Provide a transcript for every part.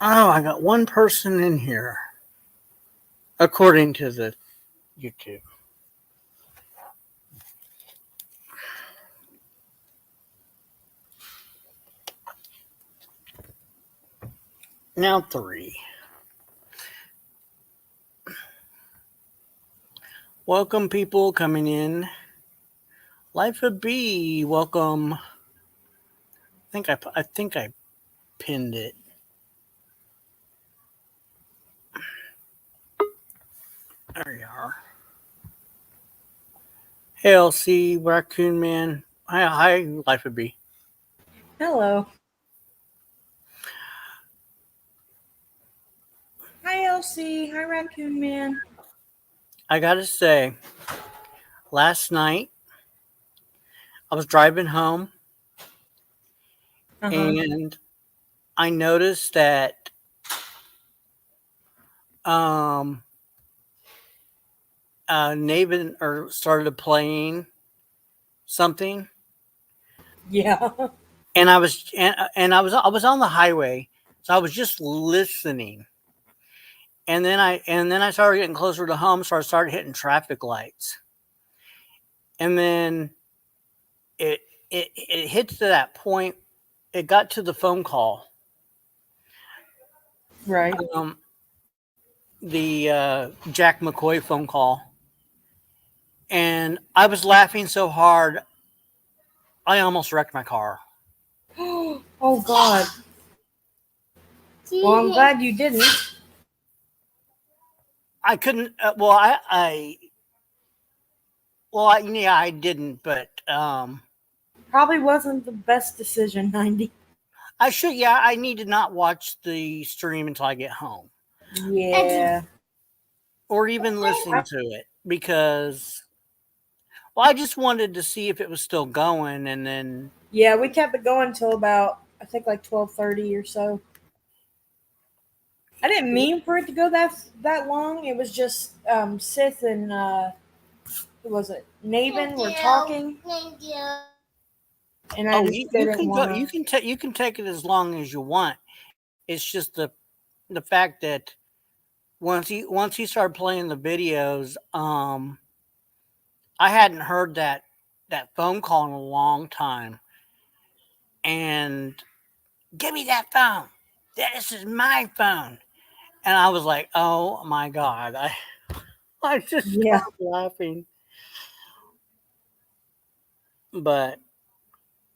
Oh, I got one person in here, according to the YouTube. Now 3. Welcome, people coming in. Life of B, welcome. I think I pinned it. There you are. Hey, LC, Raccoon Man. Hi, Life of B. Hello. Hi, LC. Hi, Raccoon Man. I gotta say, last night I was driving home and I noticed that Naven started playing something. Yeah. And I was on the highway, so I was just listening. And then I started getting closer to home, so I started hitting traffic lights. And then it hit to that point. It got to the phone call. Right. The Jack McCoy phone call. And I was laughing so hard, I almost wrecked my car. Oh, God. Well, I'm glad you didn't. I couldn't. I didn't, but probably wasn't the best decision, 90. I should. Yeah, I need to not watch the stream until I get home. Yeah. Or even listen to it because, well, I just wanted to see if it was still going, and then. Yeah, we kept it going until about, I think, like 12:30 or so. I didn't mean for it to go that long. It was just Sith and who was it? Naven were talking. Thank you. And I you can take it as long as you want. It's just the fact that once he started playing the videos, I hadn't heard that phone call in a long time. And give me that phone. This is my phone. And I was like, oh my God. I just started laughing. But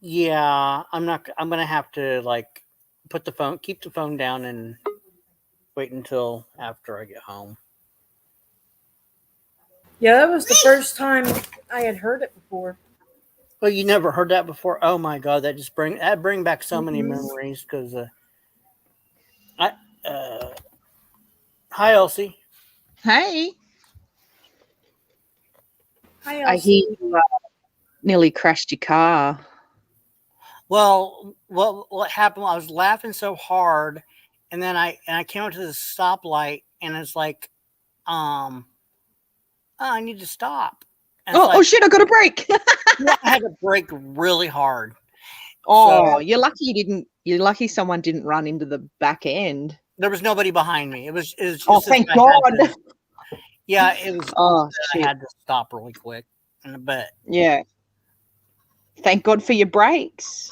yeah, I'm gonna have to like keep the phone down and wait until after I get home. Yeah, that was the first time I had heard it before. Well, you never heard that before? Oh my God, that bring back so many memories because hi Elsie. Hey. Hi, Elsie. I hear you nearly crashed your car. Well, what happened? I was laughing so hard, and then I came up to the stoplight, and it's like, I need to stop. Oh shit! I got to brake. I had to brake really hard. Oh, you're lucky you didn't. You're lucky someone didn't run into the back end. There was nobody behind me. It was just thank God. It was. Oh, I had to stop really quick, but yeah. Thank God for your brakes.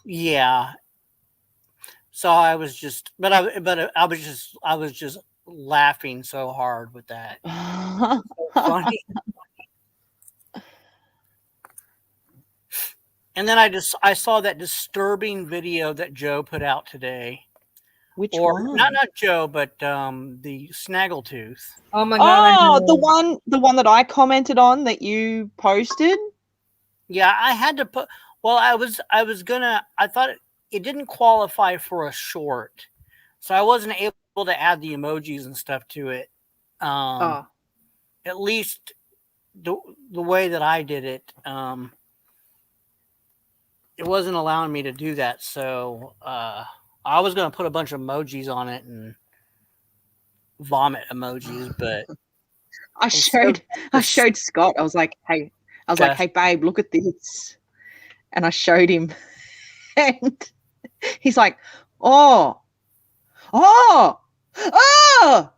Yeah. So I was just, I was just laughing so hard with that. So funny. And then I saw that disturbing video that Joe put out today. Which one? Not Joe, but the Snaggletooth. Oh my God! Oh, the one that I commented on that you posted. Yeah, I had to put. Well, I thought it didn't qualify for a short, so I wasn't able to add the emojis and stuff to it. At least the way that I did it, it wasn't allowing me to do that. So I was going to put a bunch of emojis on it and vomit emojis, but I showed Scott. I was like, hey, babe, look at this. And I showed him, and he's like, oh, Oh! Oh!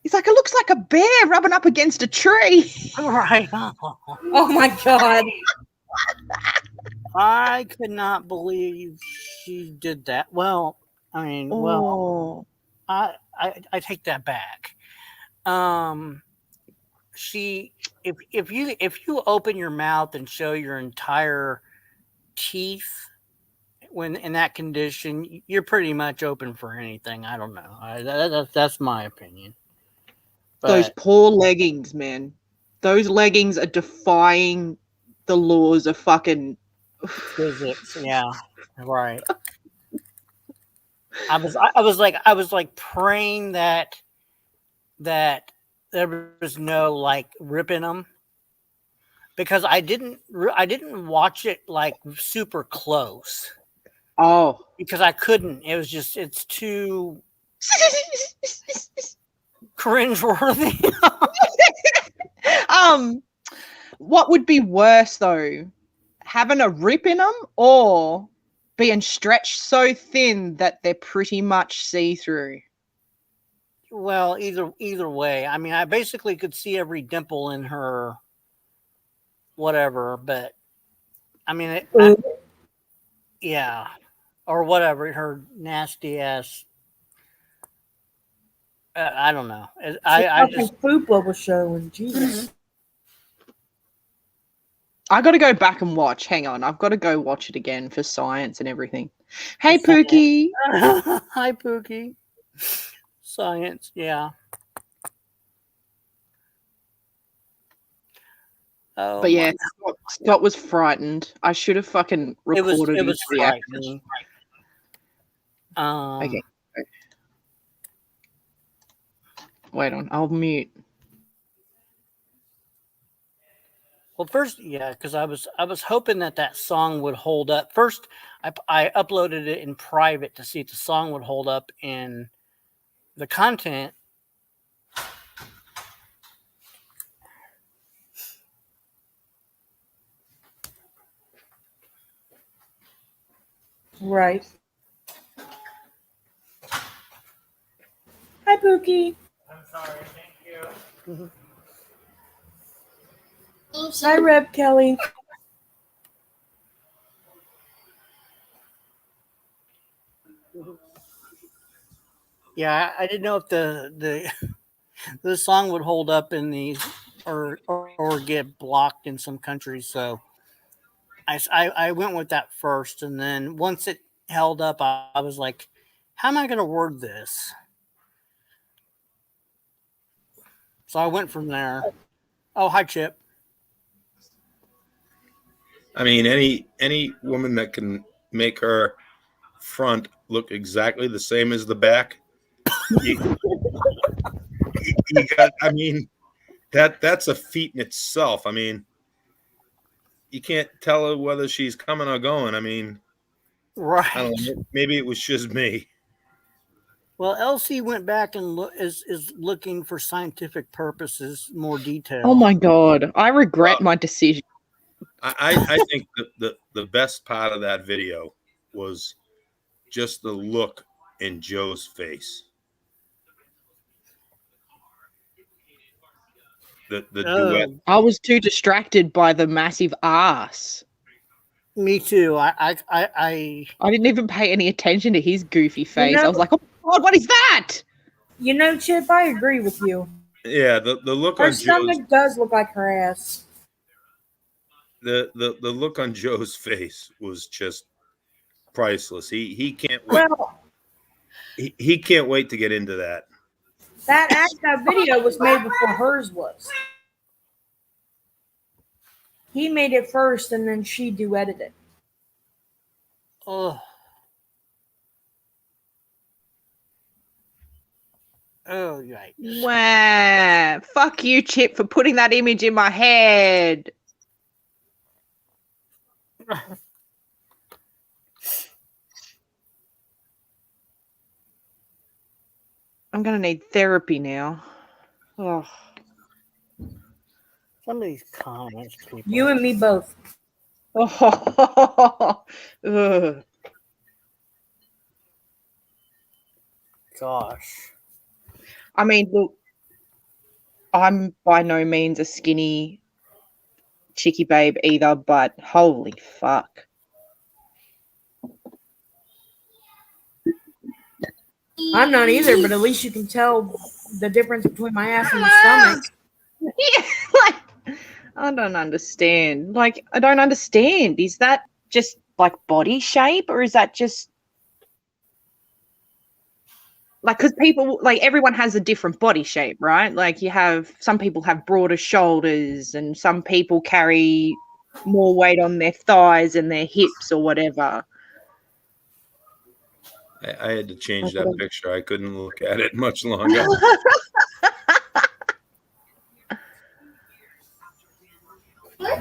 He's like, it looks like a bear rubbing up against a tree. Right. Oh my god. I could not believe she did that. Well, I mean, well, Oh. I take that back. She if you open your mouth and show your entire teeth when in that condition, you're pretty much open for anything. I don't know. That's my opinion. Those But poor leggings, man. Those leggings are defying the laws of fucking physics, yeah, right. I was like praying that there was no like ripping them because I didn't watch it like super close Oh. because I couldn't. It was just it's too cringeworthy. What would be worse though? Having a rip in them or being stretched so thin that they're pretty much see-through? Well, either way. I mean, I basically could see every dimple in her whatever, but I mean, yeah, or whatever her nasty ass. I don't know. I just Fupa was showing. Jesus. I got to go back and watch. Hang on. I've got to go watch it again for science and everything. Hey, Pookie. Hi, Pookie. Science, yeah. Oh, But yeah, Scott was frightened. I should have fucking recorded it was his reaction. frightening. Okay. Wait on. I'll mute. Well, first, yeah, because I was hoping that song would hold up. First, I uploaded it in private to see if the song would hold up in the content. Right. Hi, Pookie. I'm sorry. Thank you. Hi, Reb Kelly. Yeah, I didn't know if the song would hold up in these or get blocked in some countries. So I went with that first, and then once it held up, I was like, "How am I going to word this?" So I went from there. Oh, hi, Chip. I mean, any woman that can make her front look exactly the same as the back, you got. I mean, that's a feat in itself. I mean, you can't tell her whether she's coming or going. I mean, Right. I don't know. Maybe it was just me. Well, Elsie went back and is looking for scientific purposes, more detail. Oh my god, I regret my decision. I think the best part of that video was just the look in Joe's face. The duet. I was too distracted by the massive ass. Me too. I didn't even pay any attention to his goofy face. I was like, oh my god, what is that? You know, Chip, I agree with you. Yeah, the look Her on stomach Joe's does look like her ass. the look on Joe's face was just priceless. He can't wait. Well, He can't wait to get into that. that video was made before hers was. He made it first, and then she duetted it. oh right. Wow. Fuck you, Chip, for putting that image in my head. I'm going to need therapy now. Oh. Some of these comments, people. You and me both. Oh. Ugh. gosh. I mean, look, I'm by no means a skinny chicky babe either, but holy fuck. I'm not either, but at least you can tell the difference between my ass and my stomach. Yeah, like, I don't understand. Like, I don't understand. Is that just like body shape, or is that just like, because people, like, everyone has a different body shape, right? Like, you have some people have broader shoulders, and some people carry more weight on their thighs and their hips or whatever. I had to change that picture. I couldn't look at it much longer.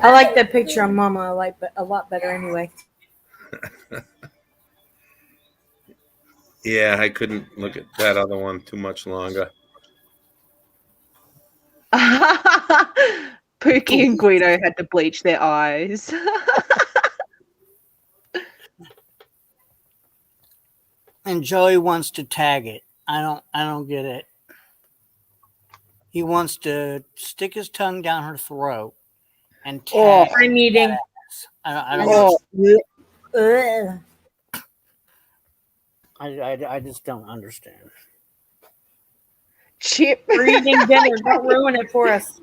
I like that picture of Mama. I like a lot better anyway. Yeah, I couldn't look at that other one too much longer. Pookie and Guido had to bleach their eyes. And Joey wants to tag it. I don't get it. He wants to stick his tongue down her throat and tag. I'm eating. I don't. Oh, Ugh. I just don't understand. Chip, We're eating dinner. Don't ruin it for us.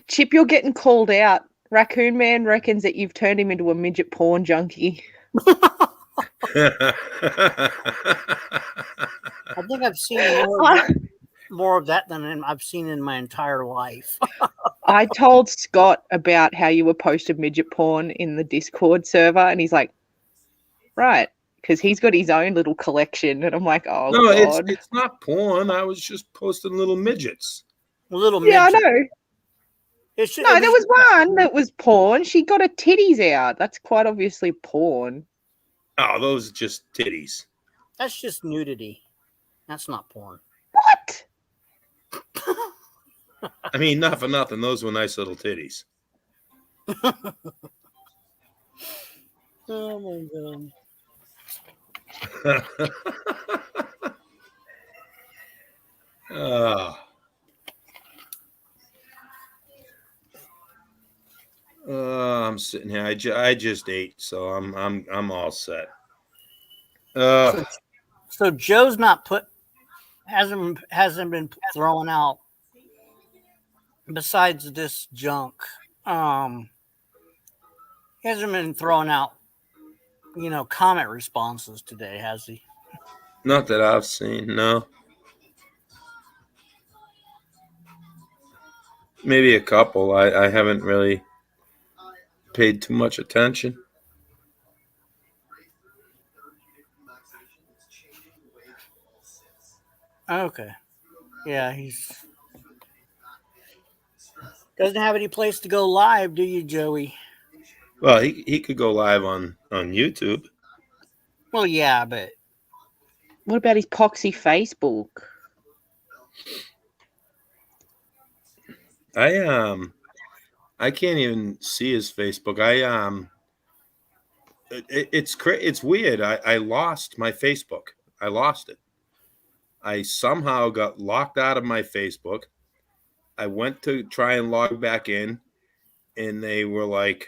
Chip, you're getting called out. Raccoon Man reckons that you've turned him into a midget porn junkie. I think I've seen more of that than I've seen in my entire life. I told Scott about how you were posted midget porn in the Discord server, and he's like, right, because he's got his own little collection. And I'm like, oh, No, God. it's not porn. I was just posting little midgets. Little Yeah, midget. I know. No, there was one that was porn. She got her titties out. That's quite obviously porn. Oh, those are just titties. That's just nudity. That's not porn. What? I mean, not for nothing. Those were nice little titties. Oh my God. I'm sitting here. I just ate, so I'm all set. So Joe's not hasn't been thrown out. Besides this junk, he hasn't been throwing out, comment responses today, has he? Not that I've seen. No. Maybe a couple. I haven't really paid too much attention. Okay. Yeah, he's doesn't have any place to go live, do you, Joey? Well, he could go live on YouTube. Well, yeah, but What about his poxy Facebook? I can't even see his Facebook. It's weird. I lost my Facebook. I lost it. I somehow got locked out of my Facebook. I went to try and log back in, and they were like,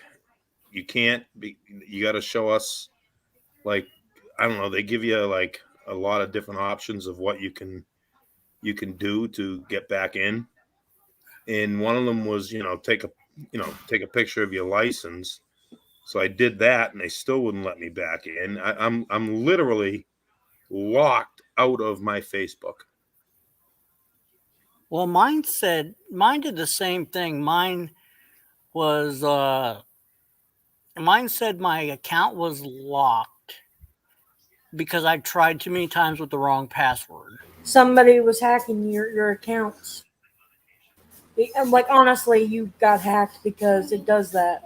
"You can't be. You got to show us." Like, I don't know. They give you like a lot of different options of what you can do to get back in, and one of them was take a picture of your license. So I did that, and they still wouldn't let me back in. I'm literally locked out of my Facebook. well, mine did the same thing. Mine said my account was locked because I tried too many times with the wrong password. Somebody was hacking your accounts. Like, honestly, you got hacked because it does that.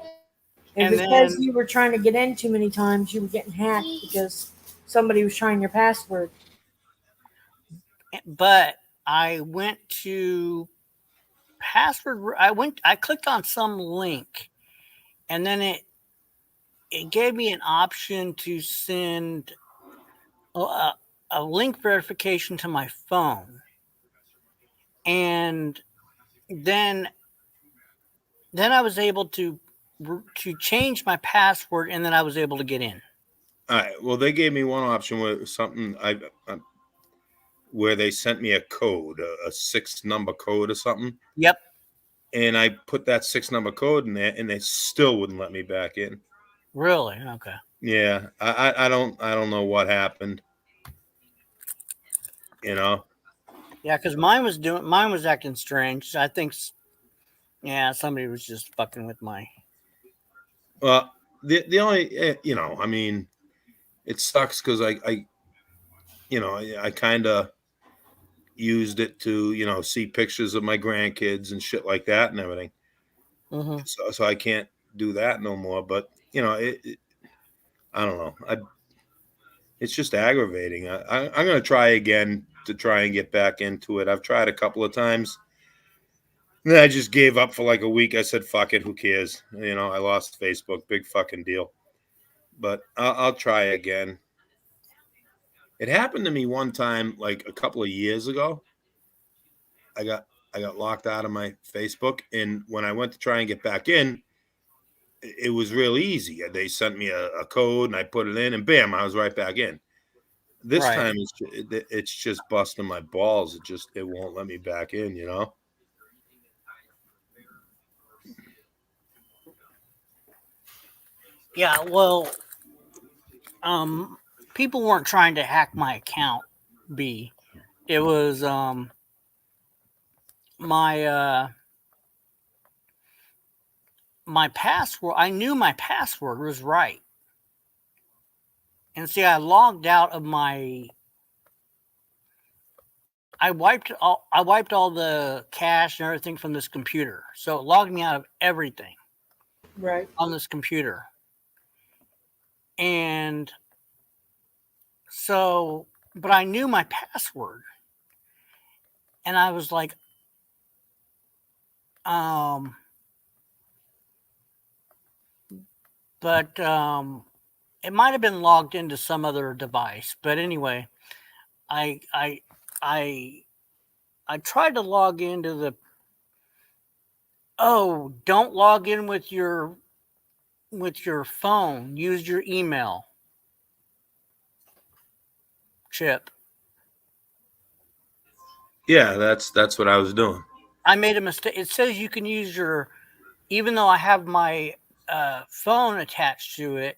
And because you were trying to get in too many times, you were getting hacked because somebody was trying your password. But I went to password. I clicked on some link, and then it gave me an option to send a link verification to my phone, and then I was able to change my password, and then I was able to get in. All right. Well, they gave me one option with something where they sent me a code, a 6-number code or something. Yep. And I put that 6-number code in there, and they still wouldn't let me back in. Really? Okay. Yeah, I don't know what happened. You know. Yeah, because mine was acting strange. I think, yeah, somebody was just fucking with my. Well, the only I mean, it sucks because I kind of used it to see pictures of my grandkids and shit like that and everything. Mm-hmm. So I can't do that no more. But I don't know. It's just aggravating. I'm going to try again to try and get back into it. I've tried a couple of times. Then I just gave up for like a week. I said, fuck it. Who cares? I lost Facebook. Big fucking deal. But I'll try again. It happened to me one time, like a couple of years ago. I got locked out of my Facebook. And when I went to try and get back in, it was real easy. They sent me a code and I put it in and bam, I was right back in. This Right. time it's just busting my balls. It won't let me back in. Yeah. Well, people weren't trying to hack my account. It was my my password. I knew my password was right, and see, I logged out of my. I wiped all the cache and everything from this computer, so it logged me out of everything Right. on this computer, and so, but I knew my password, and I was like, um, but it might have been logged into some other device. But anyway, I I I I tried to log into the. Oh, don't log in with your phone. Use your email, Chip. Yeah, that's what I was doing. I made a mistake. It says you can use your, even though I have my phone attached to it.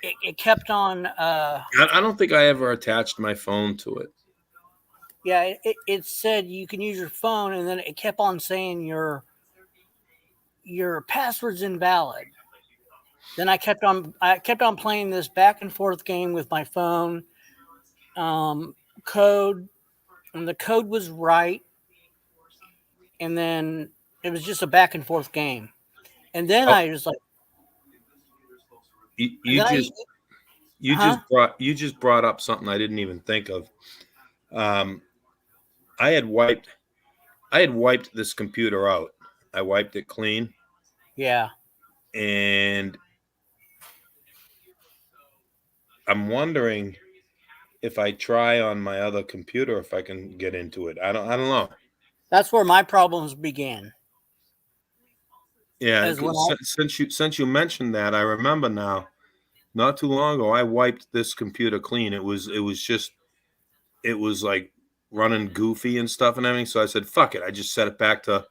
It kept on. I don't think I ever attached my phone to it. Yeah, it said you can use your phone, and then it kept on saying your password's invalid. Then I kept on playing this back and forth game with my phone code, and the code was right, and then it was just a back and forth game. And then Oh, I was like, you, and you then I, just huh? you just brought up something I didn't even think of. Um, I had wiped this computer out. I wiped it clean, Yeah, and I'm wondering if I try on my other computer if I can get into it. I don't know. that's where my problems began. Yeah, As when since you mentioned that, I remember now. Not too long ago, I wiped this computer clean. It was like running goofy and stuff and everything. So I said, "Fuck it." I just set it back to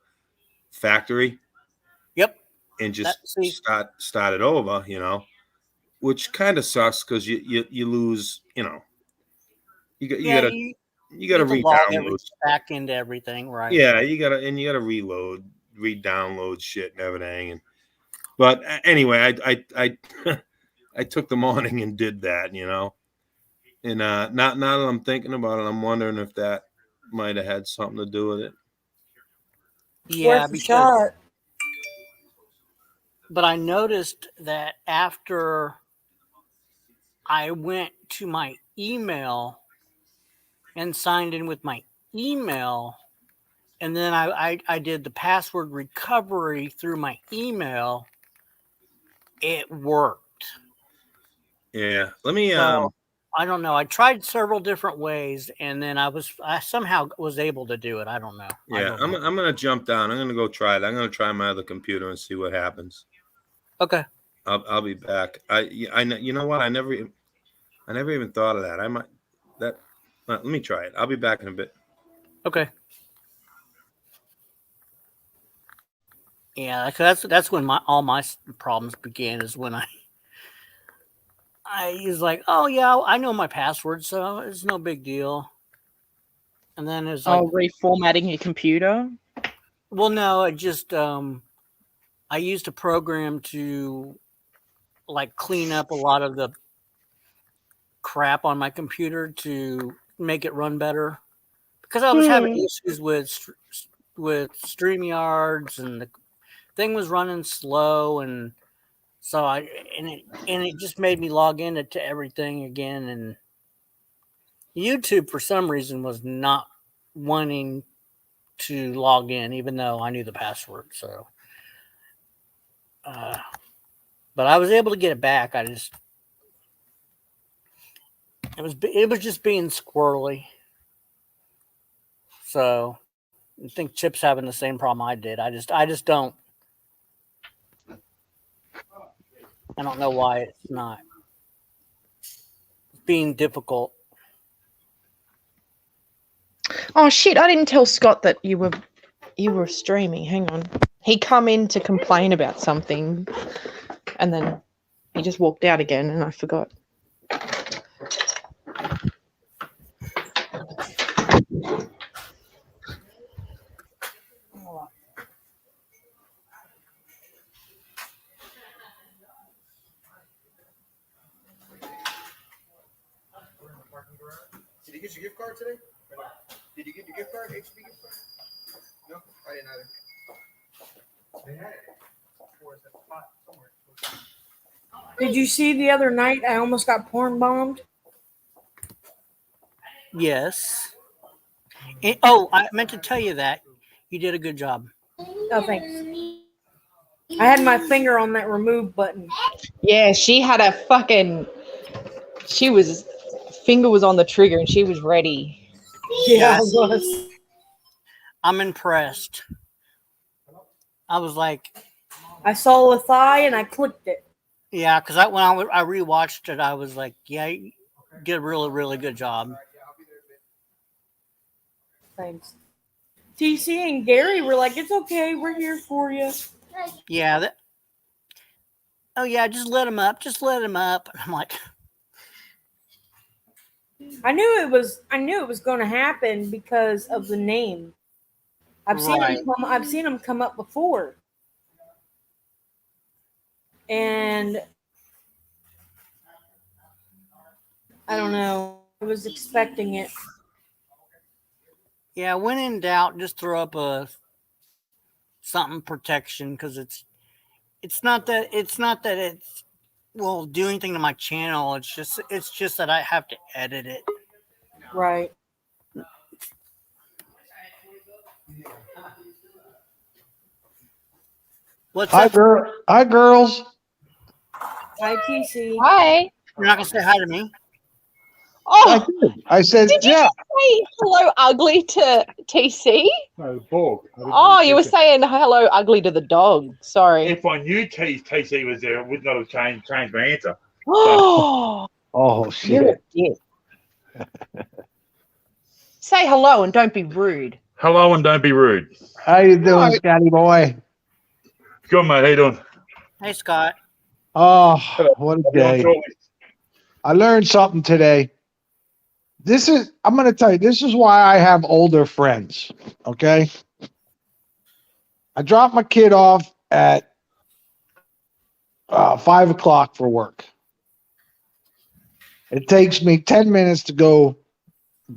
factory yep, and that just see, start it over. Which kind of sucks because you lose. You got you yeah, got to you got you to have to log re-download. everything back into everything, right? Yeah, you got to reload, re-download shit and everything. But anyway, I I took the morning and did that. And now that I'm thinking about it, I'm wondering if that might have had something to do with it. It's Yeah, worth a because shot. but I noticed that after I went to my email and signed in with my email, and then I did the password recovery through my email, it worked. Yeah. Let me So I don't know. I tried several different ways, and then I somehow was able to do it. I don't know. I Yeah, don't I'm know. gonna jump down. I'm gonna go try it. I'm gonna try my other computer and see what happens. Okay. I'll be back. You know what? I never even thought of that. I might that. Let me try it. I'll be back in a bit. Okay. Yeah, that's when all my problems began. Is when I was like, oh yeah, I know my password, so it's no big deal. And then it's like, reformatting your computer. well, no, it just I used a program to like clean up a lot of the crap on my computer to make it run better because I was having issues with StreamYards and the thing was running slow and so it just made me log in to everything again and YouTube for some reason was not wanting to log in even though I knew the password so but I was able to get it back. It was just being squirrely. So I think Chip's having the same problem I did. I just don't. I don't know why it's not being difficult. Oh shit! I didn't tell Scott that you were streaming. Hang on. He come in to complain about something, and then he just walked out again, and I forgot. Did you get your gift card today? Did you get your gift card? HB gift card? No, I didn't either. They had it. Did you see the other night I almost got porn bombed? Yes. I meant to tell you that you did a good job. Oh, thanks. I had my finger on that remove button. Yeah, she had a fucking. Finger was on the trigger, and she was ready. Yeah, I was. I'm impressed. I was like, I saw a thigh and I clicked it. yeah, because when I rewatched it, I was like, yeah, you did a really, really good job. Thanks. TC and Gary were like, it's okay, we're here for you. Yeah. Oh yeah, just let him up. Just let him up. And I'm like, I knew it was going to happen because of the name. I've seen him come up before. And I don't know. I was expecting it. yeah, when in doubt, just throw up a something protection because it's not that it's will do anything to my channel. It's just that I have to edit it. Right. What's Hi, up? Hi, girls. Hi, TC. Hi. You're not gonna say hi to me? I Oh, did. I said, did you yeah. say hello, ugly to TC? No, the dog. Oh, you were saying hello, ugly to the dog. Sorry. If I knew TC was there, I would not have changed my answer. Oh, Oh, you're a shit. dick. Say hello and don't be rude. Hello, and don't be rude. How you doing, No. Scotty boy? Good, mate. How you doing? Hey, Scott. Oh, what a day. I learned something today. I'm going to tell you, this is why I have older friends, okay? I dropped my kid off at 5 o'clock for work. It takes me 10 minutes to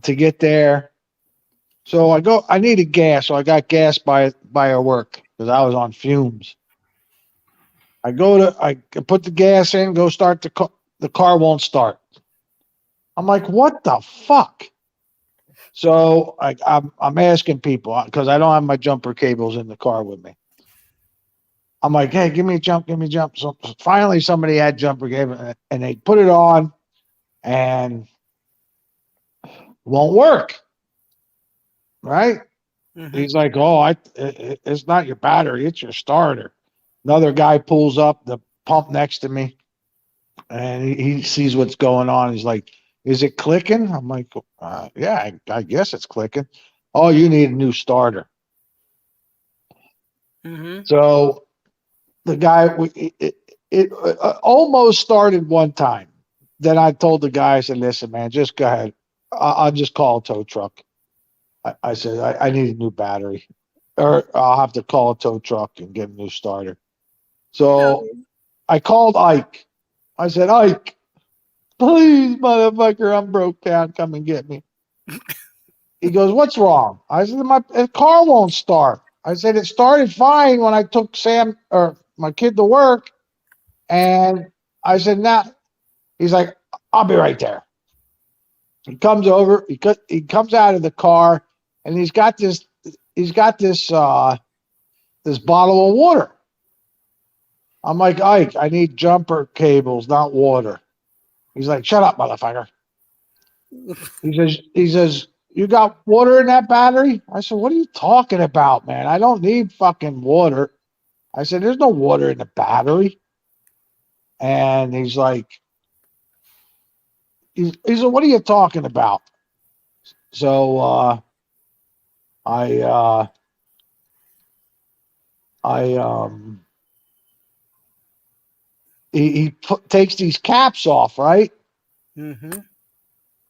get there. So I needed gas, so I got gas by her work because I was on fumes. I put the gas in, go start the car won't start. I'm like, what the fuck? So I'm asking people because I don't have my jumper cables in the car with me. I'm like, hey, give me a jump. So finally somebody had jumper cable and they put it on and won't work. Right? Mhm. He's like, "Oh, it's not your battery, it's your starter." Another guy pulls up the pump next to me, and he sees what's going on. He's like, "Is it clicking?" I'm like, "Yeah, I guess it's clicking." "Oh, you need a new starter." Mhm. So the guy, it almost started one time. Then I told the guy, I said, "Listen, man, just go ahead. I'll just call a tow truck." I said, I need a new battery, or I'll have to call a tow truck and get a new starter. So I called Ike. I said, "Ike, please, motherfucker, I'm broke down. Come and get me." He goes, "What's wrong?" I said, "My car won't start." I said, "It started fine when I took Sam or my kid to work." And I said, "Now," he's like, "I'll be right there." He comes over, he comes out of the car, and he's got this bottle of water. I'm like, "Ike, I need jumper cables, not water." He's like, "Shut up, motherfucker." He says, "You got water in that battery?" I said, "What are you talking about, man? I don't need fucking water." I said, "There's no water in the battery." And he said, "What are you talking about?" So I I takes these caps off, right? Mhm.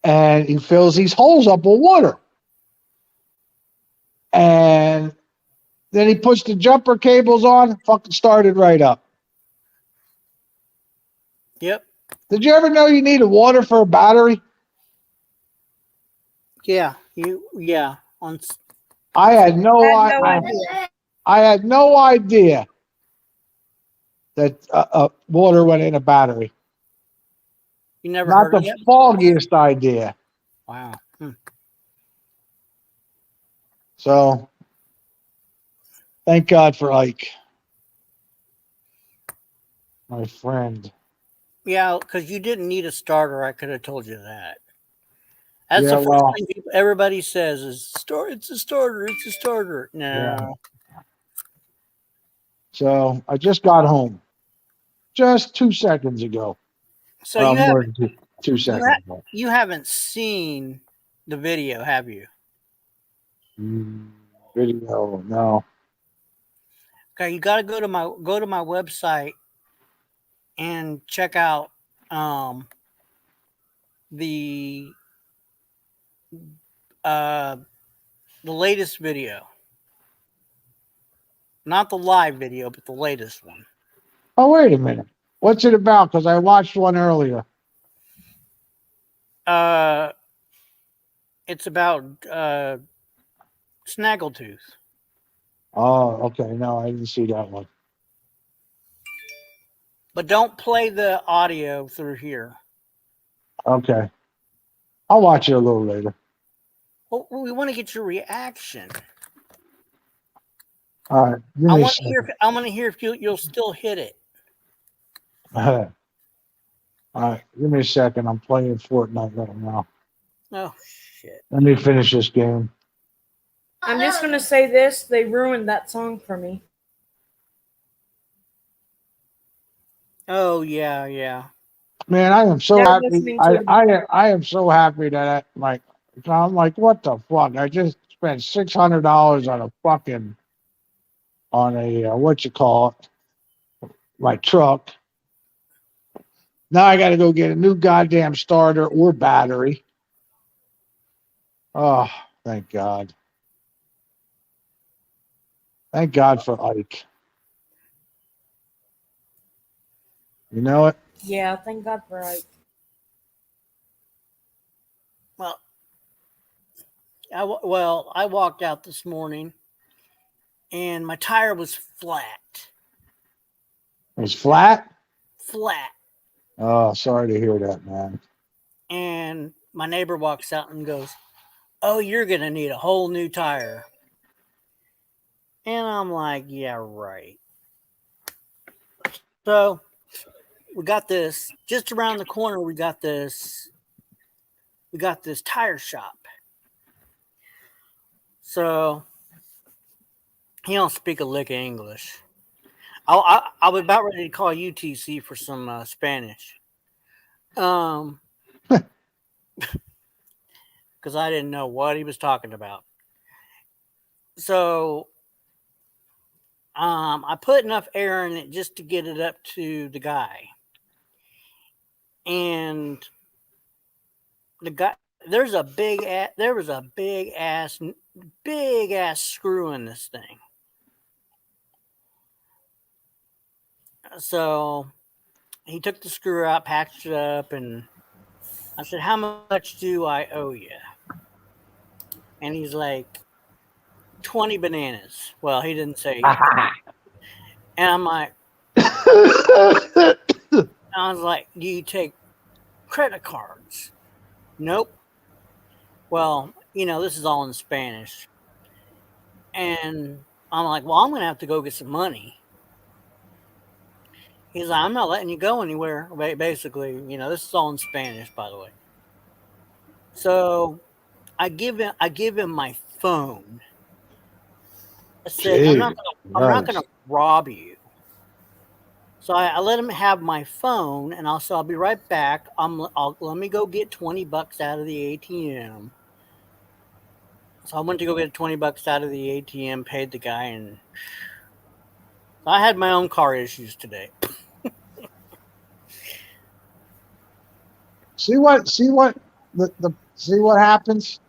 And he fills these holes up with water. And then he puts the jumper cables on, fucking started right up. Yep. Did you ever know you needed water for a battery? Yeah. Yeah. On. I had no I had no I, idea. I had no idea that water went in a battery. You never Not heard of the that? foggiest idea. Wow. Hmm. So thank God for my friend. Yeah, because you didn't need a starter. I could have told you that. That's Yeah, the first well, thing everybody says is It's a starter. It's a starter." yeah. No. So I just got home just 2 seconds ago. So Well, more than two you seconds ago. you haven't seen the video, have you? Mm, Video, no. Okay, you got to go to my website and check out um, the uh, the latest video, not the live video, but the latest one. Oh, wait a minute. What's it about? Because I watched one earlier. Uh, it's about Snaggletooth, Oh, okay. No, I didn't see that one. but don't play the audio through here. Okay. I'll watch it a little later. Well, we want to get your reaction. All right. Give I me a want to hear. second. I want to hear if you'll still hit it. All right. Give me a second. I'm playing Fortnite right now. Oh shit! Let me finish this game. I'm just gonna say this: they ruined that song for me. Oh yeah, yeah. Man, I am so Never happy. listening to it again. I am so happy that I'm like, what the fuck? I just spent $600 on a what you call it, my truck. Now I got to go get a new goddamn starter or battery. Oh, thank God. Thank God for Ike. You know it? Yeah, thank God for Ike. Well, I walked out this morning and my tire was flat, It was flat. flat. Oh, sorry to hear that, man. And my neighbor walks out and goes, "Oh, you're gonna need a whole new tire." And I'm like, "Yeah, right." So we got this just around the corner. We got this we got this tire shop. So he don't speak a lick of English. I was about ready to call UTC for some Spanish. Because I didn't know what he was talking about. So I put enough air in it just to get it up to the guy. And the guy, there was a big ass screw in this thing. So he took the screw out, patched it up, and I said, "How much do I owe you?" And he's like, 20 bananas. Well, he didn't say. And I'm like, I was like, "Do you take credit cards?" Nope. Well, this is all in Spanish. And I'm like, "Well, I'm going to have to go get some money." He's like, "I'm not letting you go anywhere." Basically, this is all in Spanish, by the way. So I give him my phone. I said, I'm not gonna rob you. So I let him have my phone, and I'll be right back. Let me go get $20 out of the ATM. So I went to go get $20 out of the ATM, paid the guy, and I had my own car issues today. See what happens.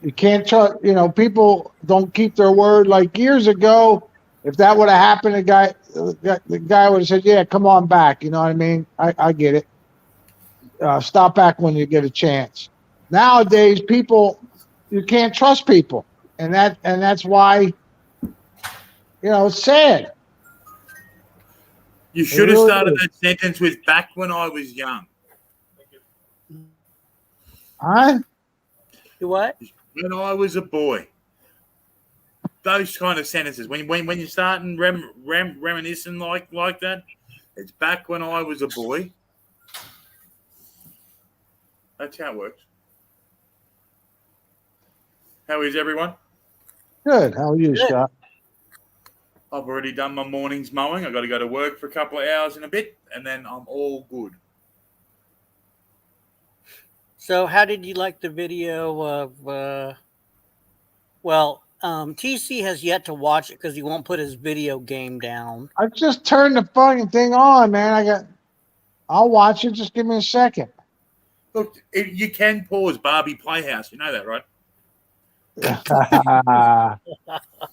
You can't trust. People don't keep their word. Like years ago, if that would have happened, the guy would have said, "Yeah, come on back." You know what I mean? I get it. Stop back when you get a chance. Nowadays, you can't trust people, and that's why it's sad. You should have started that sentence with "back when I was young." Huh? You what? When I was a boy. Those kind of sentences. When you start and reminiscing like that, it's back when I was a boy. That's how it works. How is everyone? Good. How are you, Scott? I've already done my morning's mowing. I've got to go to work for a couple of hours in a bit, and then I'm all good. So how did you like the video of TC has yet to watch it because he won't put his video game down. I just turned the fucking thing on, man. I'll watch it. Just give me a second. Look, you can pause Barbie Playhouse. You know that, right?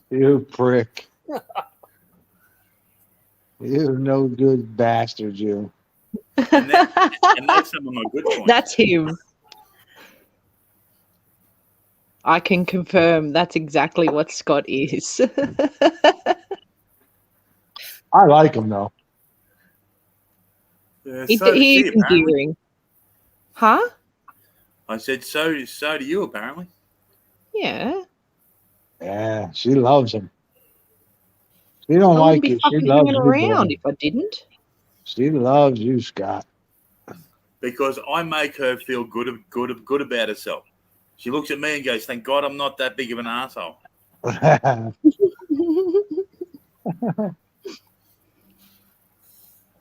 You prick. You no good bastard, you. And that's some of my good points. That's him. I can confirm that's exactly what Scott is. I like him though. He's endearing. Huh? I said so do you, apparently. Yeah. Yeah, she loves him. She don't I like wouldn't be you. She fucking loves hanging you. around if I didn't. She loves you, Scott. Because I make her feel good about herself. She looks at me and goes, "Thank God I'm not that big of an asshole."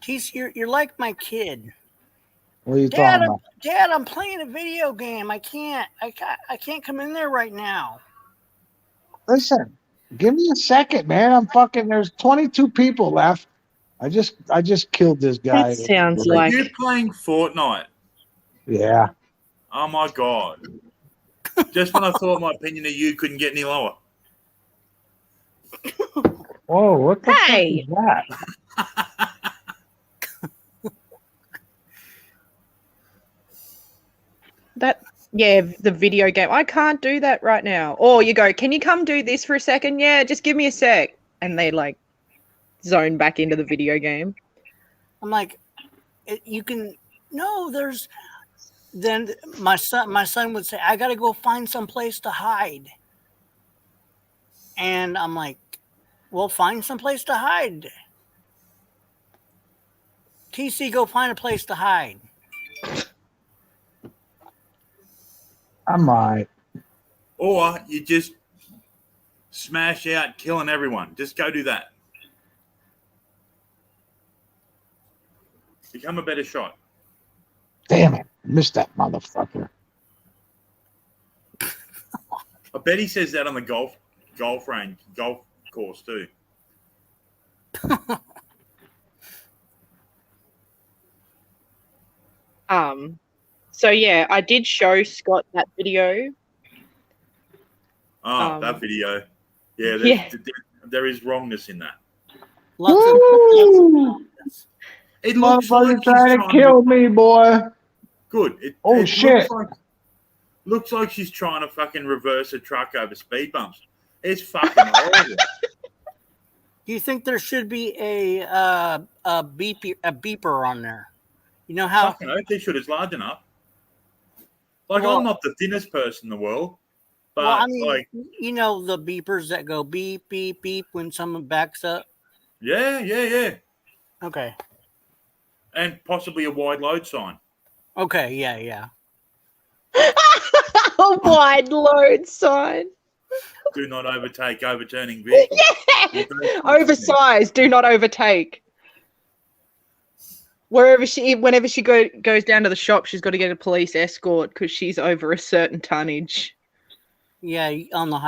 TC, you're like my kid. What are you talking about? Dad, I'm playing a video game. I can't come in there right now. Listen, give me a second, man. There's 22 people left. I just killed this guy. That sounds Are like you playing Fortnite? Yeah. Oh my God. Just when I thought my opinion of you couldn't get any lower. Whoa, what the fuck Hey! is that? the video game. I can't do that right now. Or you go, "Can you come do this for a second?" "Yeah, just give me a sec." And they like zone back into the video game. I'm like, you can no. There's then my son would say, "I got to go find some place to hide," and I'm like, "Well, find some place to hide." TC, go find a place to hide. I might. Or you just smash out, killing everyone. Just go do that. Become a better shot. Damn it. Missed that motherfucker. I bet he says that on the golf course too. So yeah, I did show Scott that video. Oh, that video. Yeah, there is wrongness in that. It looks like Motherfucker trying to kill me, boy. Good. It Shit. Looks like she's trying to fucking reverse a truck over speed bumps. It's fucking horrible. Do you think there should be a beeper on there? You know how? Fucking oath, they should. It's large enough. Like, Well- I'm not the thinnest person in the world, but Well, I mean, like, you know the beepers that go beep, beep, beep when someone backs up? yeah. Okay. And possibly a wide load sign. Okay, yeah. A wide load sign. Do not overtake overturning vehicles. Yeah. Oversized. Do not overtake. Whenever she goes down to the shop, she's got to get a police escort because she's over a certain tonnage. Yeah,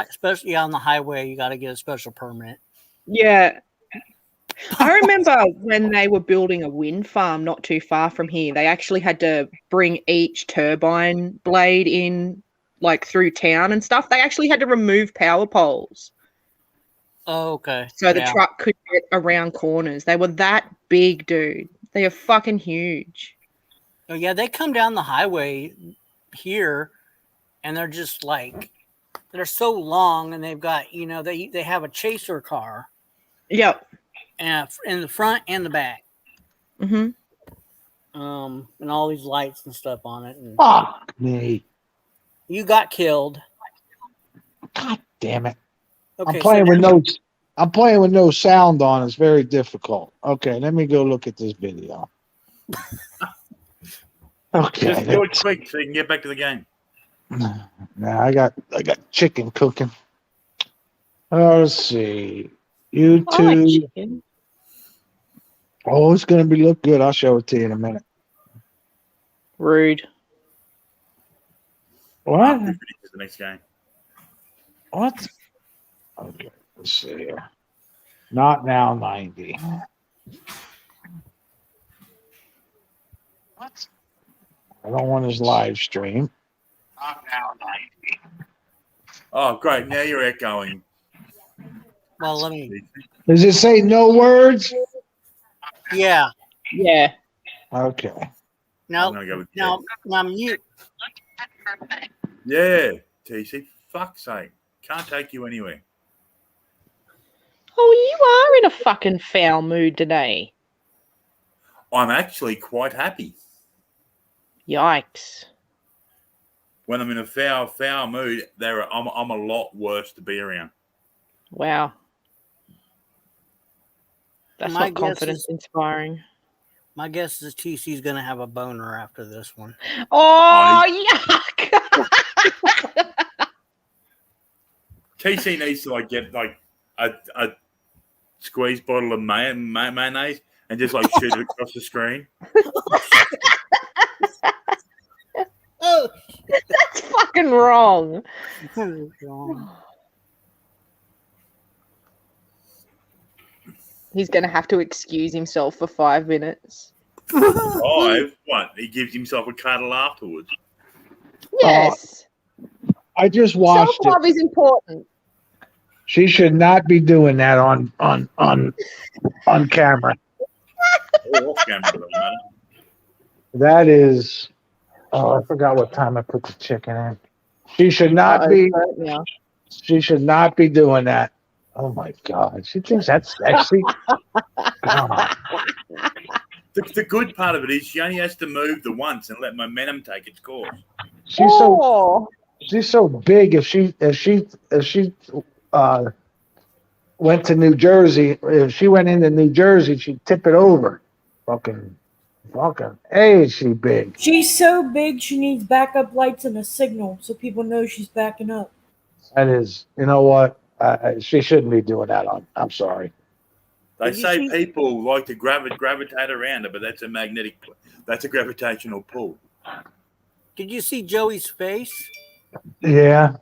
especially on the highway, you got to get a special permit. Yeah. I remember when they were building a wind farm not too far from here, they actually had to bring each turbine blade in, like, through town and stuff. They actually had to remove power poles Oh, okay. so the truck could get around corners. They were that big, dude. They are fucking huge. Oh, yeah, they come down the highway here, and they're just like, they're so long, and they've got, they have a chaser car. Yep. And in the front and the back. Mm-hmm. And all these lights and stuff on it. And Fuck me. you got killed. God damn it. Okay, I'm playing with no sound on. It's very difficult. Okay, let me go look at this video. Okay. Just do it quick so you can get back to the game. Now I got chicken cooking. Let's see. YouTube. I like chicken. Oh, it's gonna look good. I'll show it to you in a minute. Rude. What? The next game. What? Okay, let's see here. Not now 90. What? I don't want his live stream. Not now 90. Oh, great. Now you're echoing. Well, let me. Does it say no words? Yeah. Yeah. Okay. I'm Now, gonna go with now mute. Yeah, TC. Fuck's sake. Can't take you anywhere. Oh, you are in a fucking foul mood today. I'm actually quite happy. Yikes. When I'm in a foul mood, I'm a lot worse to be around. Wow. That's My not confidence inspiring. My guess is TC's going to have a boner after this one. Oh, yuck. TC needs to get a squeeze bottle of mayonnaise and just shoot it across the screen. Oh, That's fucking wrong. He's going to have to excuse himself for 5 minutes. 5? What? He gives himself a cuddle afterwards. Yes. I just watched it. Self-love is important. She should not be doing that on camera. Or off camera, doesn't matter. That is. Oh, I forgot what time I put the chicken in. She should not be. Yeah. She should not be doing that. Oh my God, she thinks that's sexy. God. The good part of it is she only has to move the once and let momentum take its course. She's so big. If she went to New Jersey, if she went into New Jersey, she'd tip it over. Fucking Fucking A, is she big. She's so big she needs backup lights and a signal so people know she's backing up. That is, you know what? She shouldn't be doing that. I'm sorry. They Did you say see- people like to gravitate around it, but that's a gravitational pull. Did you see Joey's face? Yeah.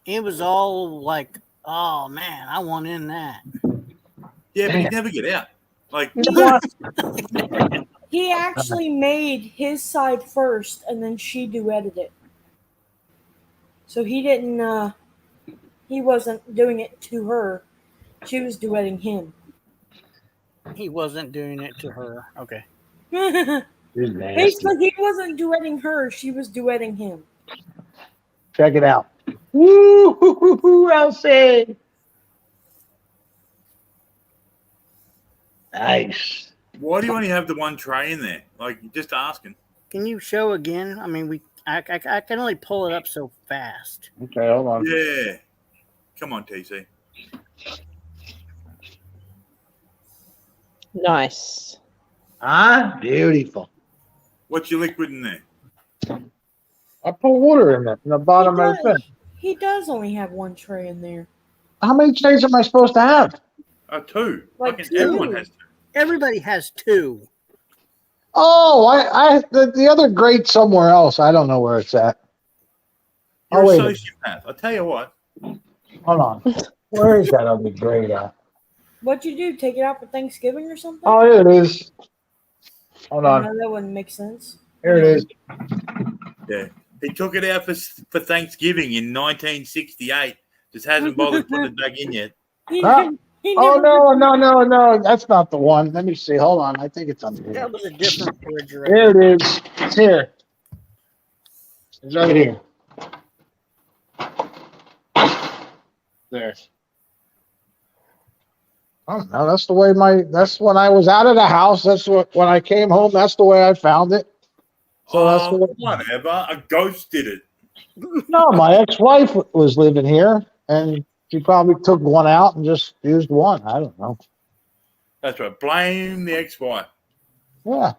It was all like, "Oh man, I want in that." Yeah, but you Damn. never get out. Like, You know what? He actually made his side first and then she duetted it. So he didn't he wasn't doing it to her. She was duetting him. He wasn't doing it to her. Okay. She's nasty. Basically, he wasn't duetting her, she was duetting him. Check it out. Woo! Elsie. Nice. why do you only have the one tray in there? Like, just asking. Can you show again? I mean, I can only pull it up so fast. Okay, hold on. Yeah. Come on, TC. Nice. Ah, beautiful. What's your liquid in there? I put water in the bottom of the thing. He does only have one tray in there. How many trays am I supposed to have? Two. Like Fucking two. everyone has two. Everybody has two. Oh, the other grate somewhere else. I don't know where it's at. You're Oh, a wait a minute. sociopath. I tell you what. Hold on. Where is that other grate at? What'd you do? Take it out for Thanksgiving or something? Oh, here it is. Hold on. No, that wouldn't make sense. Here it is. Yeah. He took it out for Thanksgiving in 1968. Just hasn't bothered putting it back in yet. He, Huh? he Oh, never- no. That's not the one. Let me see. Hold on. I think it's under here. That was a different refrigerator. Here it is. It's here. It's right here. There. Oh no, that's the way that's when I was out of the house. That's when I came home, that's the way I found it. So that's the way, Whatever. A ghost did it. no, my ex-wife was living here and she probably took one out and just used one. I don't know. That's right. Blame the ex-wife. Yeah.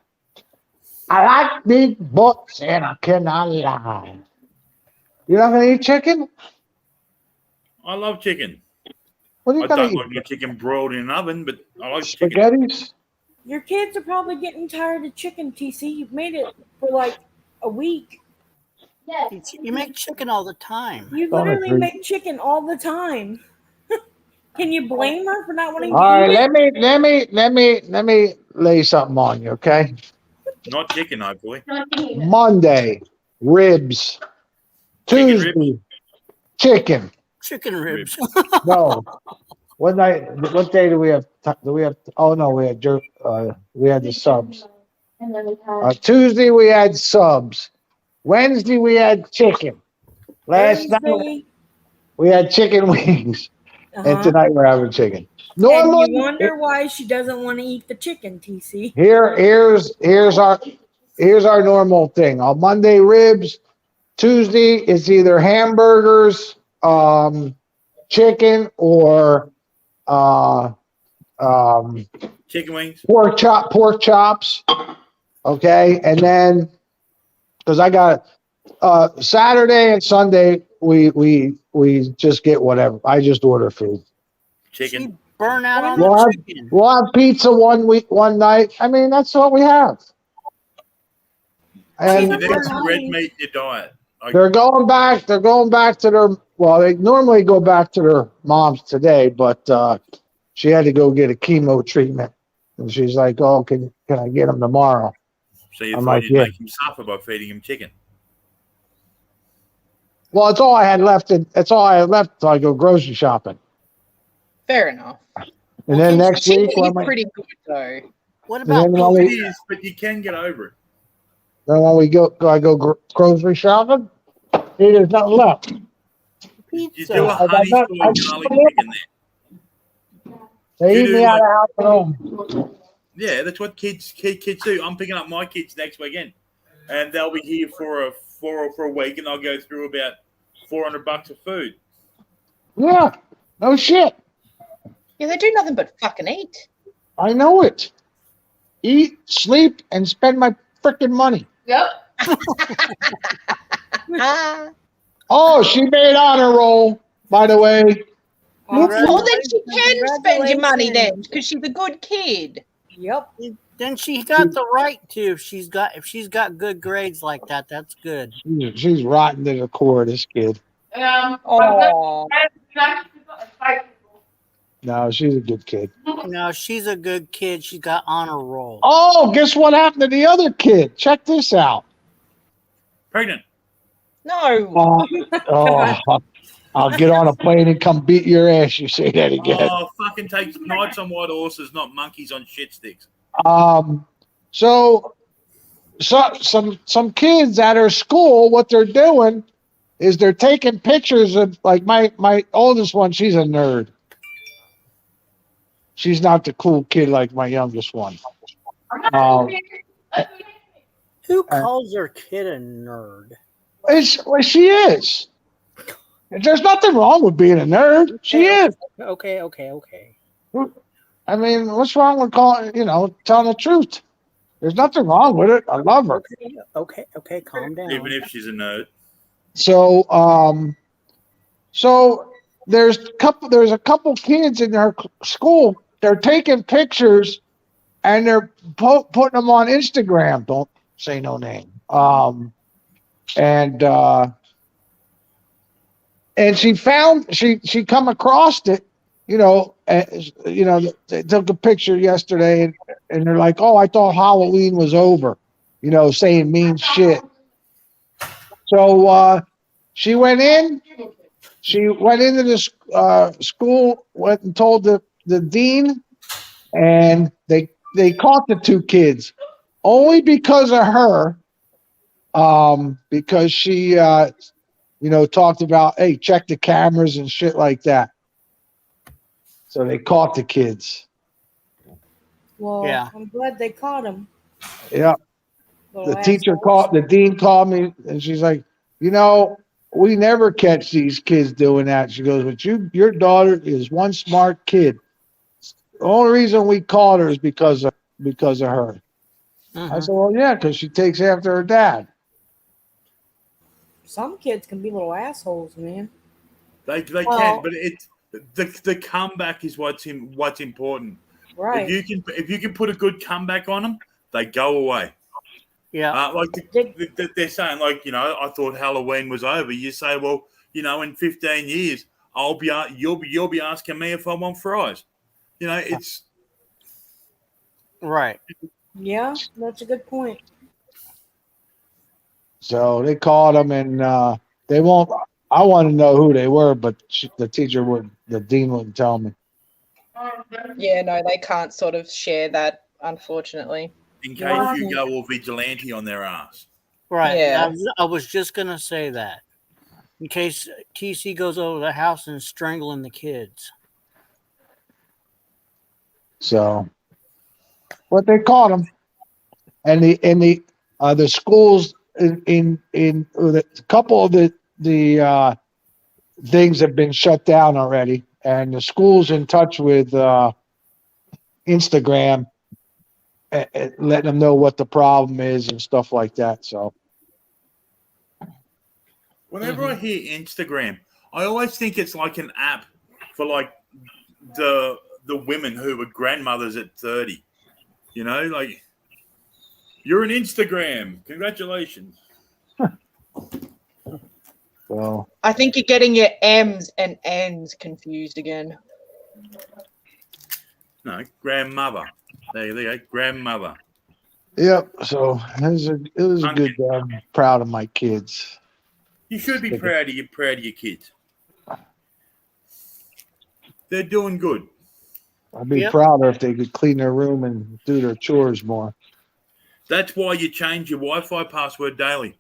I like big books and I cannot lie. You're not gonna eat chicken? I love chicken. What are you I gonna don't like eat? my chicken broiled in an oven, but I like chicken. Spaghettis? Your kids are probably getting tired of chicken, TC. You've made it for like a week. You make chicken all the time. You Don't literally agree. make chicken all the time. Can you blame her for not wanting to All right, eat it? let me lay something on you, okay? Not chicken, hopefully. Monday, ribs. Chicken Tuesday, ribs? chicken. Chicken ribs. No. What day do we have? Oh no, we had we had the subs. Tuesday we had subs. Wednesday we had chicken. Last night Thursday, we had chicken wings, and uh-huh. tonight we're having chicken. And Normally, you wonder why she doesn't want to eat the chicken, TC. here's our normal thing. On Monday, ribs. Tuesday, it's either hamburgers, chicken, or Chicken wings. pork chops. Okay, and then because I got Saturday and Sunday, we just get whatever. I just order food. Chicken. She burn out on Well, the chicken. We'll have pizza one night. I mean, that's what we have. And You need some red meat in your diet. they're going back to their, well, they normally go back to their mom's today, but she had to go get a chemo treatment. And she's like, oh, can I get them tomorrow? So you I'm thought like, you'd yeah. make him suffer by feeding him chicken. Well, it's all I had left. That's all I had left till I go grocery shopping. Fair enough. And then next week, Chicken is pretty good though. What And about then pizza? when It we, is, but you can get over it. I go grocery shopping. See, there's nothing left. You Pizza. do a I honey got- soy I- garlic chicken there. They You eat do me out like- of house at home. Yeah, that's what kids do. I'm picking up my kids next weekend, and they'll be here for a week, and I'll go through about $400 of food. Yeah, no shit. Yeah, they do nothing but fucking eat. I know it. eat, sleep, and spend my freaking money. Yep. Oh, she made honor roll, by the way. Awesome. Oh, then she can spend your money then, Congratulations. because she's a good kid. Yep. Then she got the right to. If she's got good grades like that, that's good. She's rotten to the core, this kid. Oh, No, she's a good kid. No, she's a good kid. She's got honor roll. Oh, guess what happened to the other kid? Check this out. Pregnant. no. I'll get on a plane and come beat your ass. You say that again. Oh, fucking take knights on white horses, not monkeys on shit sticks. So some kids at her school, what they're doing is they're taking pictures of, like, my oldest one. She's a nerd. She's not the cool kid like my youngest one. Who calls their kid a nerd? She is. There's nothing wrong with being a nerd. She is. Okay. I mean, what's wrong with telling the truth? There's nothing wrong with it. I love her. Okay, calm down. Even if she's a nerd. So, there's a couple kids in her school. They're taking pictures and they're putting them on Instagram. Don't say no name. And she come across it. They took a picture yesterday, and they're like, "Oh, I thought Halloween was over," saying mean shit. So she went in. She went into the school, went and told the dean, and they caught the two kids only because of her. Because she talked about, hey, check the cameras and shit like that. So they caught the kids. Well, Yeah. I'm glad they caught him. Yeah. Little The dean called me, and she's like, we never catch these kids doing that. She goes, but your daughter is one smart kid. The only reason we caught her is because of her. I said, well, yeah, because she takes after her dad. Some kids can be little assholes, man. They can, but the comeback is what's important. Right. If you can put a good comeback on them, they go away. Yeah. They're saying, I thought Halloween was over. You say, well, in 15 years, you'll be asking me if I want fries. It's Right. Yeah, that's a good point. So they caught them, and they won't. I want to know who they were, but the dean wouldn't tell me. Yeah, no, they can't sort of share that, unfortunately. in case you go all vigilante on their ass. Right. Yeah. I was just gonna say that. In case TC goes over the house and is strangling the kids. So, but they caught them, and the schools in a couple of the things have been shut down already, and the school's in touch with Instagram, letting them know what the problem is and stuff like that. So, whenever I hear Instagram, I always think it's like an app for like the women who were grandmothers at 30. Like, you're an Instagram. Congratulations. so I think you're getting your M's and N's confused again. No, grandmother. There you go, grandmother. yep. So it was a good day. I'm proud of my kids. You should be proud of your kids. They're doing good. I'd be prouder if they could clean their room and do their chores more. That's why you change your Wi-Fi password daily.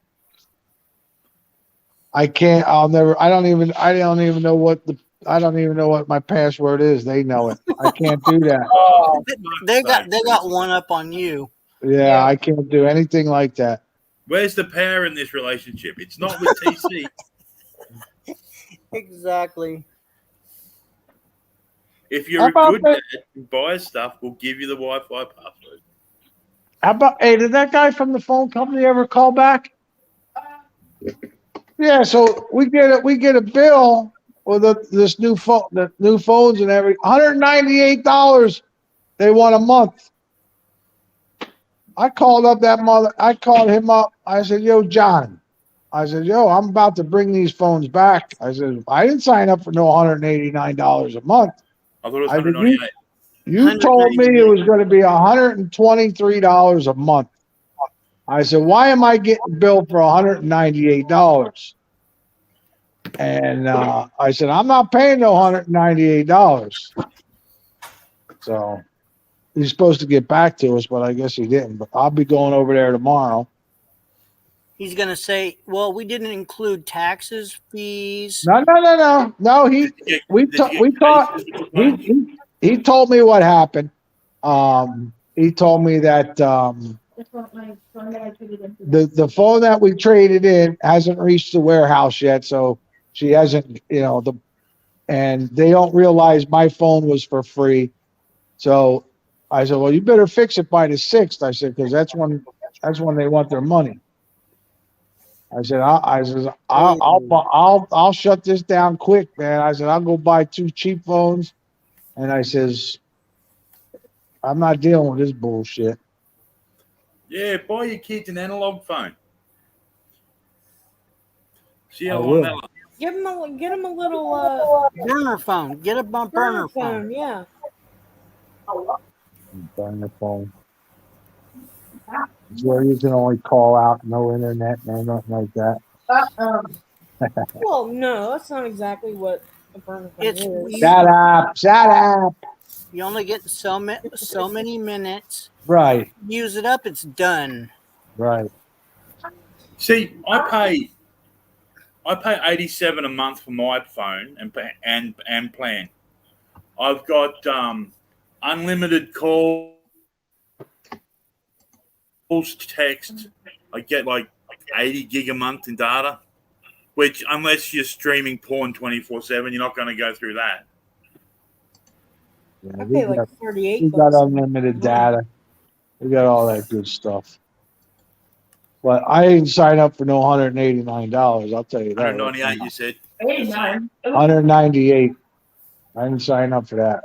I can't. I don't even know what my password is. They know it. I can't do that. Oh, They got one up on you. Yeah, I can't do anything like that. Where's the power in this relationship? It's not with TC. Exactly. If you're a good dad and buy stuff, we'll give you the Wi-Fi password. How about, hey, did that guy from the phone company ever call back? Yeah, so we get a bill with this new phone, the new phones and every $198 they want a month. I called him up. I said, yo, John. I said, yo, I'm about to bring these phones back. I said, I didn't sign up for no $189 a month. I thought it was I said, 198. you told me it was going to be $123 a month. I said, why am I getting billed for $198? And I said, I'm not paying no $198. So he's supposed to get back to us, but I guess he didn't. But I'll be going over there tomorrow. He's gonna say, "Well, we didn't include taxes, fees." No. We talked. He told me what happened. He told me that the phone that we traded in hasn't reached the warehouse yet, so she hasn't, and they don't realize my phone was for free. So I said, well, you better fix it by the 6th. I said, because that's when they want their money. I said, I'll shut this down quick, man. I said, I'll go buy 2 cheap phones, and I says, I'm not dealing with this bullshit. Yeah, buy your kids an analog phone. See I how long will. that lasts. Get him a little Burner phone. Get a burner phone. Yeah. Burner phone. Where you can only call out, no internet, no nothing like that. Well, no, that's not exactly what a burner phone It's is. Shut up. You only get so many minutes. Right. Use it up, it's done. Right. See, I pay $87 a month for my phone and plan. I've got unlimited calls, text. I get like 80 gig a month in data, which unless you're streaming porn 24/7, you're not going to go through that. Yeah, I pay like $38. we got unlimited data. We got all that good stuff. But I didn't sign up for no $189. I'll tell you that. 198, you said. 198. I didn't sign up for that.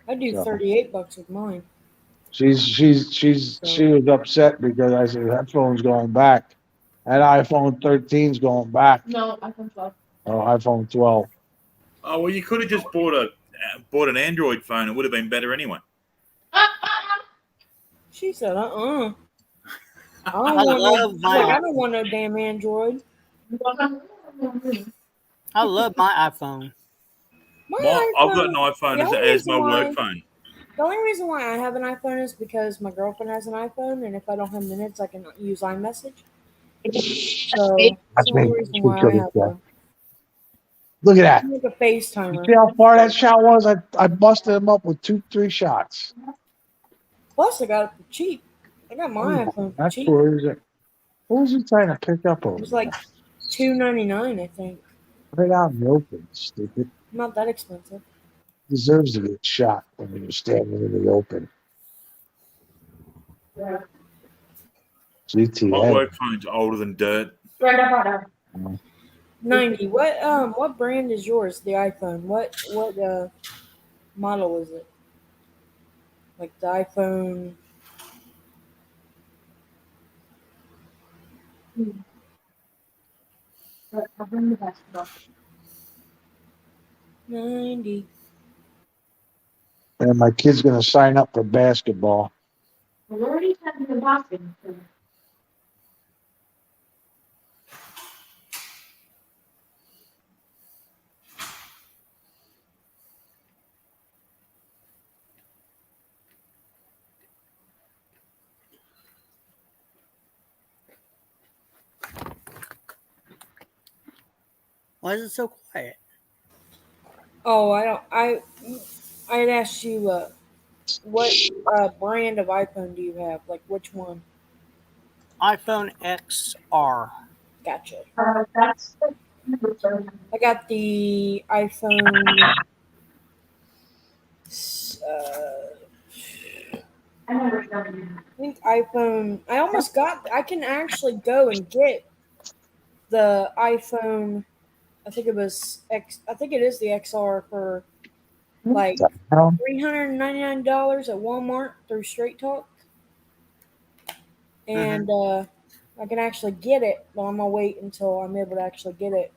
I do $38 with mine. She was upset because I said that phone's going back. That iPhone 13's going back. No, iPhone 12. Oh, iPhone 12. Oh well, you could have just bought an Android phone. It would have been better anyway. She said, I love my don't want no damn Android. I love my iPhone. I've got an iPhone as my work phone. The only reason why I have an iPhone is because my girlfriend has an iPhone, and if I don't have minutes, I can use iMessage. So that's the only reason why I have one. Look at that. I'm like a FaceTimer. See how far that shot was? I busted him up with 2-3 shots. Plus, I got it for cheap. I got my iPhone for That's cheap. where is it? What was he trying to pick up over? It was like $2.99, I think. Right out in the open, stupid. Not that expensive. Deserves to get shot when you're standing in the open. My GTA. work phone's older than dirt. 90. What brand is yours? The iPhone. What model is it? Like the iPhone. I'll bring the basketball. 90. And my kid's gonna sign up for basketball. We're already having the basketball. Why is it so quiet? Oh, I'd asked you what brand of iPhone do you have? Like which one? iPhone XR. Gotcha. That's I got the iPhone I never done I think iPhone. I almost got. I can actually go and get the iPhone. I think it was X. I think it is the XR for like Hell, $399 at Walmart through Straight Talk, and I can actually get it. But I'm gonna wait until I'm able to actually get it,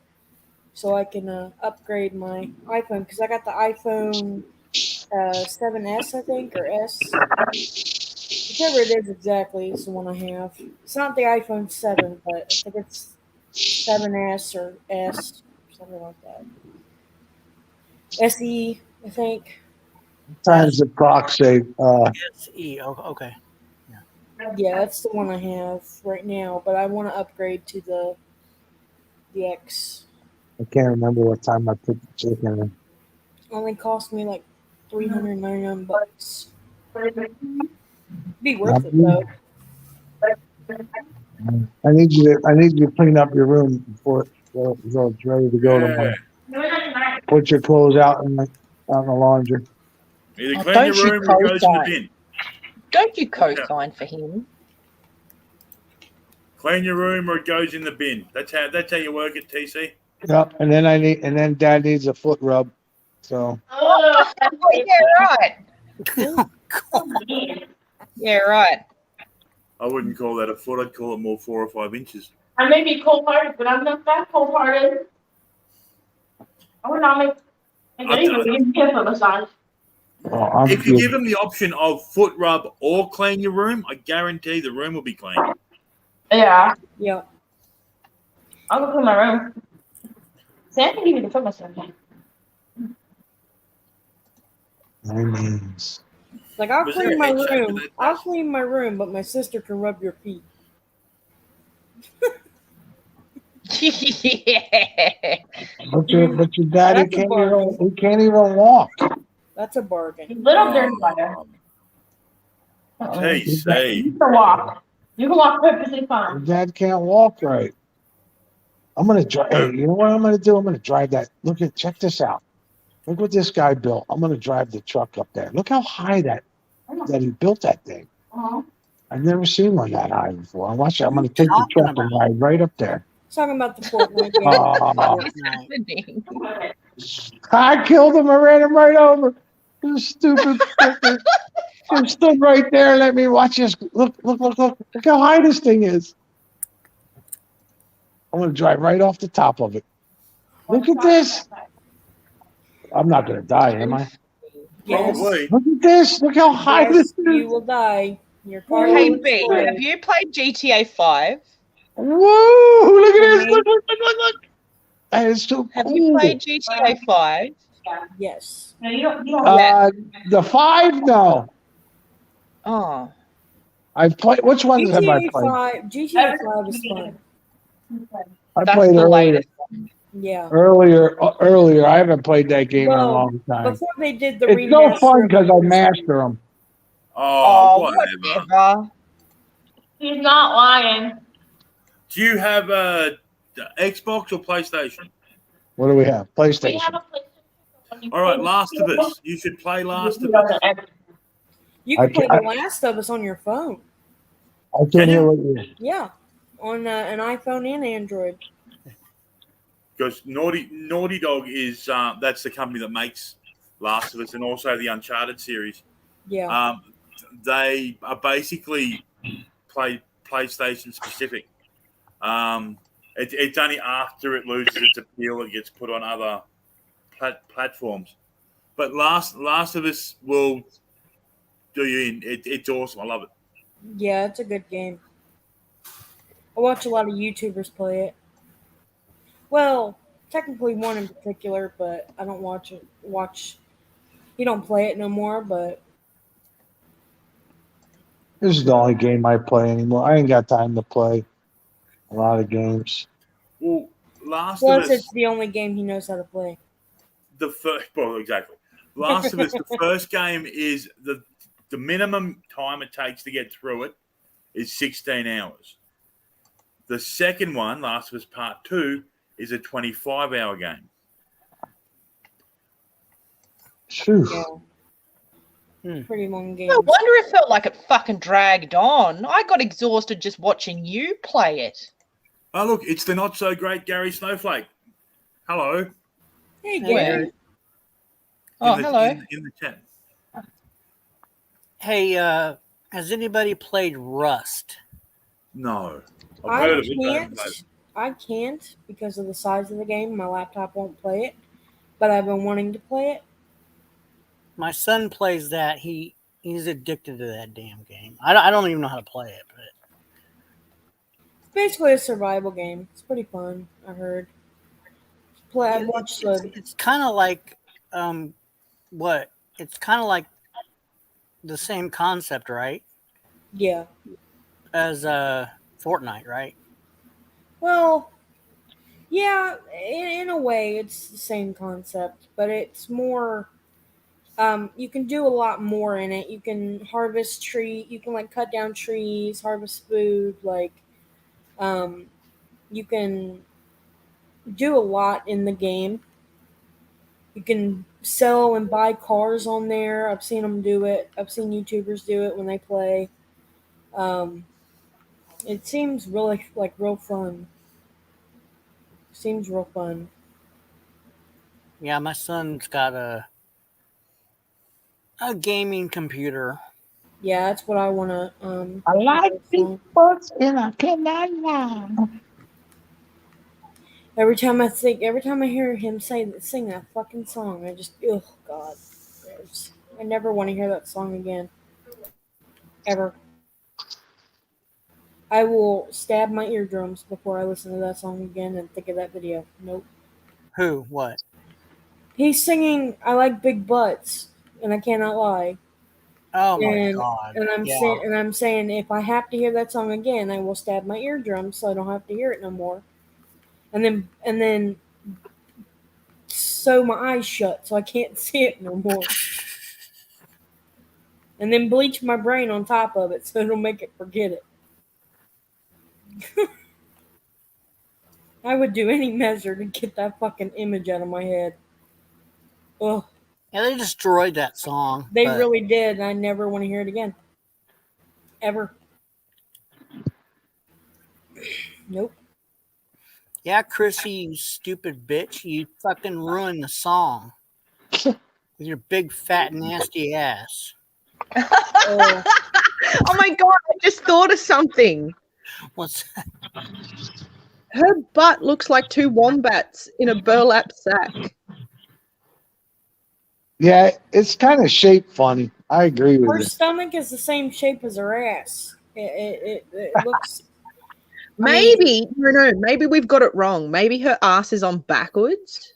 so I can upgrade my iPhone because I got the iPhone 7S, I think, or S. Whichever it is exactly is the one I have. It's not the iPhone 7, but I think it's 7S or S, something like that. SE, I think. times the clock say, SE. Oh, okay. Yeah, that's the one I have right now, but I want to upgrade to the X. I can't remember what time I put the chicken in. Only cost me like $399. it. Be worth it though. I need you to clean up your room before so it's ready to go tomorrow. Yeah. Put your clothes out in the laundry. Either Oh, clean don't your you room or it goes in the co-sign. bin. Don't you co-sign for him? Clean your room or it goes in the bin. That's how you work it, TC. Yep, and then Dad needs a foot rub. So Oh, yeah, right. Yeah, right. I wouldn't call that a foot. I'd call it more 4 or 5 inches. I may be cold-hearted, but I'm not that cold-hearted. I would not make anything give a massage. well, If you give them the option of foot rub or clean your room, I guarantee the room will be clean. Yeah, Yeah. I'll go clean my room. Sam can give me the foot massage. Like I'll Was there clean a my head shape to room. that I'll place? clean my room, but my sister can rub your feet. Yeah. but your daddy That's a can't bargain. even he can't even walk. That's a bargain. Little dirty butter. TC. You can walk. You can walk perfectly Your fine. dad can't walk right. I'm gonna drive. Hey, you know what I'm gonna do? I'm gonna drive that. Check this out. Look what this guy built. I'm gonna drive the truck up there. Look how high that he built that thing. Uh-huh. I've never seen one that high before. I'm gonna take the talking truck about? and ride right up there. Talking about the Fortnite game. What's Fortnite. happening? I killed him. I ran him right over. You stupid fucker. Just stood right there and let me watch this. Look how high this thing is. I'm gonna drive right off the top of it. Look at this. I'm not gonna die, am I? Yes. Probably. Look at this. Look how high Yes, this you is. will die. Your car Hey, will B, explode. have you played GTA 5? Whoa! Look at this. Look. That is so Have cool. you played GTA 5? Yes. No, you don't. The 5? No. Oh. I've played. Which ones have I GTA played? 5. GTA 5 is fun. I That's played the earlier. latest. Yeah. Earlier. I haven't played that game in a Well, long time. before they did the It's so remaster fun of because the I first master them. Oh, Oh, whatever. whatever. He's not lying. Do you have a Xbox or PlayStation? What do we have? We PlayStation. have a PlayStation. All right, Last of Us. You should play Last of Us. You I can play can't- The Last of Us on your phone. I Can can't hear you? what you. Yeah. On an iPhone and Android. Because Naughty Dog is that's the company that makes Last of Us and also the Uncharted series. Yeah. They are basically PlayStation specific. It's only after it loses its appeal it gets put on other platforms. But Last of Us will do you in. It's awesome. I love it. Yeah, it's a good game. I watch a lot of YouTubers play it. Well, technically one in particular, but I don't watch it. He don't play it no more, but This is the only game I play anymore. I ain't got time to play a lot of games. Well, Last plus of it's Us, the only game he knows how to play. the first, well, exactly. Last of Us, the first game is the minimum time it takes to get through it is 16 hours. The second one, Last of Us Part 2, is a 25-hour game. Phew. Yeah. Pretty long game. No wonder it felt like it fucking dragged on. I got exhausted just watching you play it. Oh, look, it's the not so great Gary Snowflake. Hello. Hey, Hey, Gary. Gary. Oh, in the, hello. In the chat. Hey, has anybody played Rust? No. I've I heard of it, but I haven't played can't. it. I can't because of the size of the game. My laptop won't play it, but I've been wanting to play it. My son plays that. He's addicted to that damn game. I don't even know how to play it, but It's basically a survival game. It's pretty fun. I heard. I watched the. it's kind of like what? It's kind of like the same concept, right? Yeah. As Fortnite, right? Well, yeah. In a way, it's the same concept, but it's more. You can do a lot more in it. You can harvest tree. You can like cut down trees, harvest food. Like, you can do a lot in the game. You can sell and buy cars on there. I've seen them do it. I've seen YouTubers do it when they play. Um, it seems really like real fun. Seems real fun. Yeah, my son's got a gaming computer. Yeah, that's what I want to. I like focus big on. butts and I cannot lie. Every time I hear him sing that fucking song, I just, oh god, I never want to hear that song again, ever. I will stab my eardrums before I listen to that song again and think of that video. Nope. Who? What? He's singing "I like big butts" and I cannot lie. Oh my And God! Yeah. I'm saying if I have to hear that song again, I will stab my eardrums so I don't have to hear it no more. And then sew my eyes shut so I can't see it no more. And then bleach my brain on top of it so it'll make it forget it. I would do any measure to get that fucking image out of my head. Ugh. Yeah, they destroyed that song. They but really did, and I never want to hear it again. Ever. Nope. Yeah, Chrissy, you stupid bitch, you fucking ruined the song with your big fat nasty ass. Oh, Oh my god, I just thought of something. What's Her butt looks like two wombats in a burlap sack. Yeah, it's kind of shaped funny. I agree her with you. stomach is the same shape as her ass. It looks. Maybe, no, maybe we've got it wrong. Maybe her ass is on backwards.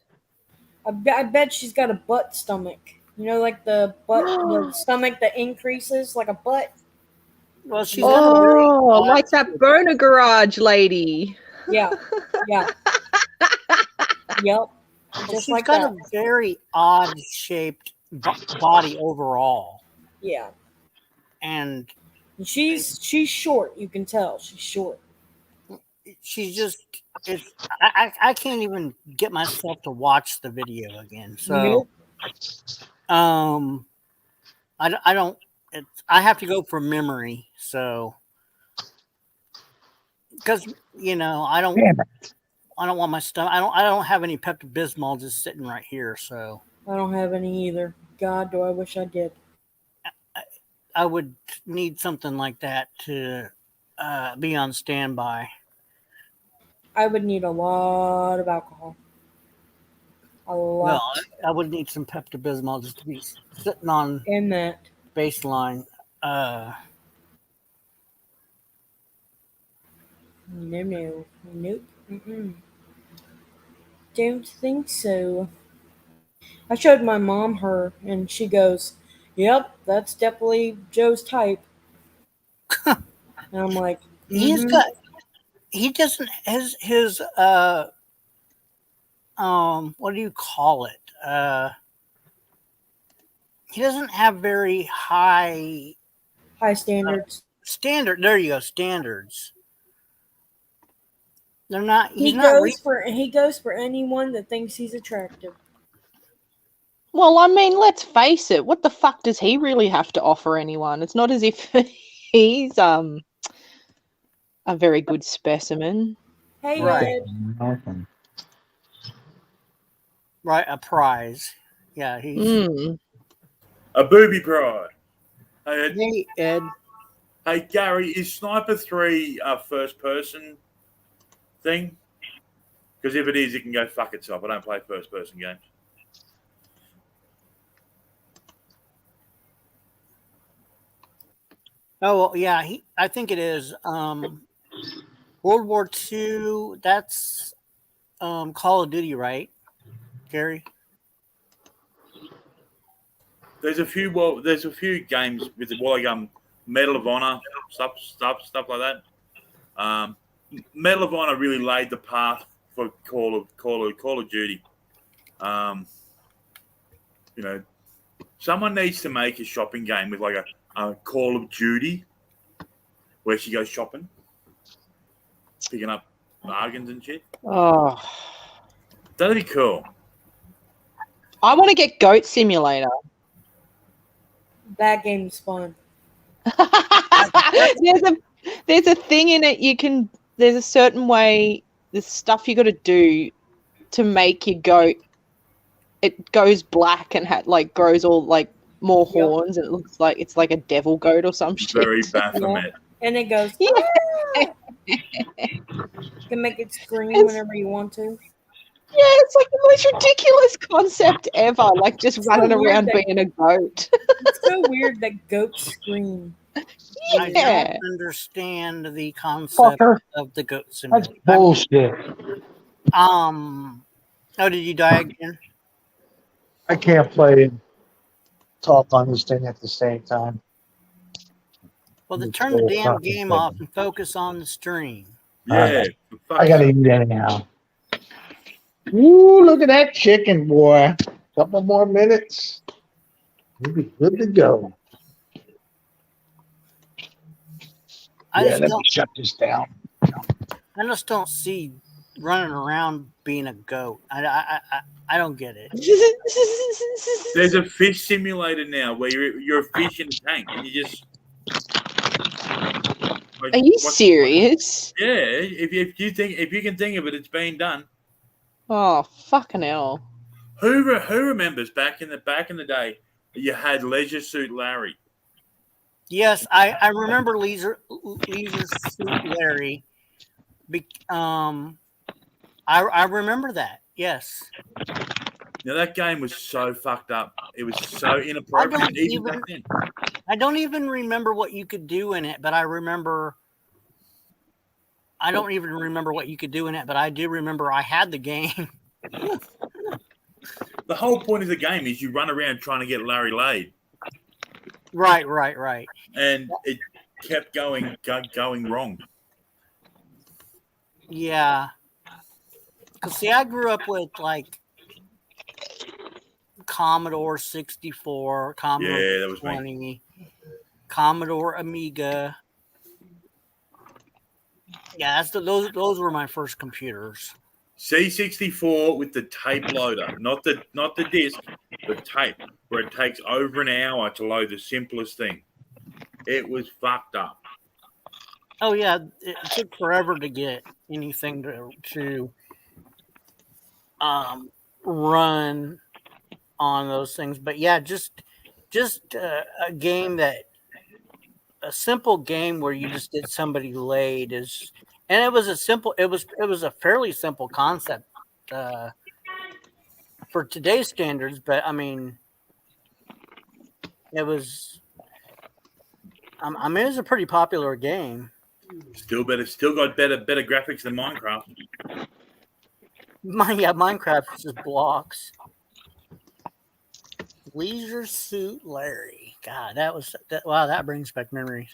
I bet she's got a butt stomach. You know, like the butt, the stomach that increases like a butt. well? She's got a very Oh, odd like that shape. burner garage lady. Yeah, yeah, yep. Just She's like got that. a very odd shaped body overall, Yeah, and and she's short. You can tell she's short. she's just it's. I can't even get myself to watch the video again. So Nope. I don't. I have to go from memory. So because I don't. Damn it. I don't want my stomach. I don't have any Pepto Bismol just sitting right here. So I don't have any either. God, do I wish I did. I would need something like that to be on standby. I would need a lot of alcohol. A lot. Well, I would need some Pepto Bismol just to be sitting on In that. baseline. No. Nope. Mm-mm. Don't think so. I showed my mom her, and she goes, "Yep, that's definitely Joe's type." And I'm like, He's mm-hmm. got. He doesn't his what do you call it? He doesn't have very high High standards. standard. There you go, standards. They're not. He goes for anyone that thinks he's attractive. Well, I mean, let's face it. What the fuck does he really have to offer anyone? It's not as if he's a very good specimen. Hey, Right. Ed. Right, a prize. Yeah, he's. Mm. A booby pride. Hey, Hey, Ed. hey, Gary, is Sniper 3 a first person thing? Because if it is, it can go fuck itself. I don't play first person games. Oh, well, yeah. I think it is. World War II. That's Call of Duty, right, Gary? There's a few games with Medal of Honor stuff like that. Medal of Honor really laid the path for Call of Duty. You know, someone needs to make a shopping game with like a Call of Duty where she goes shopping, picking up bargains and shit. Oh, That'd be cool. I want to get Goat Simulator. That game's fun. there's a thing in it. There's a certain way. There's stuff you got to do to make your goat. It goes black and grows all like more horns, and it looks like it's like a devil goat or some shit. Very Baphomet. And it goes. Yeah. You can make it scream whenever you want to. Yeah, it's like the most ridiculous concept ever. Like just It's running so weird around that- being a goat. It's so weird that goats scream. I Yeah. don't understand the concept Fucker. of the goat That's simulator. bullshit. Oh, did you die again? I can't play and talk on this thing at the same time. Well, then It's turn the so damn fucking game good. off and focus on the stream. Yeah. I gotta eat anyhow. Ooh, look at that chicken, boy. Couple more minutes. We'll be good to go. I Yeah, just let me don't. shut this down. I just don't see running around being a goat. I don't get it. There's a fish simulator now where you're a fish in a tank and you just. Like, Are you what- serious? Yeah, if you can think of it, it's been done. Oh, fucking hell. Who remembers back in the day you had Leisure Suit Larry? Yes, I remember Leisure Suit Larry. I remember that. Yes. Now that game was so fucked up. It was so inappropriate even back then. I don't even remember what you could do in it, but I remember. I don't even remember what you could do in it, but I do remember I had the game. The whole point of the game is you run around trying to get Larry laid, Right. and it kept going wrong. Yeah. Cause see, I grew up with like Commodore 64, Commodore Yeah, that was 20, Commodore Amiga. Yeah, those were my first computers. C64 with the tape loader, not the disc, the tape, where it takes over an hour to load the simplest thing. It was fucked up. Oh yeah, it took forever to get anything to run on those things. But yeah, just a game a simple game where you just get somebody laid is, and it was a fairly simple concept for today's standards. But I mean, it was. I mean, it was a pretty popular game. Still got better graphics than Minecraft. Minecraft is just blocks. Leisure Suit Larry. God, wow, that brings back memories.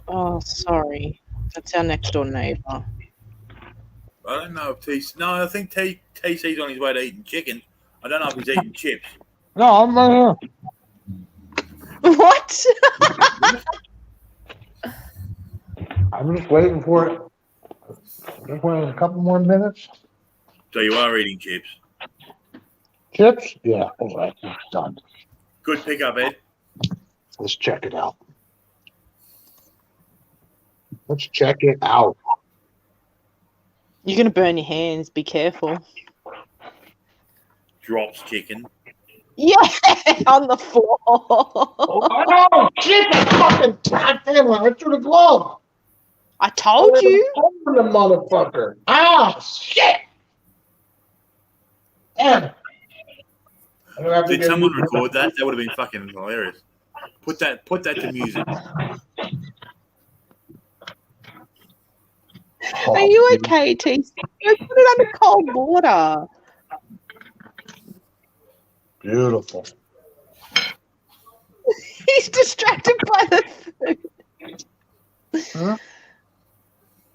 Oh, sorry. That's our next door neighbor. I don't know if TC. No, I think TC's on his way to eating chicken. I don't know if he's eating chips. No, I'm right here. What? I'm just waiting for it. Just waiting a couple more minutes. So you are eating chips. Chips? Yeah. All right. Done. Good pickup, Ed. Let's check it out. Let's check it out. You're gonna burn your hands. Be careful. Drops chicken. Yeah, on the floor. Oh, shit! Fucking goddamn! I threw the glove. I told you. Over the motherfucker. Ah, shit! Damn. Did someone record that? That would have been fucking hilarious. Put that to music. Are you okay, TC? Put it under cold water. Beautiful. He's distracted by the food. Huh?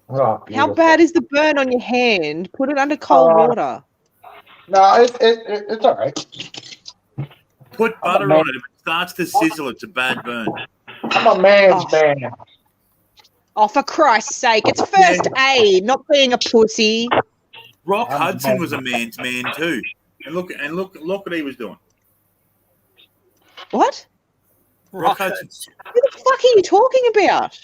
Oh, How beautiful. bad is the burn on your hand? Put it under cold water. No, it's all right. Put butter on it. If it starts to sizzle, it's a bad burn. I'm a man's man. Oh, for Christ's sake. It's first aid, not being a pussy. Rock I'm Hudson a was a man's man too. And look what he was doing. What? Rock Hudson. Who the fuck are you talking about?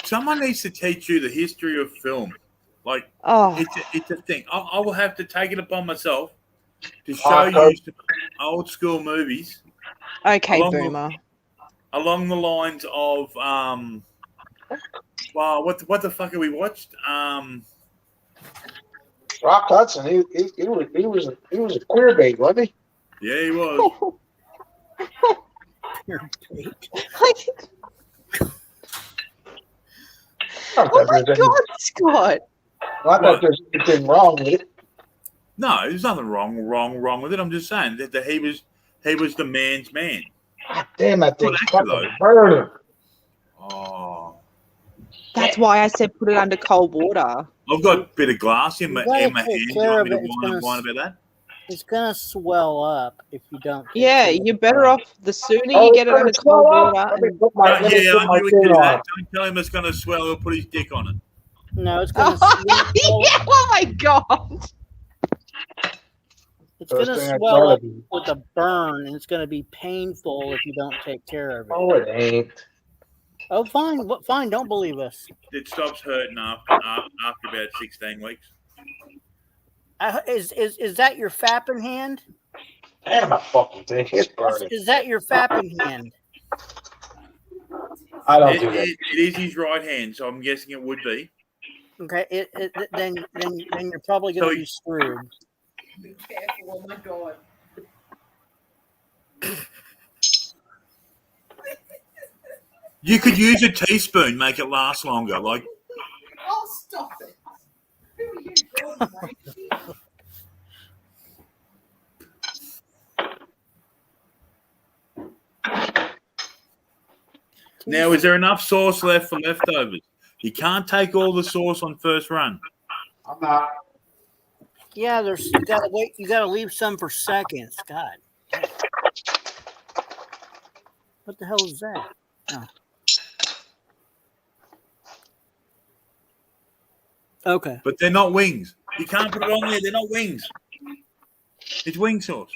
Someone needs to teach you the history of film. Like, Oh, it's a thing. I will have to take it upon myself to show you some old school movies okay, along boomer. along the lines of wow, what the fuck have we watched? Rock Hudson, he was a queer bait, wasn't he? Yeah, he was. Oh my God, Scott. I thought there's anything wrong with it. No, there's nothing wrong with it. I'm just saying that he was the man's man. God damn, that thing's Well, actually, fucking burning. Oh, That's why I said put it under cold water. I've got a bit of glass in my You gotta hand. Do take you care want me of to it. It's whine gonna- about that? It's gonna swell up if you don't. take Yeah, care of you're it. better off the sooner you get it under cold water. Let me And... put my, Yeah, let me I put my knew he'd thing do on. that. Don't tell him it's going to swell. He'll put his dick on it. No, it's gonna. Oh, yeah, oh my God. It's First gonna thing I swell thought up of you. with a burn, and it's gonna be painful if you don't take care of it. Oh, it ain't. Oh, fine. What? Fine. Don't believe us. It stops hurting after about 16 weeks. Is that your fapping hand? Damn, my fucking thing is burning. Is that your fapping hand? I don't do that. It is his right hand, so I'm guessing it would be. Okay. Then you're probably gonna So be screwed. Be careful, oh my God. You could use a teaspoon, make it last longer. Like, Oh, stop it. Who are you, Gordon Ramsay? now, is there enough sauce left for leftovers? You can't take all the sauce on first run. I'm not. Yeah, you gotta wait. You gotta leave some for seconds. God. What the hell is that? Oh. Okay. But they're not wings. You can't put it on there. They're not wings. It's wing sauce.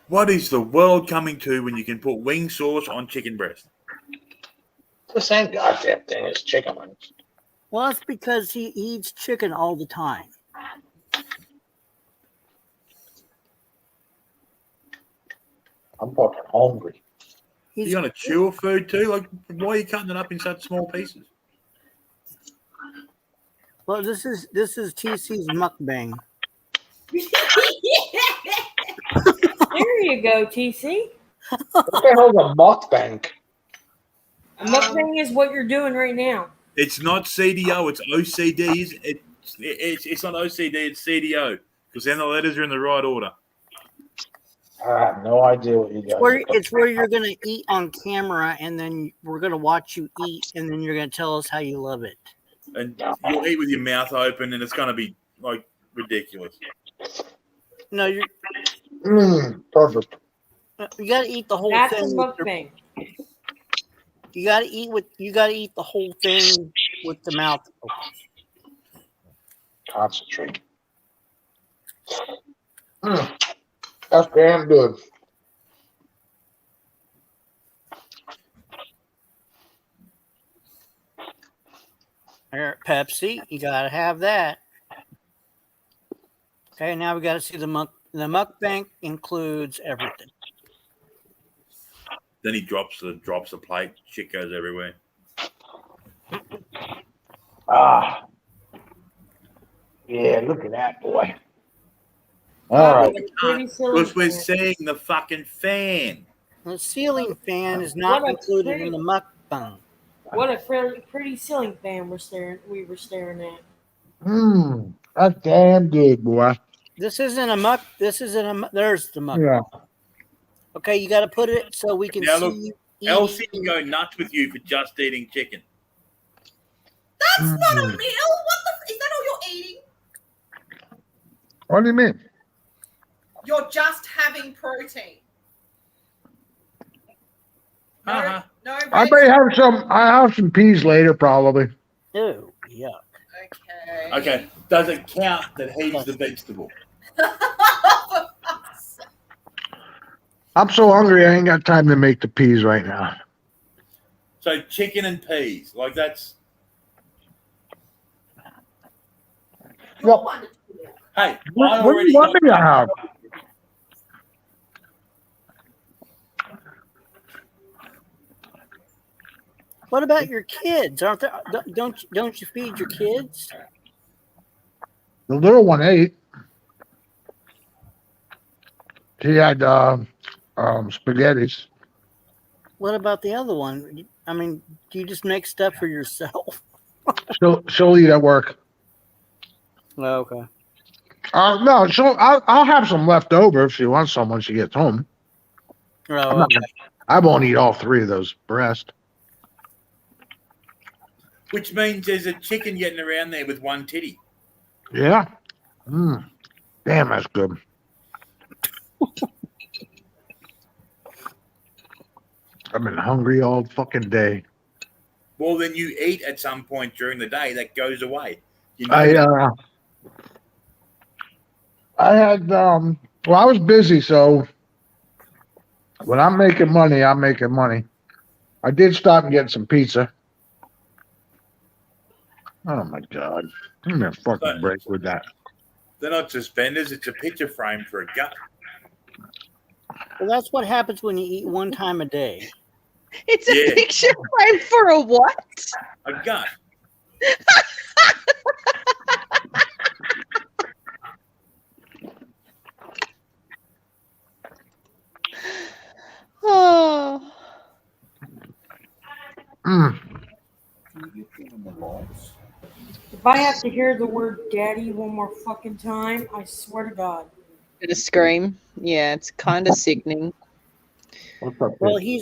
What is the world coming to when you can put wing sauce on chicken breast? The same goddamn thing as chicken wings. Well, that's because he eats chicken all the time. I'm fucking hungry. You going to chew a food too? Like, why are you cutting it up in such small pieces? Well, this is TC's mukbang. There you go, TC. What the hell's a mukbang? A mukbang is what you're doing right now. It's not CDO. It's OCD. It's not OCD. It's CDO because then the letters are in the right order. I have no idea what you guys It's where you're gonna eat on camera, and then we're gonna watch you eat, and then you're gonna tell us how you love it. And you'll eat with your mouth open, and it's going to be like ridiculous. No, you Perfect. got to eat the whole That's a thing. mukbang. You got to eat the whole thing with the mouth open. Concentrate. That's damn good. Here, Pepsi, you got to have that. Okay, now we got to see the mukbang includes everything. Then he drops the plate. Shit goes everywhere. Ah. Yeah, look at that, boy. All right. Pretty silly. Because we're seeing the fucking fan. The ceiling fan is not included in the mukbang. What a pretty ceiling fan we were staring at. That's damn good, boy. This isn't a muck. This isn't a. There's the muck. Yeah. Okay, you got to put it so we can Now see look, you Elsie eating. can go nuts with you for just eating chicken. That's not a meal. What the? Is that all you're eating? What do you mean? You're just having protein. No, Uh-huh. no. I Reg? may have some. I have some peas later, probably. Ew, yuck. Okay. Okay, does it count that he's the vegetable? I'm so hungry. I ain't got time to make the peas right now. So chicken and peas, like that's. You're Well, wonderful. Hey, What, I what do you want me to have? What about your kids? Aren't there? Don't you feed your kids? The little one ate. She had spaghettis. What about the other one? I mean, do you just make stuff for yourself? She'll eat at work. Oh, okay. No, I'll have some left over if she wants some when she gets home. Oh, okay. I won't eat all 3 of those breasts. Which means there's a chicken getting around there with one titty. Yeah. Damn, that's good. I've been hungry all fucking day. Well, then you eat at some point during the day. That goes away. You know I had well, I was busy, so when I'm making money, I'm making money. I did stop and get some pizza. Oh my god. Give me a fucking break with that. They're not suspenders. It's a picture frame for a gut. Well, that's what happens when you eat one time a day. It's a Yeah. picture frame for a what? A gut. Oh. If I have to hear the word daddy one more fucking time, I swear to God. Gonna scream. Yeah, it's kind of sickening. What's up, Well, kid?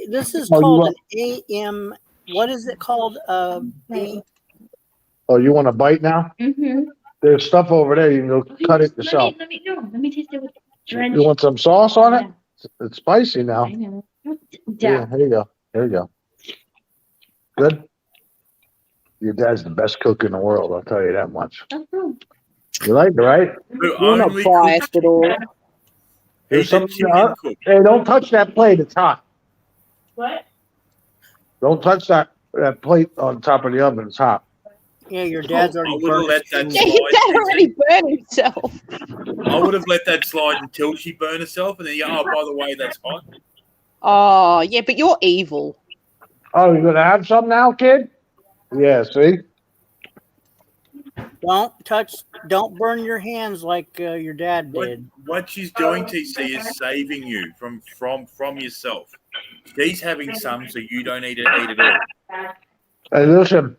this is Oh, you called want- an AM. What is it called? Oh, you want a bite now? Mm-hmm. There's stuff over there. You can go cut it yourself. Let me taste it with You want some sauce on it? Yeah. It's spicy now. I know. Yeah, here you go. Here you go. Good. Your dad's the best cook in the world. I'll tell you that much. Oh, You like it, right? Who You're not only biased cooks at all. chicken. There's He's a some- chicken cook. Hey, don't touch that plate. It's hot. what? Don't touch that plate on top of the oven. It's hot. Yeah, your dad's I already would have burnt let his that Yeah, fingers. your dad already burned himself. I would have let that slide until she burned herself, and then oh, by the way, that's hot. Oh, yeah, but you're evil. Oh, you gonna have some now, kid? Yeah. See. Don't burn your hands like your dad did. What she's doing, TC, is saving you from yourself. She's having some, so you don't eat it all. Hey, listen,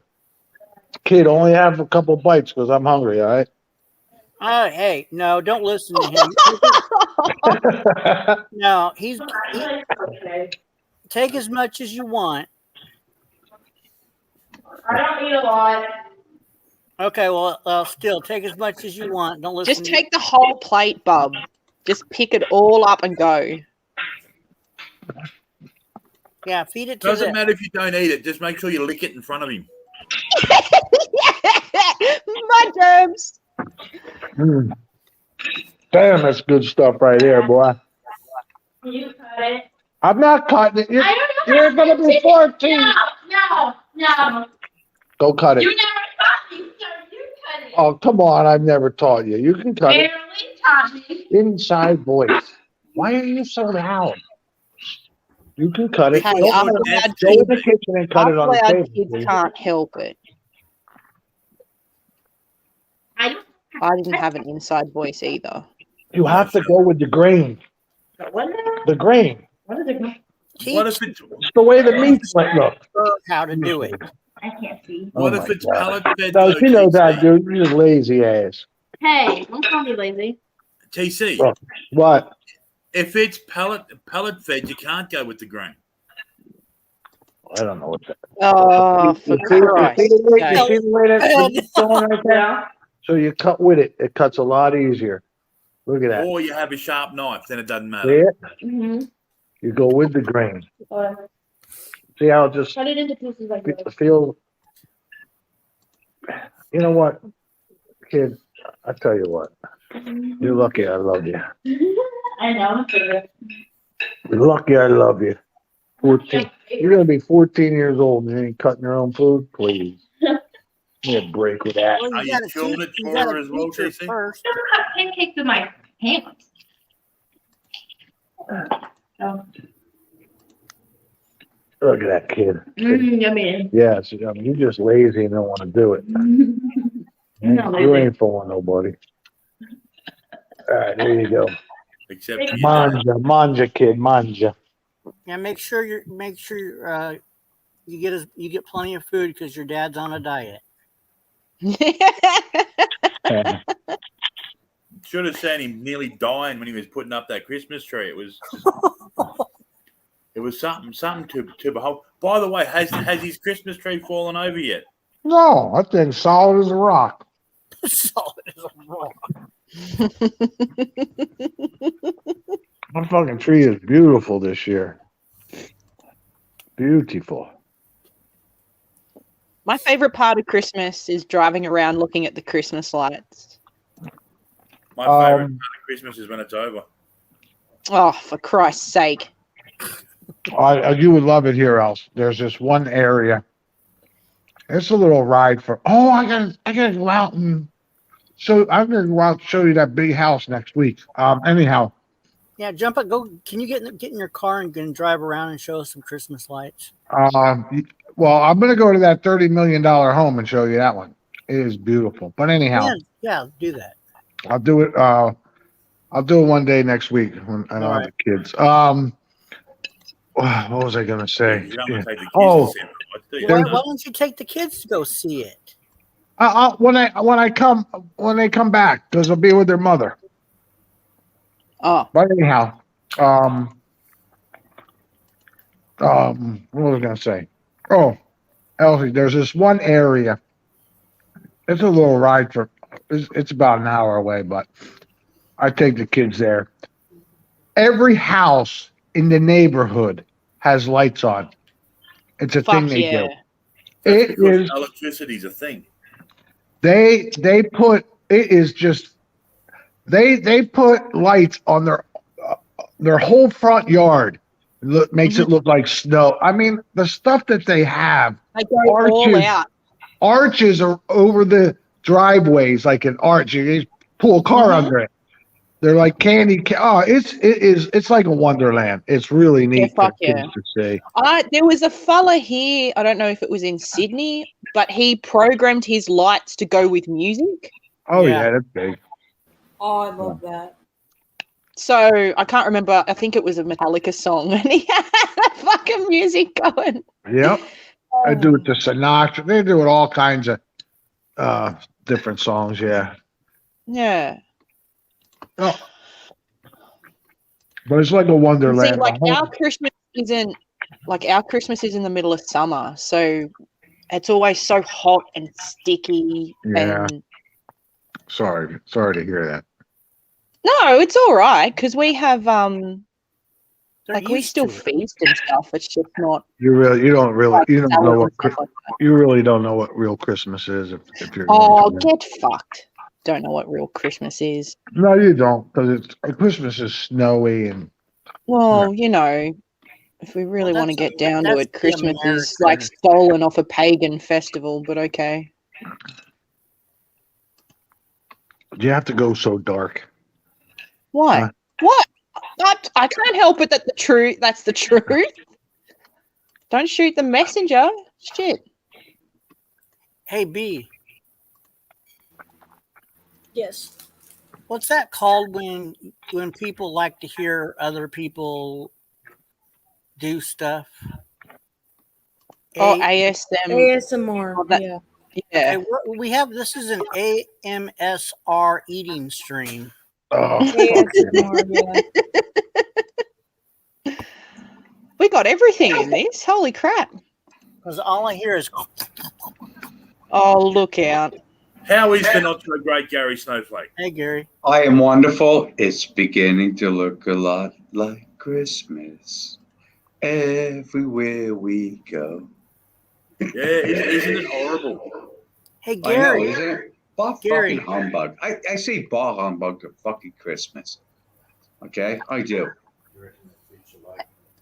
kid. Only have a couple bites because I'm hungry. All right. Oh, hey, no, don't listen to him. No, take as much as you want. I don't eat a lot. Okay, well, still take as much as you want. Don't listen. Just take the whole plate, bub. Just pick it all up and go. Yeah, feed it to Doesn't the. matter if you don't eat it. Just make sure you lick it in front of him. My germs. Mm. Damn, that's good stuff right here, boy. You cut it. I'm not cutting it. I don't know. You're going to be 14. No. Go cut it. You never taught me, so you cut it. Oh, come on. I've never taught you. You can cut it. Barely taught me. Inside voice. Why are you so loud? You can cut it. Hey, Go I'm in glad the kitchen and cut it on the our table. kids please. can't help it. I I didn't have an inside voice either. You have to go with the grain. what? The grain. What is it? What if it's It's the way the meat's like. Look. How to do it? I can't see. what Oh if my it's God. pellet fed? No, though, she knows how to TC? do it. You're just lazy ass. Hey, don't call me lazy. TC, Oh. What? if it's pellet fed, you can't go with the grain. I don't know what that. Oh, for You see Christ's the way sake. that's going right there? So you cut with it. It cuts a lot easier. Look at that. Or you have a sharp knife, then it doesn't See matter. it? Mm-hmm. You go with the grain. See how it just Cut it into pieces like this. feels. You know what, kid? I tell you what. You're lucky I love you. I know. You're lucky I love you. 14. You're gonna be 14 years old and you ain't cutting your own food, please. Give me a break with that. Well, Are you gotta chewing teach- it you for gotta her as well, teach her TC? first. I never cut pancakes with my hands. Oh. Look at that kid. Yummy. Yes, I mean, you're just lazy and don't want to do it. not You lazy. ain't fooling nobody. All right, there you go. Except for your dad. Manja, kid, manja. Yeah, make sure you get plenty of food because your dad's on a diet. Should have seen him nearly dying when he was putting up that Christmas tree. It was something to behold. By the way, has his Christmas tree fallen over yet? No, that thing's solid as a rock. Solid as a rock. My fucking tree is beautiful this year. Beautiful. My favorite part of Christmas is driving around looking at the Christmas lights. My favorite part of Christmas is when it's over. Oh, for Christ's sake. You would love it here, else. There's this one area. It's a little ride for. Oh, I gotta go out and. So I'm gonna go out and show you that big house next week. Anyhow. Yeah, jump up. Go. Can you get in your car and drive around and show us some Christmas lights? Well, I'm gonna go to that $30 million home and show you that one. It is beautiful. But anyhow, Yeah, do that. I'll do it. I'll do it one day next week when I don't have the kids. What was I gonna say? You don't want to take the kids Oh. to see it, do you? Why don't you take the kids to go see it? When they come back, because they'll be with their mother. Oh. But anyhow, what was I gonna say? Oh, Elsie, there's this one area. It's a little ride for. It's about an hour away, but I take the kids there. Every house in the neighborhood has lights on. It's a thing they do. That's It because is. electricity's a thing. They put it is just they put lights on their whole front yard. Makes it look like snow. I mean, the stuff that they have. They go all out. Arches are over the driveways, like an arch. You pull a car under it. They're like candy. It's like a wonderland. It's really neat for kids to see. There was a fella here. I don't know if it was in Sydney, but he programmed his lights to go with music. Oh yeah, that's big. Oh, I love that. So I can't remember. I think it was a Metallica song, and he had fucking music going. Yep. I do it to Sinatra. They do it all kinds of different songs. Yeah. Yeah. Oh. But it's like a wonderland. See, our Christmas is in the middle of summer, so it's always so hot and sticky. Yeah. And Sorry to hear that. no, it's all right because we have They're like we used still to it. feast and stuff. It's just not You don't like know salad what and stuff like that. you really don't know what real Christmas is if you're Oh, going to. get fucked! Don't know what real Christmas is. No, you don't, because Christmas is snowy and Well, you know, if we really Well, want to that's get down to that's it, the Christmas is like American. stolen off a pagan festival. But okay. you have to go so dark. Why? Huh? What? I can't help it that that's the truth. Don't shoot the messenger. Shit. Hey B, Yes. what's that called when people like to hear other people do stuff? Oh, A ASM. ASMR. Oh, that- Yeah. Yeah. okay, we have this is an AMSR eating stream. Oh, fuck you. ASMR. Yeah. We got everything in this. Holy crap. Because all I hear is Oh, look out. How is the not so great Gary Snowflake? hey Gary. I am wonderful. It's beginning to look a lot like Christmas everywhere we go. Yeah, isn't it horrible? Hey I know, Gary. isn't it? Bah Gary. fucking humbug. I say bah humbug to fucking Christmas. Okay? I do.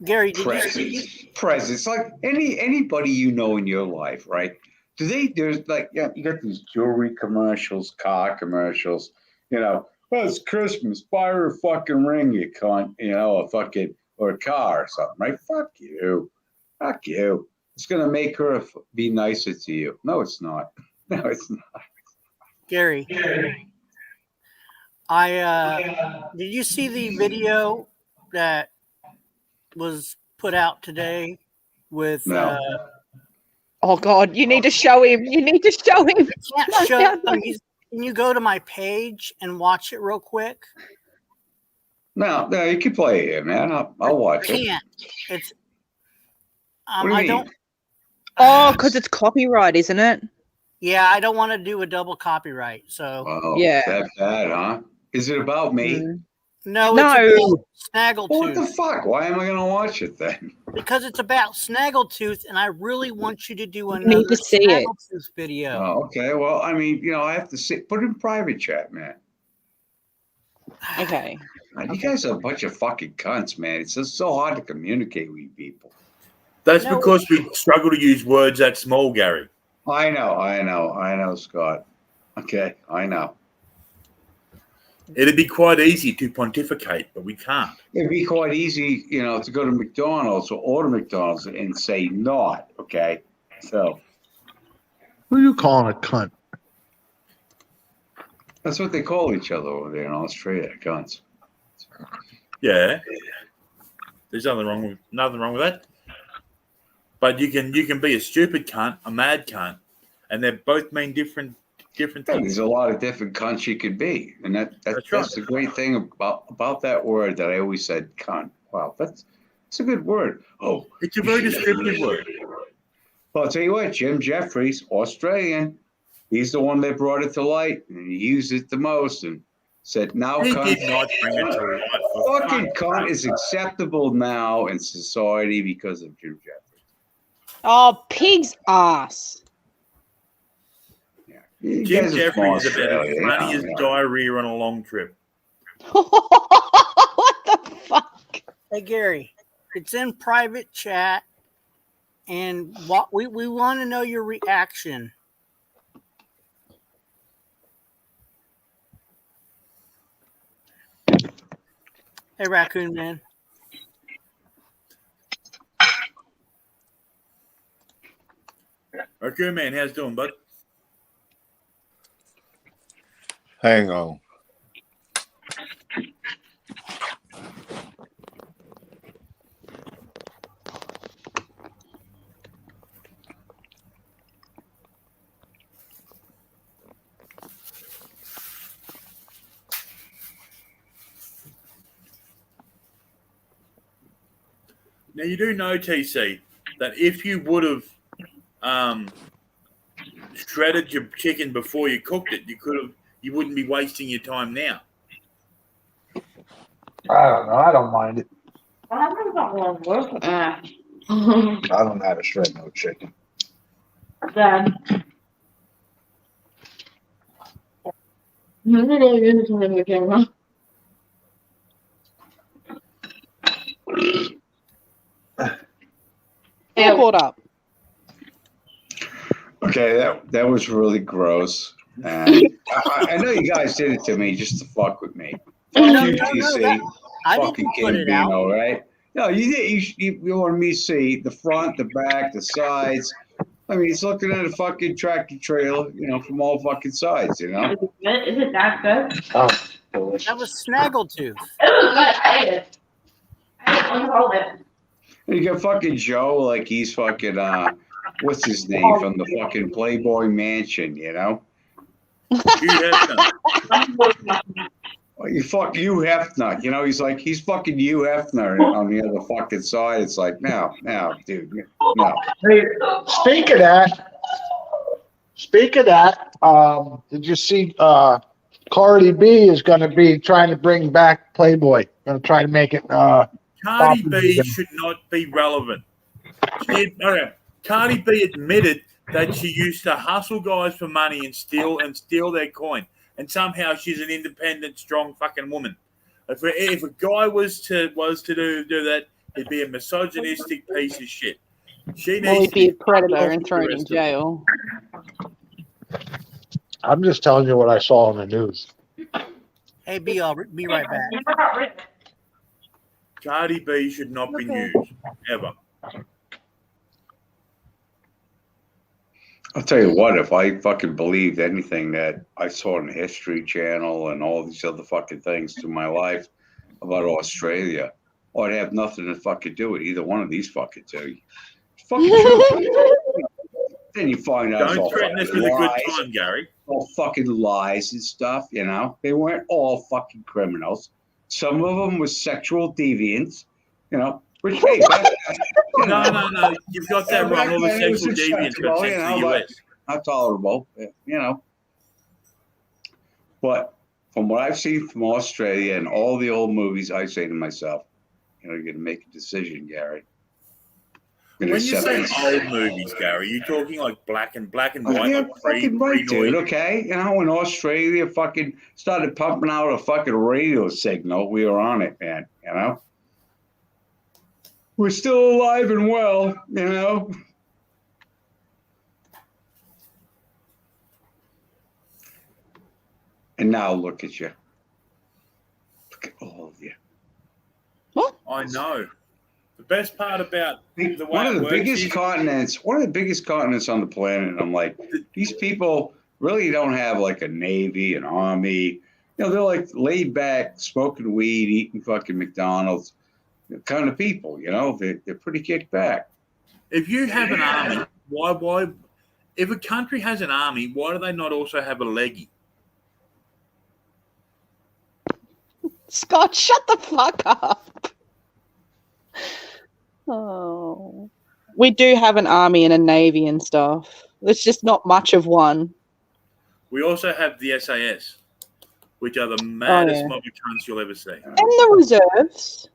Gary, did you see Presents. Like anybody you know in your life, right? There's like, yeah, you got these jewelry commercials, car commercials, well, it's Christmas, buy her a fucking ring, you cunt, or a car or something, right? Fuck you. Fuck you. It's going to make her be nicer to you. No, it's not. No, it's not. Gary? Did you see the video that was put out today with No. Oh, God. You need to show him. You need to show him. can't No, show no, no. him. Can you go to my page and watch it real quick? No, you can play it here, man. I'll watch it. Can't. It's What do you I mean? don't. Oh, because it's copyright, isn't it? Yeah, I don't want to do a double copyright. So Oh, Yeah. is that bad, huh? Is it about me? Mm. no, No. it's about Well, what the Snaggletooth fuck? Why am I going to watch it then? because it's about Snaggletooth, and I really want you to do need another to see it. Snaggletooth video. Oh, okay. Well, I mean, I have to put it in private chat, man. Okay. Man, you guys are a bunch of fucking cunts, man. It's just so hard to communicate with people. That's No. because we struggle to use words that small, Gary. I know, Scott. Okay, I know. It'd be quite easy to pontificate, but we can't. It'd be quite easy, to go to McDonald's or order McDonald's and say not, okay? So Who you calling a cunt? that's what they call each other over there in Australia, cunts. Yeah. There's nothing wrong with that. But you can be a stupid cunt, a mad cunt, and they both mean different Yeah, things. there's a lot of different cunts you could be, and that's right. the great thing about that word that I always said, cunt. Wow, that's a good word. Oh, It's a very descriptive word. well, I'll tell you what, Jim Jeffries, Australian, he's the one that brought it to light, and he used it the most, and said, now He cunt, did not bring it to light. for fucking fuck's cunt sake. is acceptable now in society because of Jim Jeffries. Oh, pig's ass. Yeah, you Jim guys are from Jeffries is about as Australia, funny as diarrhea on a long trip. What the fuck? Hey Gary, it's in private chat, and what we want to know your reaction. Hey Raccoon Man. Okay, man, how's it doing, bud? Hang on. Now you do know, TC, that if you would have shredded your chicken before you cooked it, you wouldn't be wasting your time now. I don't know. I don't mind it. I I don't know how to shred no chicken. Dad. You really use it in the camera. All caught up. Okay, that was really gross. And I know you guys did it to me just to fuck with me. Fuck No, you, no, no, GC. I Fucking didn't put it out. Gambino, right? No, you did. You wanted me to see the front, the back, the sides. I mean, he's looking at a fucking tractor trailer, from all fucking sides, Is it good? Is it that good? Oh, That delicious. was Snaggletooth. It was good. I ate it. I didn't hold it. And you got fucking Joe like he's fucking what's his name from the fucking Playboy Mansion, Hugh Hefner. Oh, you fuck Hugh Hefner, he's fucking Hugh Hefner on the other fucking side. It's like, no, dude, no. Hey, speak of that, did you see Cardi B is going to be trying to bring back Playboy? Going to try to make it. Cardi B should not be relevant. Cardi B admitted that she used to hustle guys for money and steal their coin, and somehow she's an independent, strong fucking woman. If a guy was to do that, he'd be a misogynistic piece of shit. She needs He'd to be a fucked predator off and with thrown the in rest of them. jail. I'm just telling you what I saw on the news. Hey, B, I'll be right back. Cardi B should not be Okay. used ever. I'll tell you what, if I fucking believed anything that I saw on the History Channel and all these other fucking things through my life about Australia, I'd have nothing to fucking do with either one of these fucking two. It's fucking true. Then you find out it's all Don't threaten us fucking with a good lies, time, Gary. all fucking lies and stuff, They weren't all fucking criminals. Some of them were sexual deviants, which, hey, No. You've got that wrong. All the Back then, it was sexual deviants acceptable, got sent to the but US. not tolerable, But from what I've seen from Australia and all the old movies, I say to myself, you're going to make a decision, Gary. When you say old movies, Gary, you're talking like black and white, Yeah, like fucking right, dude. pre-noise. Okay, when Australia fucking started pumping out a fucking radio signal, we were on it, man. We're still alive and well, And now look at you. Look at all of you. I know. The best part about the way One of the it works biggest is- continents on the planet. And I'm like, these people really don't have like a navy, an army. They're like laid back, smoking weed, eating fucking McDonald's kind of people. They're pretty kicked back. If you have an army, why? If a country has an army, why do they not also have a leggy? Scott, shut the fuck up. Oh. We do have an army and a navy and stuff. There's just not much of one. We also have the SAS, which are the maddest yeah. mob of cunts you'll ever see. And the reserves.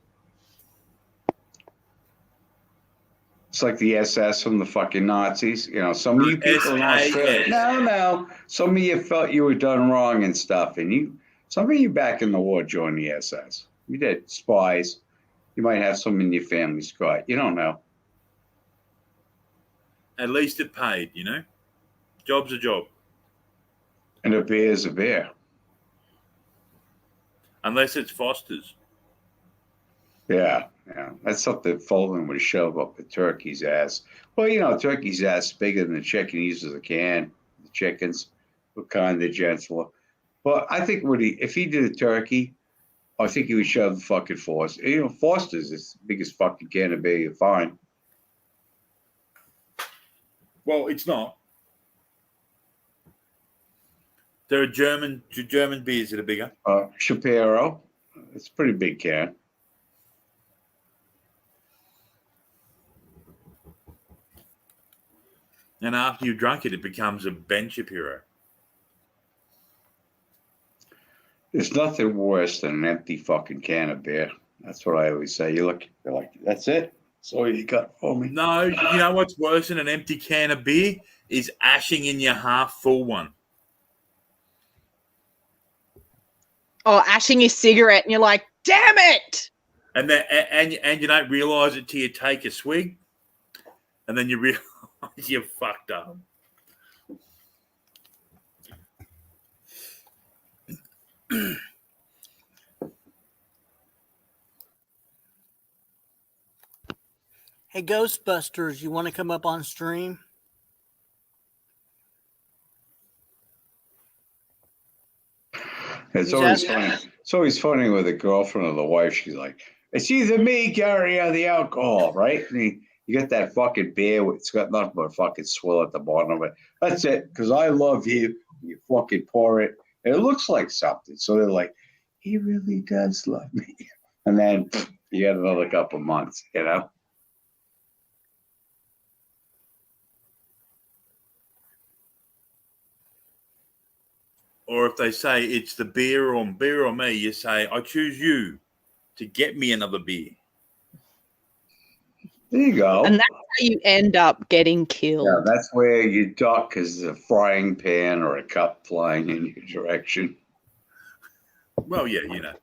It's like the SS from the fucking Nazis. Some of you people in Australia. No. Some of you felt you were done wrong and stuff. And some of you back in the war joined the SS. You did. Spies. You might have some in your family, Scott. You don't know. At least it paid, Job's a job. And a bear is a bear. Unless it's Foster's. Yeah. That's something Folding would shove up the turkey's ass. Well, turkey's ass is bigger than the chicken. He uses a can. The chickens were kind of gentler. But I think if he did a turkey, I think he would shove the fucking Foster. Foster's is the biggest fucking can of beer you find. Well, it's not. There are German beers that are bigger. Shapiro. It's a pretty big can. And after you've drunk it, it becomes a Ben Shapiro. There's nothing worse than an empty fucking can of beer. That's what I always say. You're like, that's it? That's all you got for me? No, you know what's worse than an empty can of beer is ashing in your half-full one. Or ashing your cigarette, and you're like, damn it! And then, and you don't realise it till you take a swig, and then you realise you're fucked up. Hey, Ghostbusters, you want to come up on stream? It's always funny. It's always funny with a girlfriend or the wife. She's like, it's either me, Gary, or the alcohol, right? And you get that fucking beer. It's got nothing but fucking swill at the bottom of it. That's it, because I love you. You fucking pour it. And it looks like something. So they're like, he really does love me. And then you get another couple months, you know? Or if they say it's the beer or me, you say, I choose you to get me another beer. There you go. And that's how you end up getting killed. Yeah, that's where you duck as a frying pan or a cup flying in your direction. Well, yeah, you know.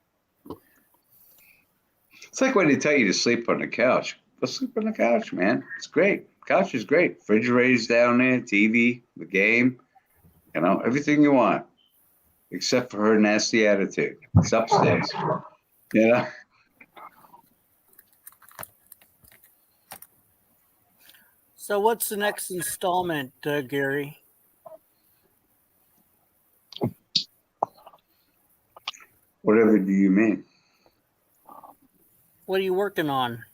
It's like when they tell you to sleep on the couch. Go sleep on the couch, man. It's great. Couch is great. Refrigerator's down there, TV, the game, you know, everything you want. Except for her nasty attitude. It's upstairs. You know? So what's the next installment, Gary? Whatever do you mean? What are you working on?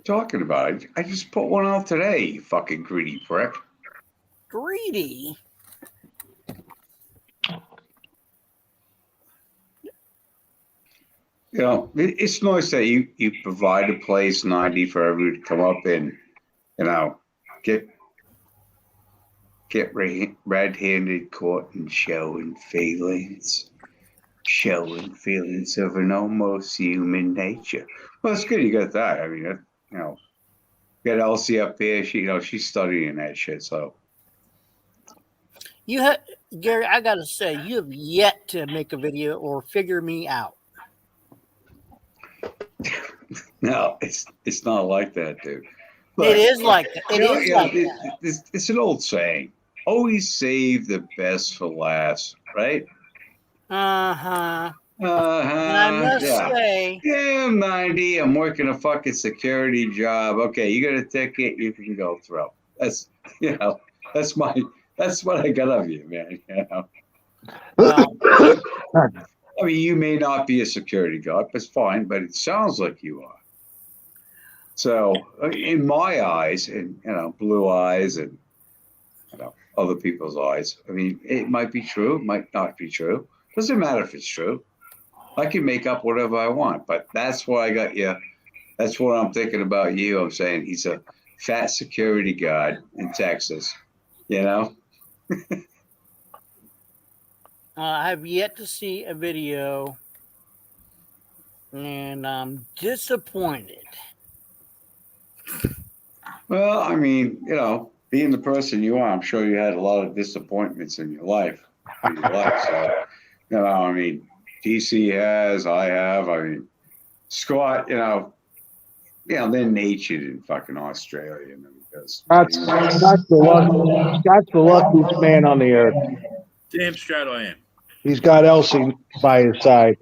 Talking about it. I just put one out today, you fucking greedy prick. Greedy? You know, it's nice that you provide a place, 90 for everyone to come up and, you know, get red-handed caught and showing feelings of an almost human nature. Well, it's good you got that. I mean, you know, you got Elsie up here. She's studying that shit. So Gary, I gotta say, you have yet to make a video or figure me out. no, it's not like that, dude. It is like that. It's an old saying. Always save the best for last, right? Uh-huh. And I must say, yeah, I'm 90. I'm working a fucking security job. Okay, you got a ticket, you can go through. That's that's what I got of you, man. You know. I mean, you may not be a security guard, but it's fine. But it sounds like you are. So, in my eyes, and blue eyes, and other people's eyes. I mean, it might be true, might not be true. Doesn't matter if it's true. I can make up whatever I want, but that's why I got you. That's what I'm thinking about you. I'm saying he's a fat security guard in Texas, you know? I have yet to see a video, and I'm disappointed. Well, I mean, being the person you are, I'm sure you had a lot of disappointments in your life. So, I mean, DC has, I have. I mean, Scott, they're natured in fucking Australia. Because Scott's the luckiest man on the earth. Damn straight I am. He's got Elsie by his side.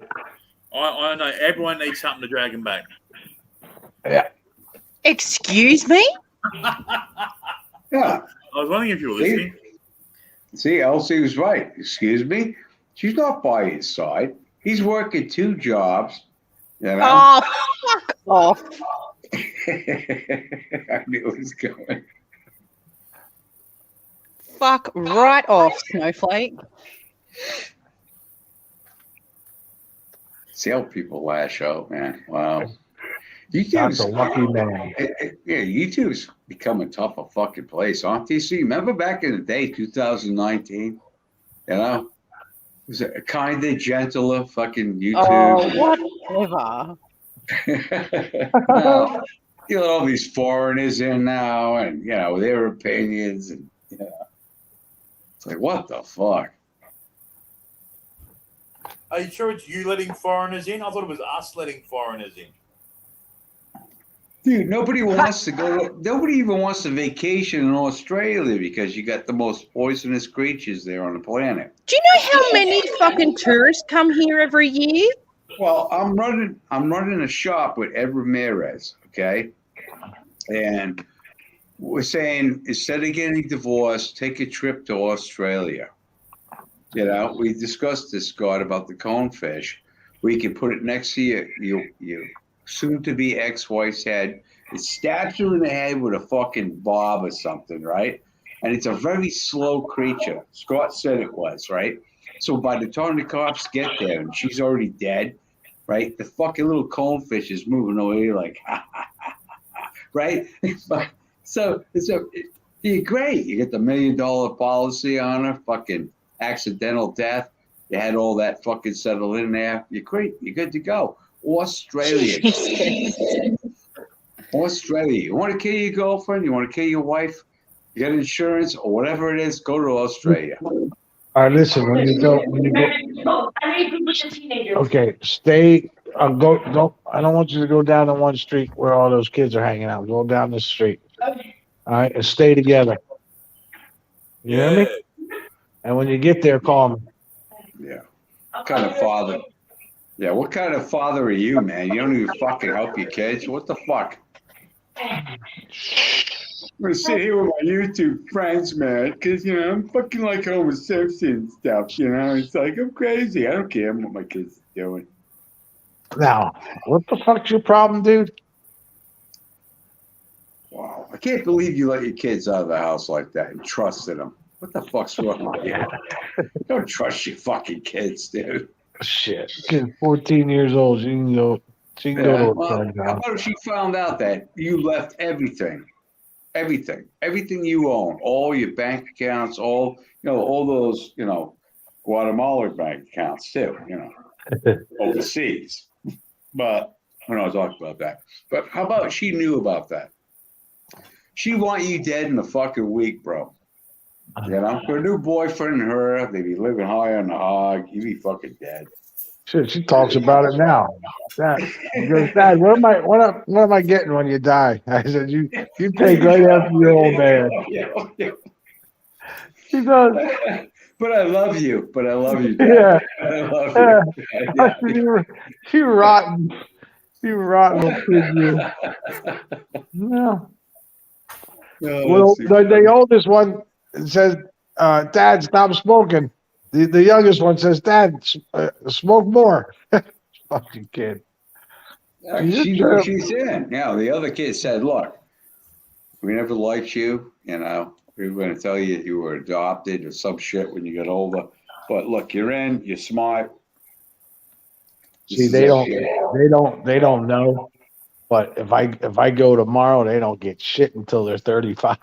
I know everyone needs something to drag him back. Yeah. Excuse me? Yeah. I was wondering if you were listening. See, Elsie was right. Excuse me? She's not by his side. He's working 2 jobs. Oh, fuck off. I knew it was going. Fuck right off, Snowflake. See how people lash out, man. Wow. That's a lucky man. Yeah, YouTube's become a tougher fucking place, aren't they? See, remember back in the day, 2019, you know, was it a kinder, gentler fucking YouTube? Oh, whatever. Now, you know, all these foreigners in now, and you know their opinions, and you know, it's like what the fuck. Are you sure it's you letting foreigners in? I thought it was us letting foreigners in. Dude, nobody wants to go. Nobody even wants to vacation in Australia because you got the most poisonous creatures there on the planet. Do you know how many fucking tourists come here every year? Well, I'm running a shop with Ed Ramirez, okay, and we're saying instead of getting divorced, take a trip to Australia. You know, we discussed this, Scott, about the conefish. We can put it next to your soon-to-be ex-wife's head. It stabs her in the head with a fucking bob or something, right? And it's a very slow creature. Scott said it was, right? So by the time the cops get there and she's already dead, right? The fucking little conefish is moving away like, right? So you're great. You get the $1 million policy on her, fucking accidental death. You had all that fucking settled in there. You're great. You're good to go. Australia. Australia. You want to kill your girlfriend? You want to kill your wife? You got insurance or whatever it is? Go to Australia. All right, listen. When you go, I need to push a teenager. okay, stay. Go. Don't. I don't want you to go down the one street where all those kids are hanging out. Go down the street. Okay. All right, and stay together. You hear me? And when you get there, call me. Yeah. What kind of father? Yeah, what kind of father are you, man? You don't even fucking help your kids. What the fuck? I'm gonna sit here with my YouTube friends, man, because you know I'm fucking like Homer Simpson and stuff. You know, it's like I'm crazy. I don't care what my kids are doing. Now, what the fuck's your problem, dude? Wow, I can't believe you let your kids out of the house like that and trusted them. What the fuck's wrong with you? Don't trust your fucking kids, dude. Shit, kid, 14 years old. She can go. She can go to a Well, friend's how house. about if she found out that you left everything you own, all your bank accounts, all those, Guatemala bank accounts too, overseas. But we're not talking about that. But how about she knew about that? She want you dead in a fucking week, bro. Her new boyfriend and her, they be living high on the hog. You be fucking dead. Shit, she talks about it now. Dad, she goes, Dad, what am I getting when you die? I said, you take right after your old man. She goes, But I love you. Dad. yeah, I love you. you rotten. You rotten little kid, you. No. Well, the oldest one says, Dad, stop smoking. The youngest one says, Dad, smoke more. Fucking kid. She knew what she's in. Yeah, the other kid said, look, we never liked you. We were going to tell you you were adopted or some shit when you get older. But look, you're in, you're smart. See, they don't know. But if I go tomorrow, they don't get shit until they're 35.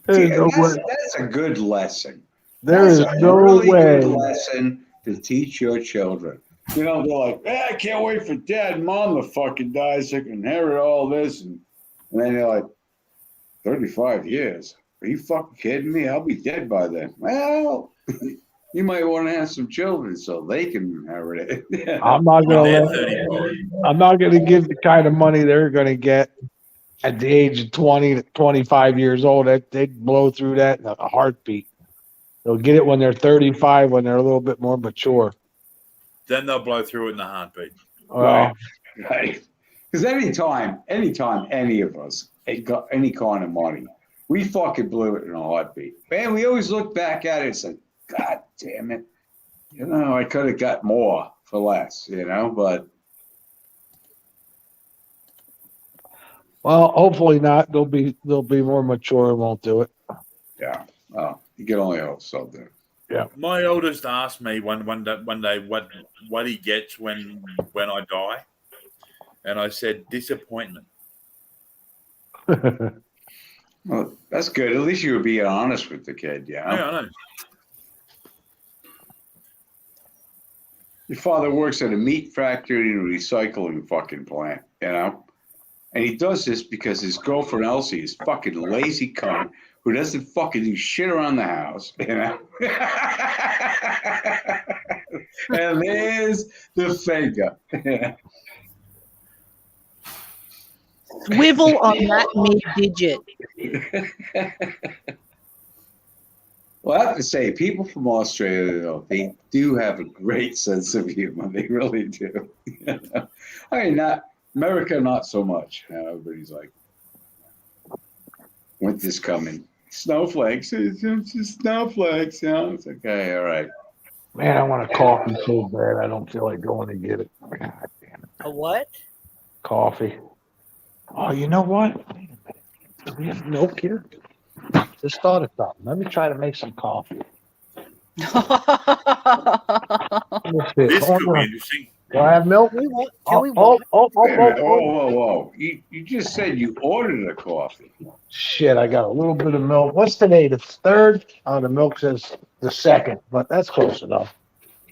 That's a good lesson. There is no really way. Good lesson to teach your children. They're like, I can't wait for Dad and Mom to fucking die so I can inherit all this. And then they're like, 35 years? Are you fucking kidding me? I'll be dead by then. Well, you might want to have some children so they can inherit it. I'm not gonna give the kind of money they're gonna get at the age of 20 to 25 years old. They'd blow through that in a heartbeat. They'll get it when they're 35, when they're a little bit more mature. Then they'll blow through it in a heartbeat. Well, right. Because anytime any of us got any kind of money, we fucking blew it in a heartbeat. Man, we always look back at it and say, God damn it. I could have got more for less, but. Well, hopefully not. They'll be more mature and won't do it. Yeah. Well, you can only hope so, dude. Yeah. My oldest asked me one day what he gets when I die. And I said, disappointment. Well, that's good. At least you were being honest with the kid, Yeah, I know. Your father works at a meat factory and a recycling fucking plant, you know? And he does this because his girlfriend Elsie is fucking lazy cunt who doesn't fucking do shit around the house, you know? And there's the finger. Swivel on that mid-digit. Well, I have to say, people from Australia, though, they do have a great sense of humor. They really do. I mean, not America, not so much. Everybody's like, winter's coming. Snowflakes. It's just snowflakes. You know, it's okay. All right. Man, I want a coffee so bad. I don't feel like going to get it. God damn it. A what? Coffee. Oh, you know what? Wait a minute. Do we have milk here? Just thought of something. Let me try to make some coffee. This could be interesting. Do I have milk? Can we Whoa, whoa, whoa. You just said you ordered a coffee. Shit, I got a little bit of milk. What's today? The 3rd? Oh, the milk says the 2nd, but that's close enough.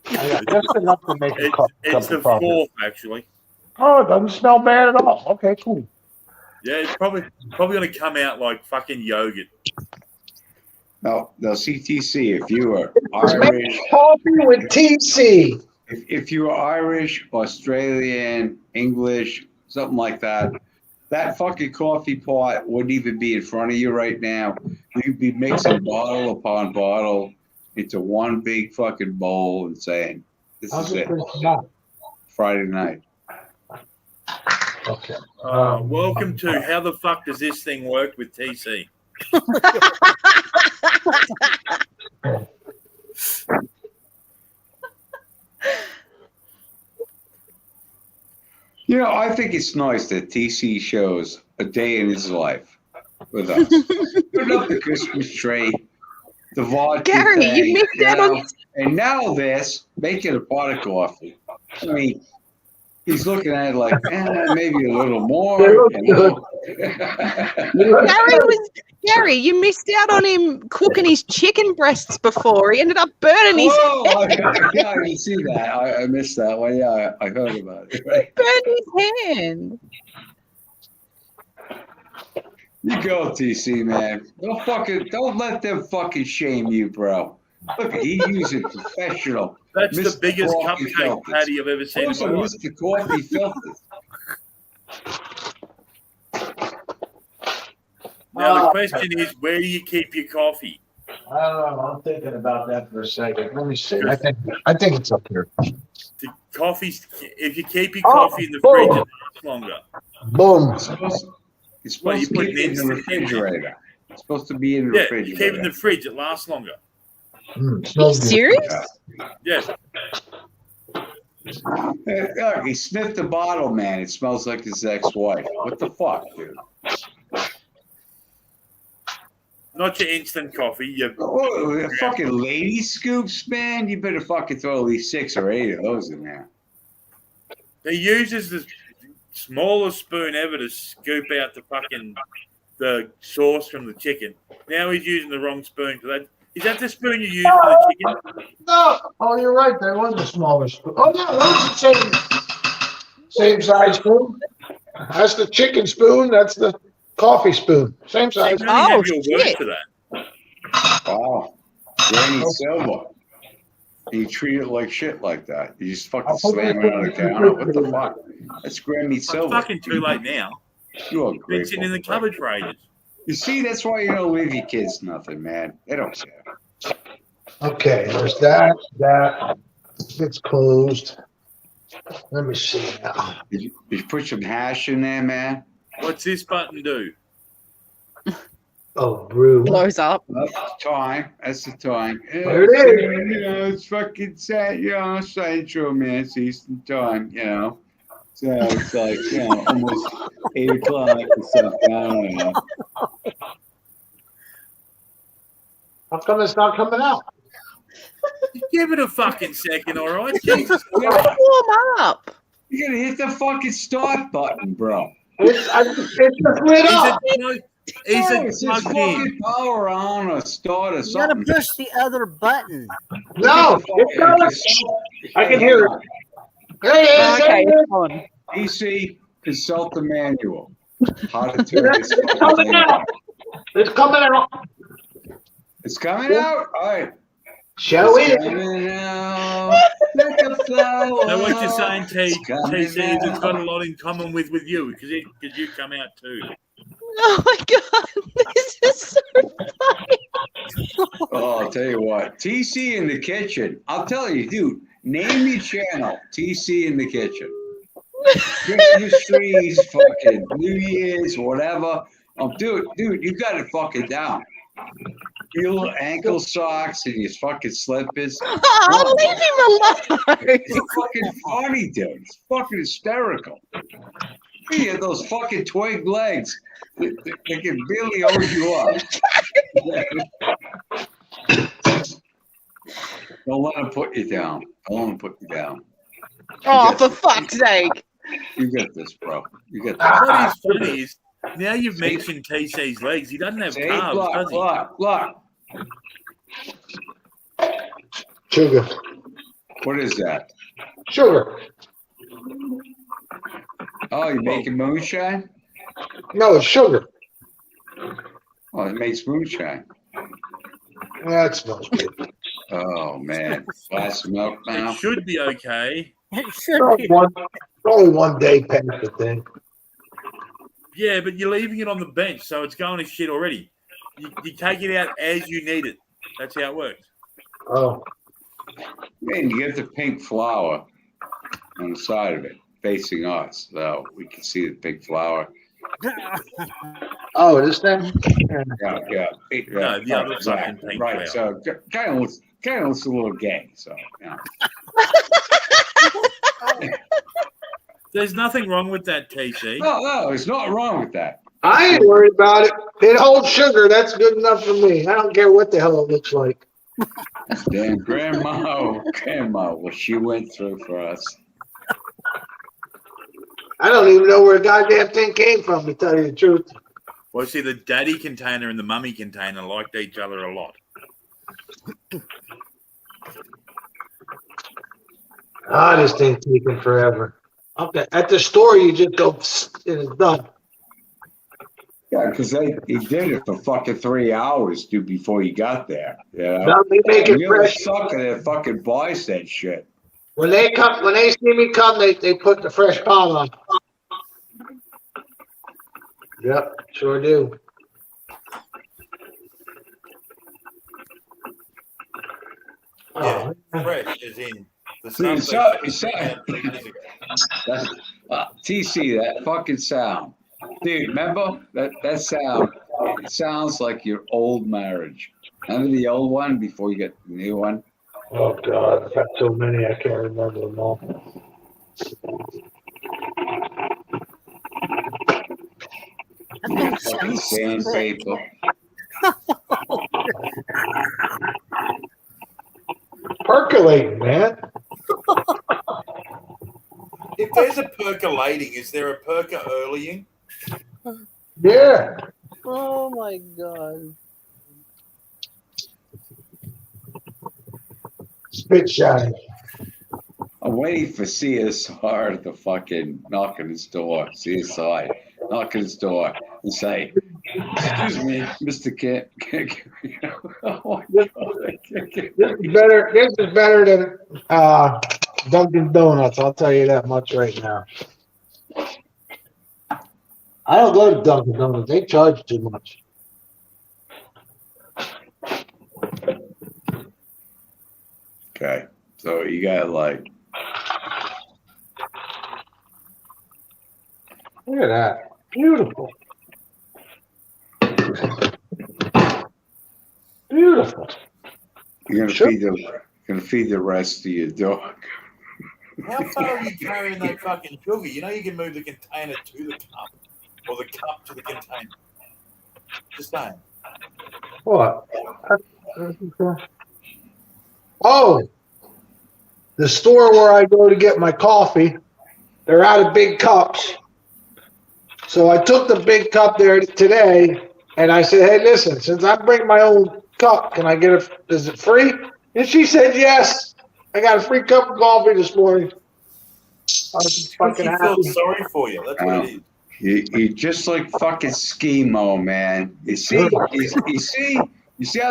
I got just enough to make a cup It's the of coffee. 4th, actually. Oh, it doesn't smell bad at all. Okay, cool. Yeah, it's probably going to come out like fucking yogurt. No, CTC, if you were Irish. Coffee with TC. If you were Irish, Australian, English, something like that, that fucking coffee pot wouldn't even be in front of you right now. You'd be mixing bottle upon bottle into one big fucking bowl and saying, this is it. Friday night. Okay. Welcome to How the Fuck Does This Thing Work with TC? You know, I think it's nice that TC shows a day in his life with us. Put up the Christmas tree, the vodka Gary, thing, you missed out on. and now this, making a pot of coffee. I mean, he's looking at it like, maybe a little more. You know? Gary, you missed out on him cooking his chicken breasts before. He ended up burning his hand. Yeah, I can see that. I missed that one. Yeah, I heard about it. Right? Burned his hand. You go, TC, man. Don't let them fucking shame you, bro. Look, he's using professional. That's Mr. the biggest Coffee cupcake Filters. patty I've ever seen in Also, my life. Mr. Coffee Filters. Now, the question is, where do you keep your coffee? I don't know. I'm thinking about that for a second. Let me see. I think it's up here. The coffee's, if you keep your coffee in the fridge, it lasts longer. Boom. It's supposed Well, you to put keep it it in the instant. refrigerator. It's supposed to be in the Yeah, you refrigerator. keep it in the fridge, it lasts longer. Smells good. Serious? Yes. Look, he sniffed the bottle, man. It smells like his ex-wife. What the fuck, dude? Not your instant coffee. Oh, fucking lady scoops, man. You better fucking throw at least 6 or 8 of those in there. He uses the smallest spoon ever to scoop out the sauce from the chicken. Now he's using the wrong spoon for that. Is that the spoon you use for the chicken? No. Oh, you're right. That was the smaller spoon. Oh, no, that's the same size spoon. That's the chicken spoon. That's the coffee spoon. Same So you size. only have your word shit. for that. Wow. Granny Silver. You treat it like shit like that. You just fucking slam it on the counter. What the fuck? That's Granny It's Silver. fucking too late now. You are Been sitting in the grateful. cupboard for ages. You see, that's why you don't leave your kids nothing, man. They don't care. Okay, there's that. That gets closed. Let me see now. Did you put some hash in there, man? What's this button do? Oh, brew. Blows up. That's the time. That's the time. There it is. You know, it's fucking sad. You know, Central, man. It's Eastern time, you know. So it's like, you know, almost 8 o'clock or something. I don't know. How come it's not coming out? Give it a fucking second, all right? Jesus Warm Christ. up. You gotta hit the fucking start button, bro. It's just lit up. It's just fucking power on or start or You gotta something. push the other button. No, it's not. I can hear it. There it is. Okay, There it it's on. DC, consult the manual. How to turn this is. It's coming out. It's coming out. It's coming out? All right. Show It's it. coming out like a flower. So what you're saying, coming TC, is it's out. got a lot in common with you because you come out too. Oh my god, this is so funny. Oh, I'll tell you what. TC in the kitchen. I'll tell you, dude, name your channel. TC in the kitchen. Christmas trees, fucking New Year's, whatever. Dude, you got it fucking down. Your little ankle socks and your fucking slippers. Oh, leave him alone. It's fucking funny, dude. It's fucking hysterical. He had those fucking twig legs. They can barely hold you up. Don't let him put you down. Don't let him put you down. Oh, for fuck's sake. You get this, bro. You get this. What is funny is now you've mentioned TC's legs. He doesn't have See, calves, does he? look. Sugar. What is that? Sugar. Oh, you making moonshine? No, it's sugar. Oh, it makes moonshine. That smells good. Oh, man. Glass of milk now? It should be okay. It should be. Only one day past the thing. Yeah, but you're leaving it on the bench, so it's going to shit already. You take it out as you need it. That's how it works. Oh. Man, you get the pink flower on the side of it, facing us, so we can see the pink flower. Oh, this thing? Yeah. No, the other fucking pink right. flower. So kind of looks a little gay. So yeah. There's nothing wrong with that, TC. No, there's nothing wrong with that. I ain't worried about it. It holds sugar. That's good enough for me. I don't care what the hell it looks like. Damn, grandma, what she went through for us. I don't even know where the goddamn thing came from, to tell you the truth. Well, see, the daddy container and the mummy container liked each other a lot. Ah, this thing's taking forever. Okay, at the store, you just go, and it's done. Yeah, because he did it for fucking 3 hours, dude, before you got there. Yeah. Now they make it You're a fresh. sucker that fucking buys that shit. When they see me come, they put the fresh pot on. Yep, sure do. Yeah, fresh is in the Dude, stuff. TC, that fucking sound. Dude, remember that sound? It sounds like your old marriage. Remember the old one before you get the new one? Oh God, I've got so many I can't remember them all. Fucking sandpaper. Percolating, man. If there's a percolating, is there a perca earlying? Yeah. Oh my God. Spit shine. I'm waiting for CSR to fucking knock on his door. CSI, knock on his door and say, "Excuse me, Mr. Kent." Oh my God. This is better than Dunkin' Donuts. I'll tell you that much right now. I don't go to Dunkin' Donuts. They charge too much. Okay, so you got like. Look at that. Beautiful. Beautiful. You're gonna feed the rest of your dog. How far are you carrying that fucking sugar? You know you can move the container to the cup or the cup to the container. Just saying. What? Oh, the store where I go to get my coffee They're out of big cups. So I took the big cup there today, and I said, "Hey, listen, since I bring my own cup, can I get it? Is it free?" And she said, "Yes." I got a free cup of coffee this morning. I was Because fucking she feels happy. sorry for you. That's what it is. You just like fucking schemo, man. You see how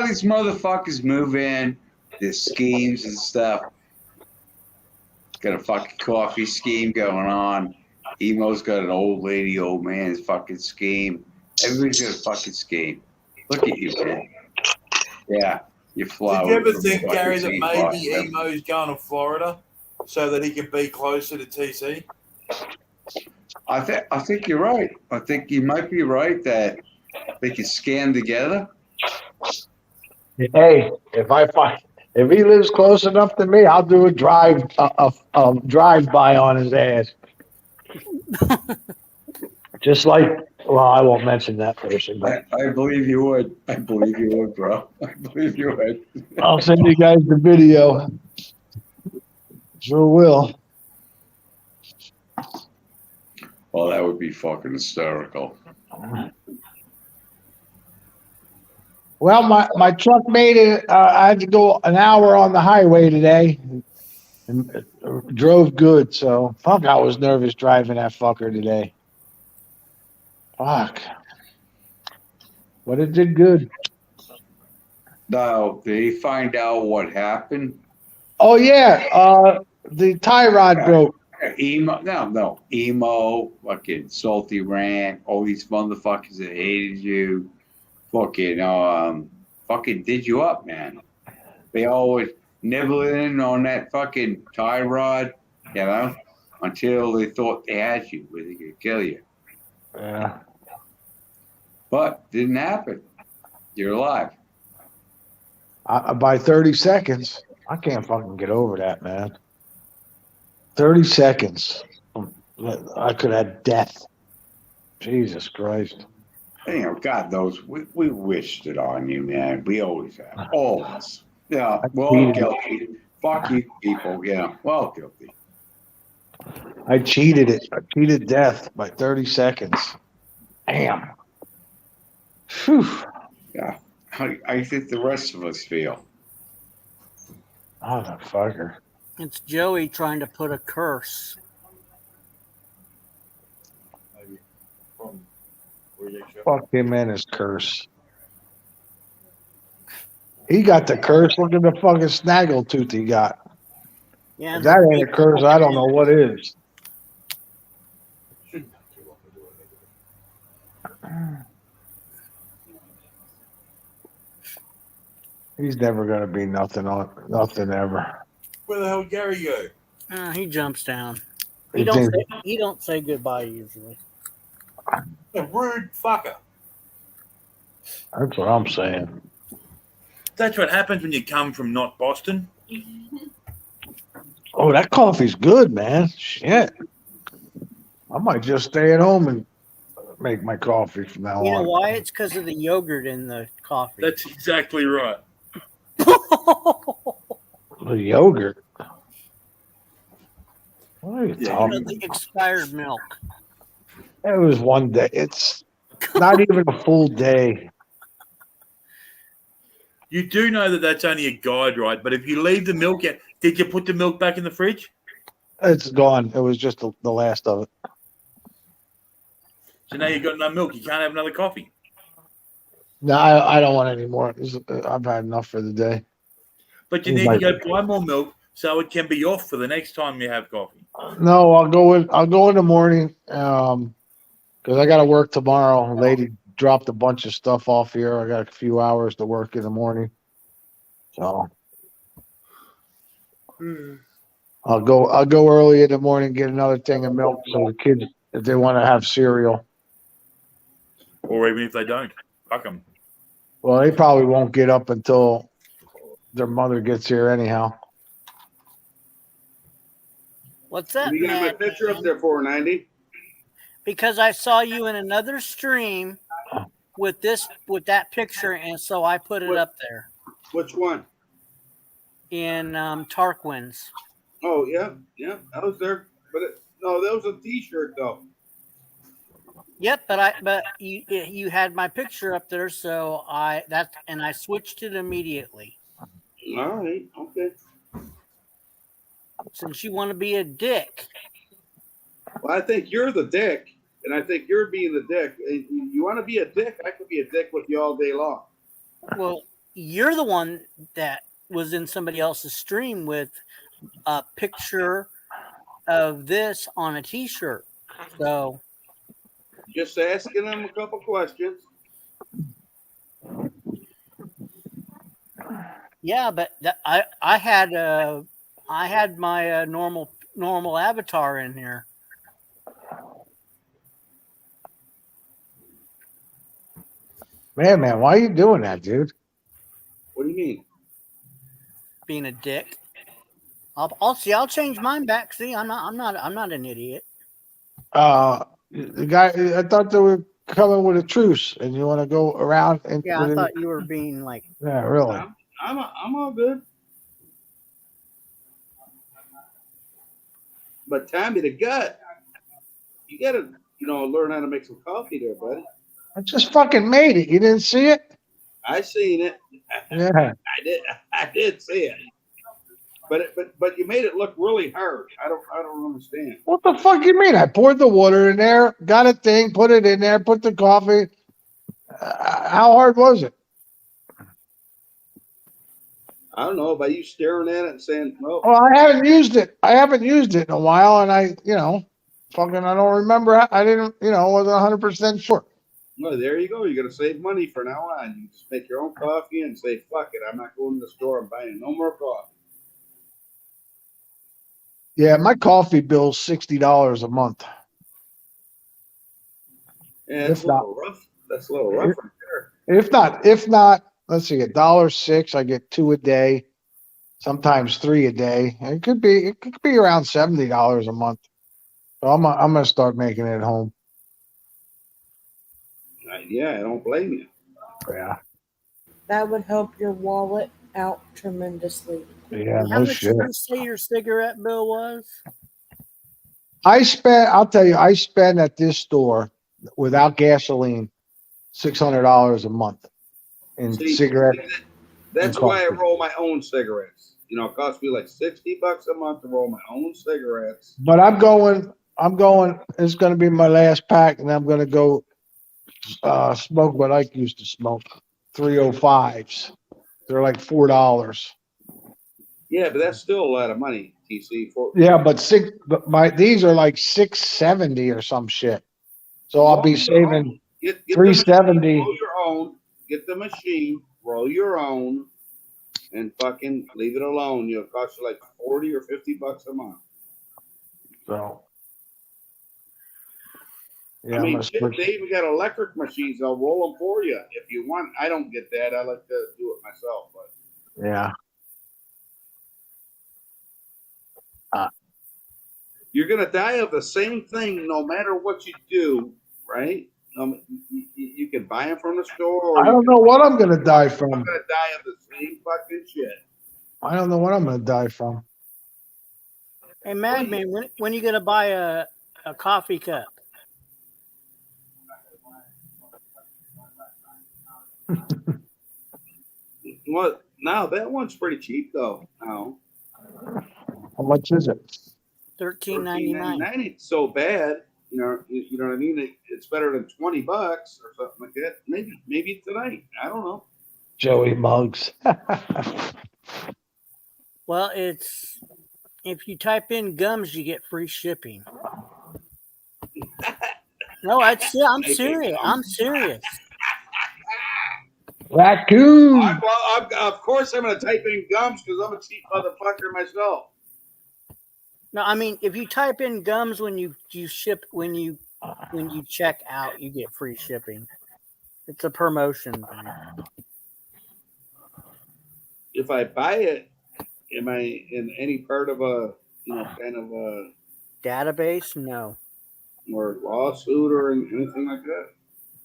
these motherfuckers move in, their schemes and stuff. Got a fucking coffee scheme going on. Emo's got an old lady, old man's fucking scheme. Everybody's got a fucking scheme. Look at you, man. Yeah, you fly. Did you ever think, Gary, that maybe Emo's going to Florida so that he can be closer to TC? I think you're right. I think you might be right that they can scam together. Hey, if he lives close enough to me, I'll do a drive by on his ass. Just like, well, I won't mention that person, but I believe you would. I believe you would, bro. I believe you would. I'll send you guys the video. Sure will. Well, that would be fucking hysterical. Well, my truck made it. I had to go an hour on the highway today, and drove good. So fuck, I was nervous driving that fucker today. Fuck, but it did good. Now, did he find out what happened? Oh yeah, the tie rod broke. Emo, fucking salty rant, all these motherfuckers that hated you, fucking did you up, man. They always nibble in on that fucking tie rod, until they thought they had you, where they could kill you. Yeah. But didn't happen. You're alive. By 30 seconds, I can't fucking get over that, man. 30 seconds, I could have death. Jesus Christ. God knows, we wished it on you, man. We always have. All of us. Yeah, we're all cheated. guilty. Fuck you people. Yeah, we're all guilty. I cheated it. I cheated death by 30 seconds. Damn. Phew. Yeah. I think the rest of us feel. Motherfucker. It's Joey trying to put a curse. Fuck him and his curse. He got the curse. Look at the fucking snaggletooth he got. Yeah, If that ain't a curse, I don't know what is. He's never gonna be nothing ever. Where the hell Gary go? He jumps down. He He don't say goodbye usually. A rude fucker. That's what I'm saying. That's what happens when you come from not Boston. Oh, that coffee's good, man. Shit. I might just stay at home and make my coffee from now on. You know why? It's because of the yogurt in the coffee. That's exactly right. The yogurt. What are you talking the expired milk. It was one day. It's not even a full day. You do know that that's only a guide, right? But if you leave the milk out, did you put the milk back in the fridge? It's gone. It was just the last of it. So now you've got no milk. You can't have another coffee. No, I don't want any more. I've had enough for the day. But you need to go buy more milk so it can be off for the next time you have coffee. No, I'll go in the morning. Because I got to work tomorrow. Lady dropped a bunch of stuff off here. I got a few hours to work in the morning. So I'll go early in the morning, get another thing of milk so the kids, if they want to have cereal. Or even if they don't, fuck them. Well, they probably won't get up until their mother gets here anyhow. What's that? You got my picture up there, 490. Because I saw you in another stream with that picture, and so I put it up there. Which one? In Tarquin's. Oh yeah, I was there, but No, that was a T-shirt though. Yep, but you had my picture up there, so I switched it immediately. All right, okay. Since you want to be a dick. Well, I think you're the dick, and I think you're being the dick. You want to be a dick? I could be a dick with you all day long. Well, you're the one that was in somebody else's stream with a picture of this on a T-shirt. So just asking them a couple questions. Yeah, but I had my normal avatar in here. Man, why are you doing that, dude? What do you mean? Being a dick. I'll see. I'll change mine back. See, I'm not an idiot. The guy, I thought they were coming with a truce, and you want to go around and Yeah, I thought you were being like. Yeah, really. I'm all good. But Tommy the gut, you gotta learn how to make some coffee there, buddy. I just fucking made it. You didn't see it? I seen it. Yeah. I did see it. But you made it look really hard. I don't understand. What the fuck you mean? I poured the water in there, got a thing, put it in there, put the coffee. How hard was it? I don't know. By you staring at it and saying, "Well, I haven't used it. I haven't used it in a while, and I don't remember. I didn't, wasn't 100% sure. well, there you go. You're gonna save money from now on. You just make your own coffee and say, "Fuck it, I'm not going to the store and buying no more coffee." Yeah, my coffee bill's $60 a month. Yeah, that's a little rough. That's a little rough right there. If not, let's see, $1.06. I get 2 a day, sometimes 3 a day. It could be around $70 a month. So I'm gonna start making it at home. Yeah, I don't blame you. Yeah. That would help your wallet out tremendously. Yeah, How no much shit. did you say your cigarette bill was? I'll tell you, I spend at this store without gasoline $600 a month in cigarettes. That's and why I coffee. roll my own cigarettes. It costs me like $60 a month to roll my own cigarettes. But I'm going. It's going to be my last pack, and I'm going to go smoke what I used to smoke, 305s. They're like $4. Yeah, but that's still a lot of money, TC. Yeah, but these are like $670 or some shit. So I'll be saving get $370. Roll your own. Get the machine. Roll your own, and fucking leave it alone. It'll cost you like $40 or $50 a month. So. Yeah, I mean, shit, they even got electric machines. They'll roll them for you if you want. I don't get that. I like to do it myself. But yeah. You're going to die of the same thing no matter what you do, right? You can buy them from the store. Or I don't know what I'm going to die from. I'm going to die of the same fucking shit. I don't know what I'm going to die from. Hey, Madman, when are you going to buy a coffee cup? Well, now that one's pretty cheap though. Now, how much is it? $13.99. It's so bad, you know what I mean. It's better than $20 or something like that. Maybe tonight. I don't know. Joey Muggs. Well, if you type in gums, you get free shipping. No, I'm serious. I'm serious. Raccoon. Of course, I'm going to type in gums because I'm a cheap motherfucker myself. No, I mean, if you type in gums when you ship when you check out, you get free shipping. It's a promotion thing. If I buy it, am I in any part of a kind of a database? No. Or lawsuit or anything like that?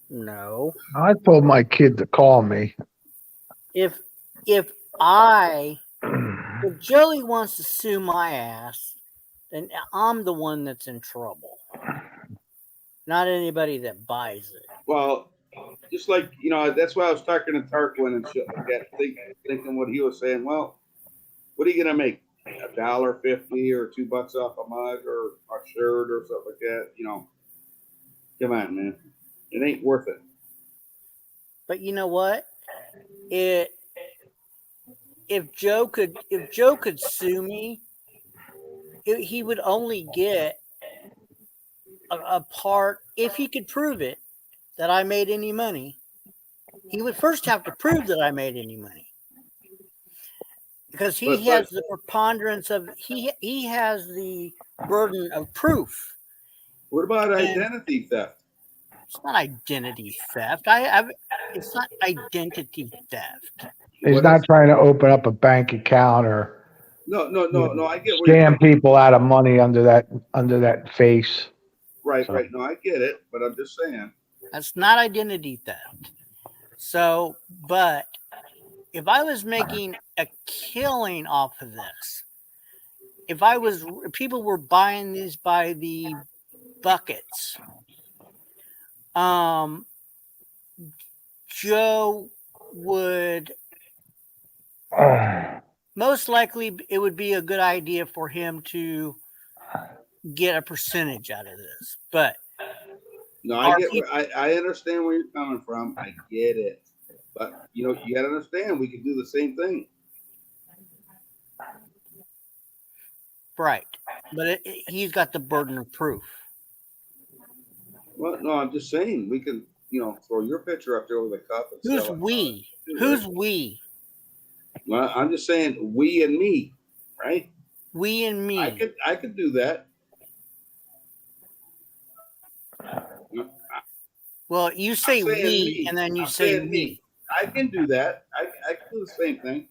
No. I told my kid to call me. If Joey wants to sue my ass, then I'm the one that's in trouble, not anybody that buys it. Well, just like, that's why I was talking to Tarquin and shit like that, thinking what he was saying. Well, what are you gonna make? $1.50 or $2 off a mug or a shirt or something like that? Come on, man. It ain't worth it. But you know what? If Joe could sue me, he would only get a part if he could prove it that I made any money. He would first have to prove that I made any money, because he has the preponderance of he has the burden of proof. What about identity theft? It's not identity theft. It's not identity theft. He's not trying to open up a bank account or No. I get where scam people out of money under that face. Right. No, I get it, but I'm just saying that's not identity theft. So, but if I was making a killing off of this, if people were buying these by the buckets, Joe would most likely, it would be a good idea for him to get a percentage out of this. But no, I understand where you're coming from. I get it, but you got to understand we could do the same thing. Right, but he's got the burden of proof. Well, no, I'm just saying we can, throw your picture up there with a cup. And Who's we? Who's we? Well, I'm just saying we and me, right? We and me. I could do that. Well, you say we, me, and then you say me. I can do that. I can do the same thing.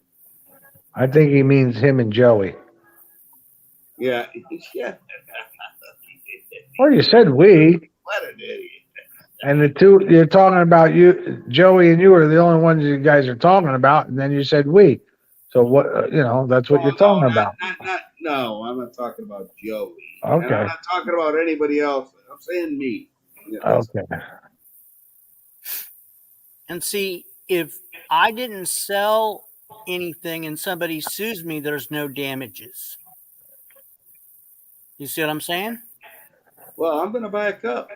I think he means him and Joey. Yeah. Well, you said we. What an idiot. And the two you're talking about, you, Joey, and you are the only ones you guys are talking about, and then you said we. So what? That's what you're talking about. No, I'm not talking about Joey. Okay. And I'm not talking about anybody else. I'm saying me. Okay. And see, if I didn't sell anything and somebody sues me, there's no damages. You see what I'm saying? Well, I'm going to buy a cup.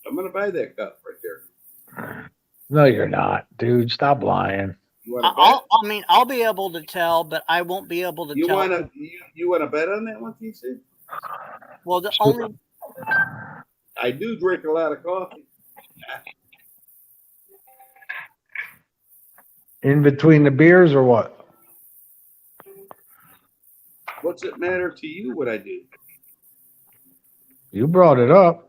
I'm going to buy that cup right there. No, you're not, dude. Stop lying. I'll be able to tell, but I won't be able to tell. You want to bet on that one, TC? Well, I do drink a lot of coffee. In between the beers or what? What's it matter to you what I do? You brought it up.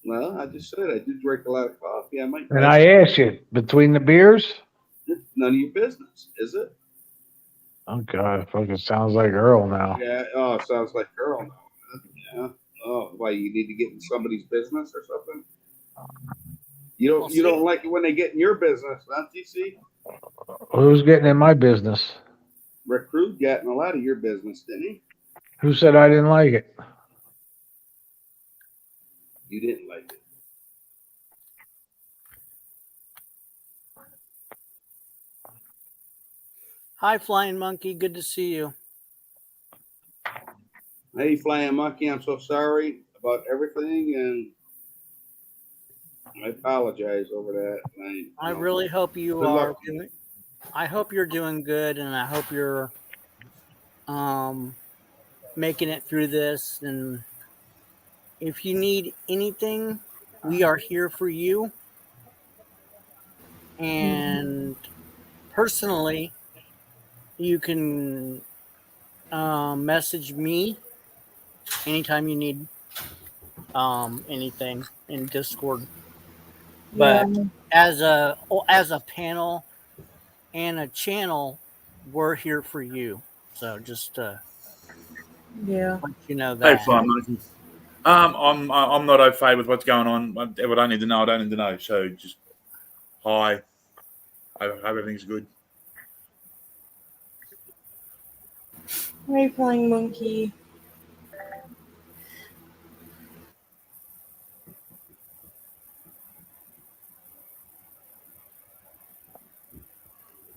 Well, I just said I do drink a lot of coffee. I might. And I asked you, between the beers? None of your business, is it? Oh, God. Fucking sounds like Earl now. Yeah. Oh, it sounds like Earl now. Yeah. Oh, why, you need to get in somebody's business or something? You don't like it when they get in your business, huh, TC? Who's getting in my business? Recruit got in a lot of your business, didn't he? Who said I didn't like it? You didn't like it. Hi, Flying Monkey. Good to see you. Hey, Flying Monkey, I'm so sorry about everything, and I apologize over that. I really hope you are doing. I hope you're doing good, and I hope you're making it through this. And if you need anything, we are here for you. And personally, you can message me anytime you need anything in Discord. But as a panel and a channel, we're here for you. So just let you know that. Hey, Flying Monkey. I'm not au fait with what's going on. What I don't need to know, I don't need to know. So just hi. I hope everything's good. Hey, Flying Monkey.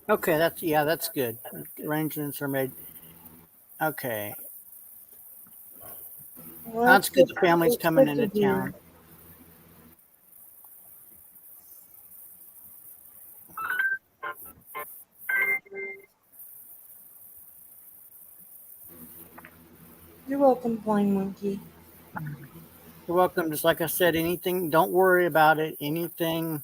Okay, that's good. Arrangements are made. Okay, Well, that's good. The family's that's coming good to into hear. town. You're welcome, Flying Monkey. You're welcome. Just like I said, anything, don't worry about it. Anything,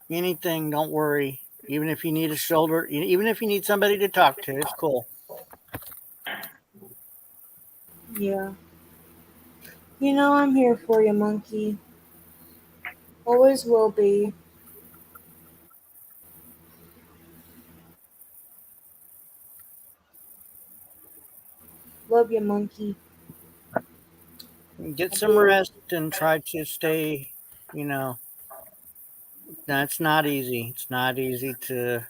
don't worry. Even if you need a shoulder, even if you need somebody to talk to, it's cool. Yeah. You know I'm here for you, Monkey. Always will be. Love you, Monkey. Get I some do. rest and try to stay, you know, that's not easy. It's not easy to,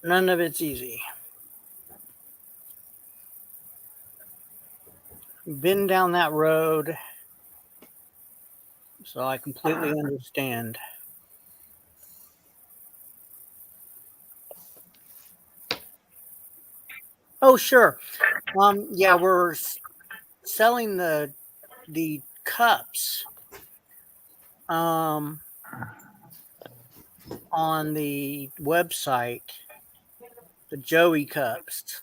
none of it's easy. Been down that road, so I completely understand. Oh, sure. Yeah, we're selling the cups um on the website, the Joey cups.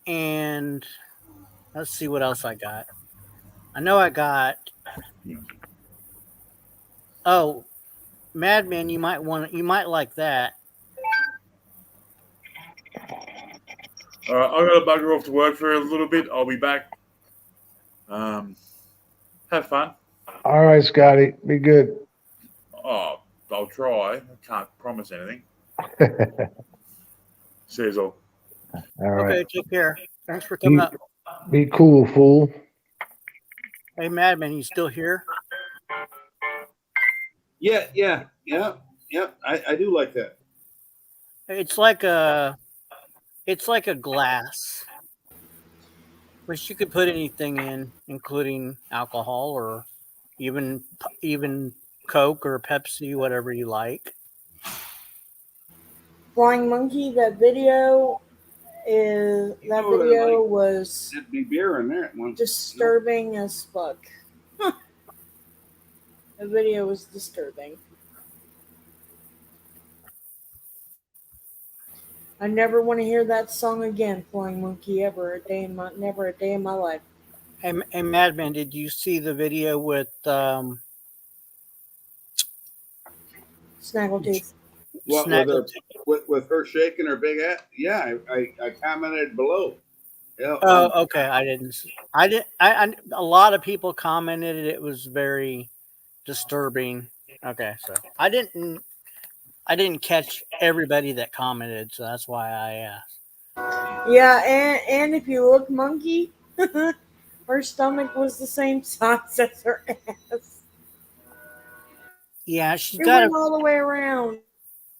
And let's see what else I got. I know I got, oh, Madman, you might like that. All right, I got to bugger off to work for a little bit. I'll be back. Have fun. All right, Scotty. Be good. Oh, I'll try. I can't promise anything. Says all. All right. Okay, take care. Thanks for coming up. Be cool, fool. Hey, Madman, you still here? Yeah, yeah, yeah, yeah. I do like that. It's like a glass, which you could put anything in, including alcohol or even Coke or Pepsi, whatever you like. Flying Monkey, that video You know what I like? was There'd be beer in there at once. disturbing as fuck. The video was disturbing. I never want to hear that song again, Flying Monkey, never a day in my life. Hey, Madman, did you see the video with Snaggletooth. What Snaggle? with her shaking her big ass? Yeah, I commented below. Yeah. Oh, okay. I didn't. I did. I. A lot of people commented it was very disturbing. Okay, so I didn't. I didn't catch everybody that commented, so that's why I asked. Yeah, and if you look, Monkey, her stomach was the same size as her ass. Yeah, she's It got a. went all the way around.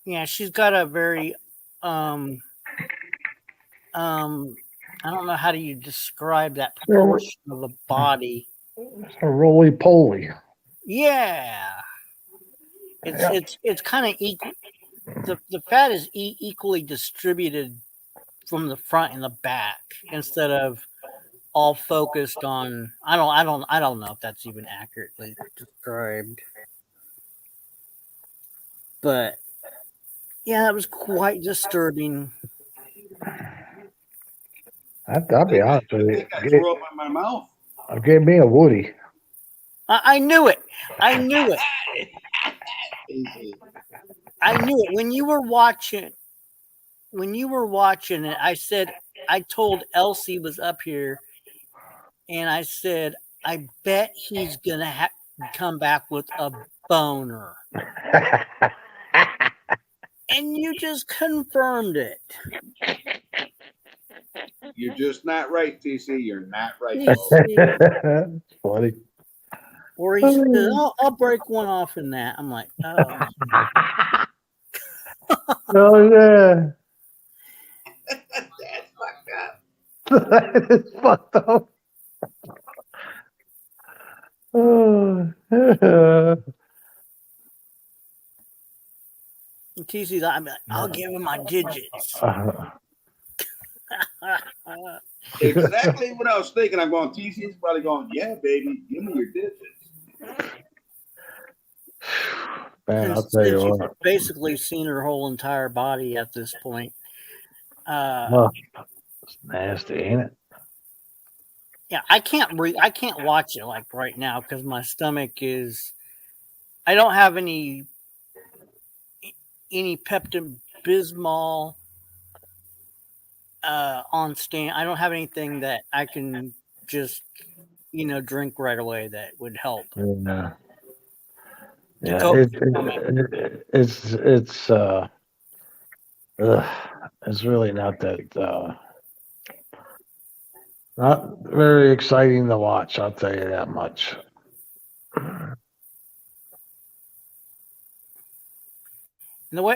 Yeah, she's got a very. Um. Um. I don't know how do you describe that proportion of the body. It's a roly poly. Yeah, it's Yeah. it's kind of equal. The fat is equally distributed from the front and the back instead of all focused on. I don't know if that's even accurately described, but yeah, that was quite disturbing. I'll be honest with I you. think I threw up in my mouth. Give me a Woody. I knew it. I knew it. Easy. I knew it when you were watching. When you were watching it, I told Elsie was up here, and I said, I bet he's gonna come back with a boner. And you just confirmed it. You're just not right, TC. You're not right. It's funny. Or he says, I'll break one off in that. I'm like, oh. Oh yeah. That's fucked up. That is fucked up. Oh, TC's, I'll give him my digits. Exactly what I was thinking. I'm going, TC's probably going, yeah, baby, give me your digits. Man, I'll tell you You've what. basically seen her whole entire body at this point. Oh, it's nasty, ain't it? Yeah, I can't watch it like right now because my stomach is. I don't have any Pepto Bismol on stand. I don't have anything that I can just drink right away that would help. Yeah, To yeah. cope. It's really not that not very exciting to watch. I'll tell you that much.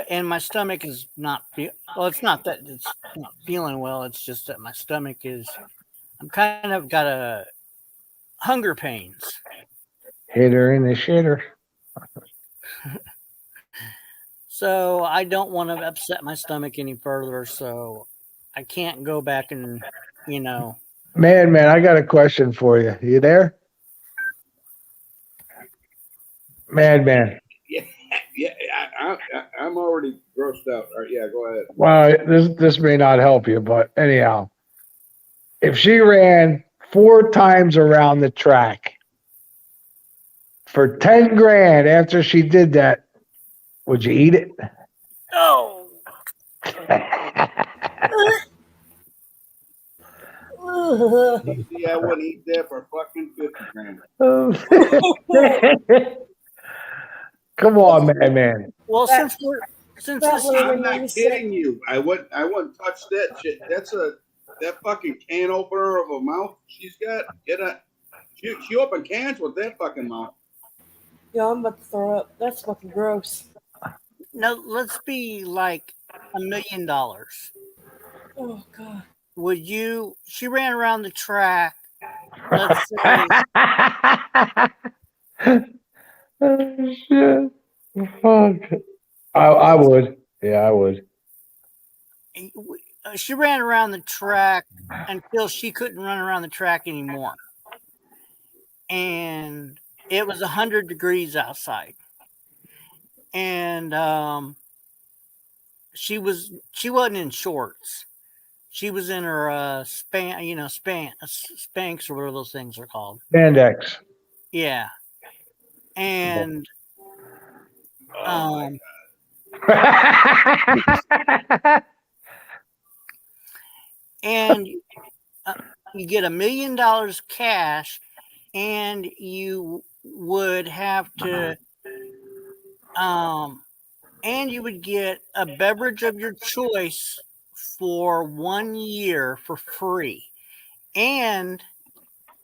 And my stomach is not well. It's not that it's not feeling well. It's just that my stomach is. I'm kind of got a hunger pains. Hitter in the shitter. So I don't want to upset my stomach any further. So I can't go back and Man, I got a question for you. You there? Man. Yeah, I'm already grossed out. All right, yeah, go ahead. Well, this may not help you, but anyhow, if she ran 4 times around the track for 10 grand after she did that, would you eat it? Oh. See, I wouldn't eat that for fucking 50 grand. Come on, man. Well, since I'm not kidding you. I wouldn't touch that shit. That fucking can opener of a mouth she's got. She open cans with that fucking mouth. Yo, I'm about to throw up. That's fucking gross. No, let's be like $1 million. Oh god. Would you? She ran around the track. Let's say. Oh, shit. Fuck. I would. Yeah, I would. She ran around the track until she couldn't run around the track anymore, and it was 100 degrees outside, and she wasn't in shorts. She was in her Spanx or whatever those things are called. Spandex. Yeah, and and you get $1 million cash, and you would have to and you would get a beverage of your choice for 1 year for free,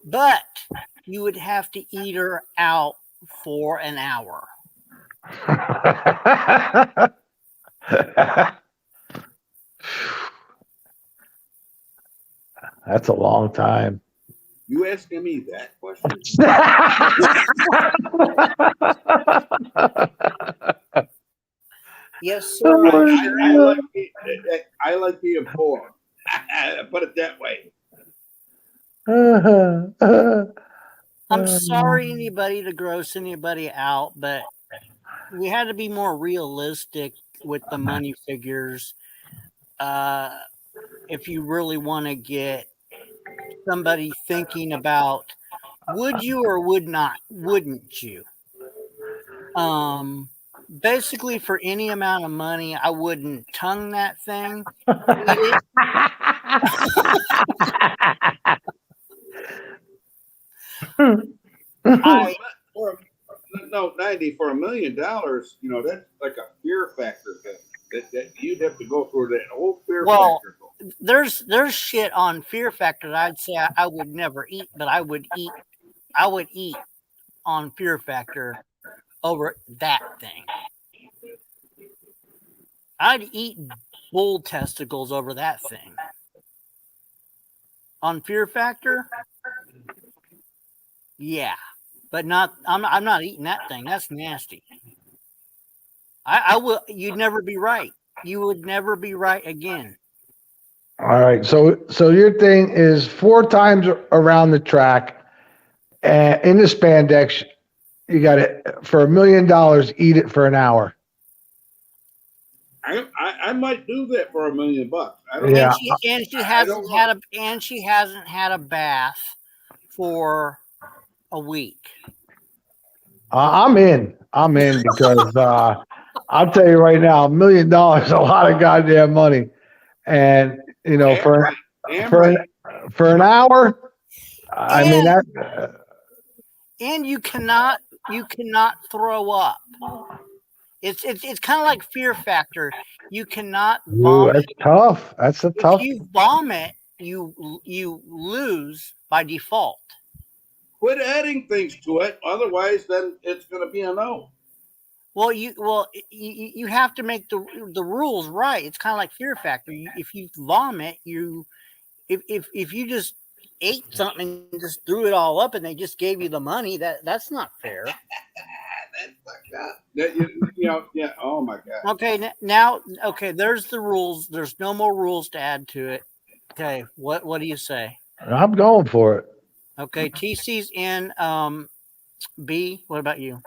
but you would have to eat her out for an hour. That's a long time. You asking me that question? Yes, sir. I like being poor. Put it that way. I'm sorry anybody to gross anybody out, but we had to be more realistic with the money figures. If you really want to get somebody thinking about would you or wouldn't you? Basically for any amount of money, I wouldn't tongue that thing. Eat it. No, 90 for $1 million. That's like a fear factor thing. That you'd have to go through that whole fear factor. There's shit on Fear Factor that I'd say I would never eat, but I would eat on Fear Factor over that thing. I'd eat bull testicles over that thing. On Fear Factor? Yeah. But I'm not eating that thing. That's nasty. I will. You'd never be right. You would never be right again. All right. So your thing is 4 times around the track, and in the spandex, you got it for $1 million. Eat it for an hour. I might do that for $1 million. I don't. Yeah. And she I don't hasn't had a bath for a week. I'm in. I'm in because I'll tell you right now, $1 million is a lot of goddamn money, and Damn for right. Damn for right. for an hour, I mean And that. and you cannot throw up. It's kind of like Fear Factor. You cannot Ooh, vomit. that's tough. That's a If tough. you vomit, you lose by default. Quit adding things to it. Otherwise, then it's going to be a no. Well, you have to make the rules right. It's kind of like Fear Factor. If you vomit, if you just ate something and just threw it all up and they just gave you the money, that's not fair. That's fucked up. Yeah. Oh my god. Okay, now there's the rules. There's no more rules to add to it. Okay, what do you say? I'm going for it. Okay, TC's in. B, what about you?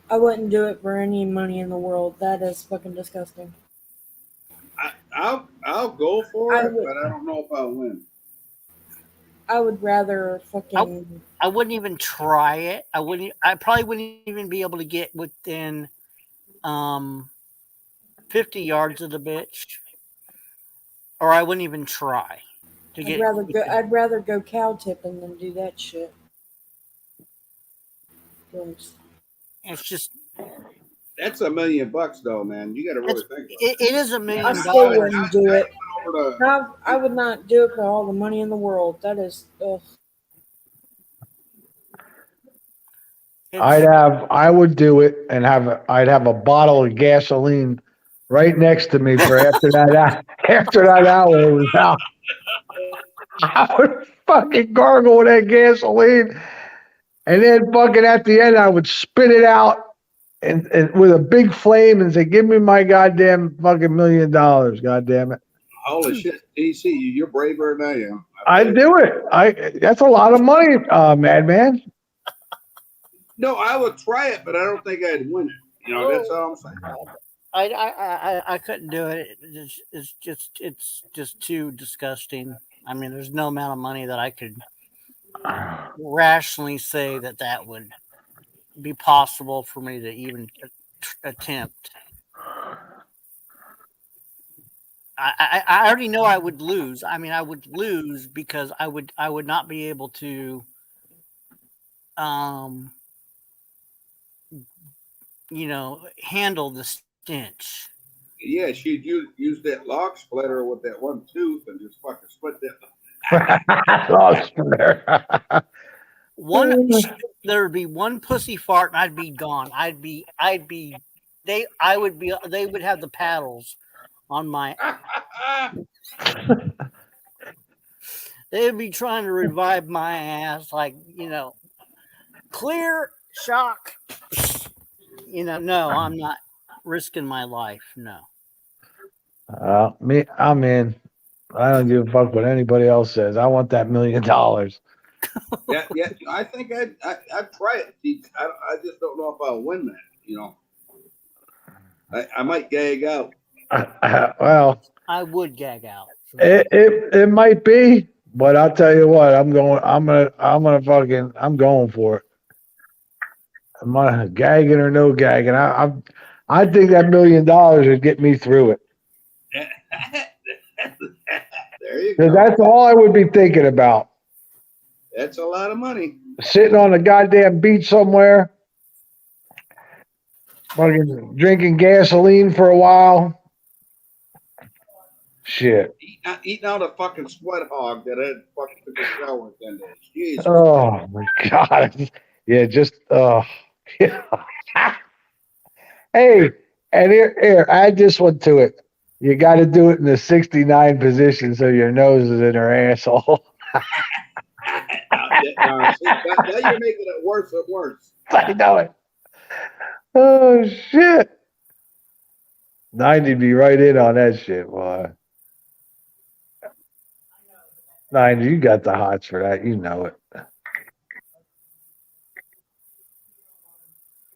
I wouldn't do it for any money in the world. That is fucking disgusting. I'll go for I it, would- but I don't know if I'll win. I would rather fucking. I wouldn't even try it. I probably wouldn't even be able to get within 50 yards of the bitch. Or I wouldn't even try to get. I'd rather go cow tipping than do that shit. Gross. It's just. That's $1 million, though, man. You got to really think about it. It is $1 million. I still wouldn't do it. Over to- No, I would not do it for all the money in the world. That is, ugh. I would do it and I'd have a bottle of gasoline right next to me for after that hour was out. I would fucking gargle with that gasoline, and then fucking at the end I would spit it out and with a big flame and say, "Give me my goddamn fucking $1 million, goddamn it." Holy shit, DC, you're braver than I am. I'd do it. That's a lot of money, madman. No, I would try it, but I don't think I'd win it. That's all I'm saying. I couldn't do it. It's just too disgusting. I mean, there's no amount of money that I could rationally say that would be possible for me to even attempt. I already know I would lose. I mean, I would lose because I would not be able to handle the stench. Yeah, she'd use that log splitter with that one tooth and just fucking split that. Log splitter. There would be one pussy fart and I'd be gone. They would have the paddles on my. They would be trying to revive my ass, like, clear shock. No, I'm not risking my life. No. I'm in. I don't give a fuck what anybody else says. I want that $1 million. Yeah. I think I'd try it. I just don't know if I'll win that. I might gag out. Well, I would gag out. it might be, but I'll tell you what. I'm going for it. I'm gagging or no gagging. I think that $1 million would get me through it. There you Because go. that's all I would be thinking about. That's a lot of money. Sitting on a goddamn beach somewhere, fucking drinking gasoline for a while. Shit. Eating out a fucking sweat hog that had fucking took a shower in 10 days. Jesus. Oh my God. Yeah, just Hey, and here, add this one to it. You got to do it in the 69 position so your nose is in her asshole. Now you're making it worse and worse. I know it. Oh shit. 90 be right in on that shit, boy. 90, you got the hots for that. You know it.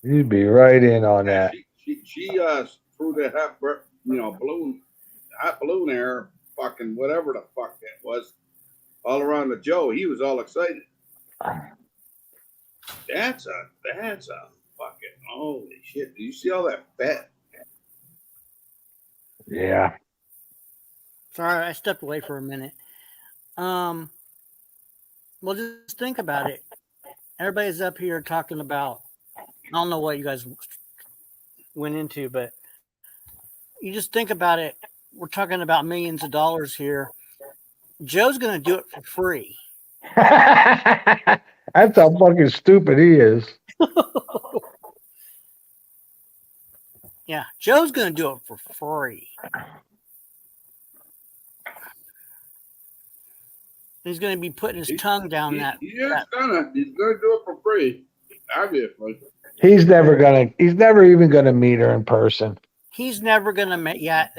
You'd be right in on that. She threw that hot balloon air, fucking whatever the fuck that was, all around the Joe. He was all excited. That's a fucking holy shit. Do you see all that fat? Yeah. Sorry, I stepped away for a minute. Well, just think about it. Everybody's up here talking about. I don't know what you guys went into, but you just think about it. We're talking about millions of dollars here. Joe's going to do it for free. That's how fucking stupid he is. Yeah, Joe's going to do it for free. He's going to be putting his tongue down that. He's gonna do it for free, obviously. He's never even gonna meet her in person. He's never going to make. Yeah,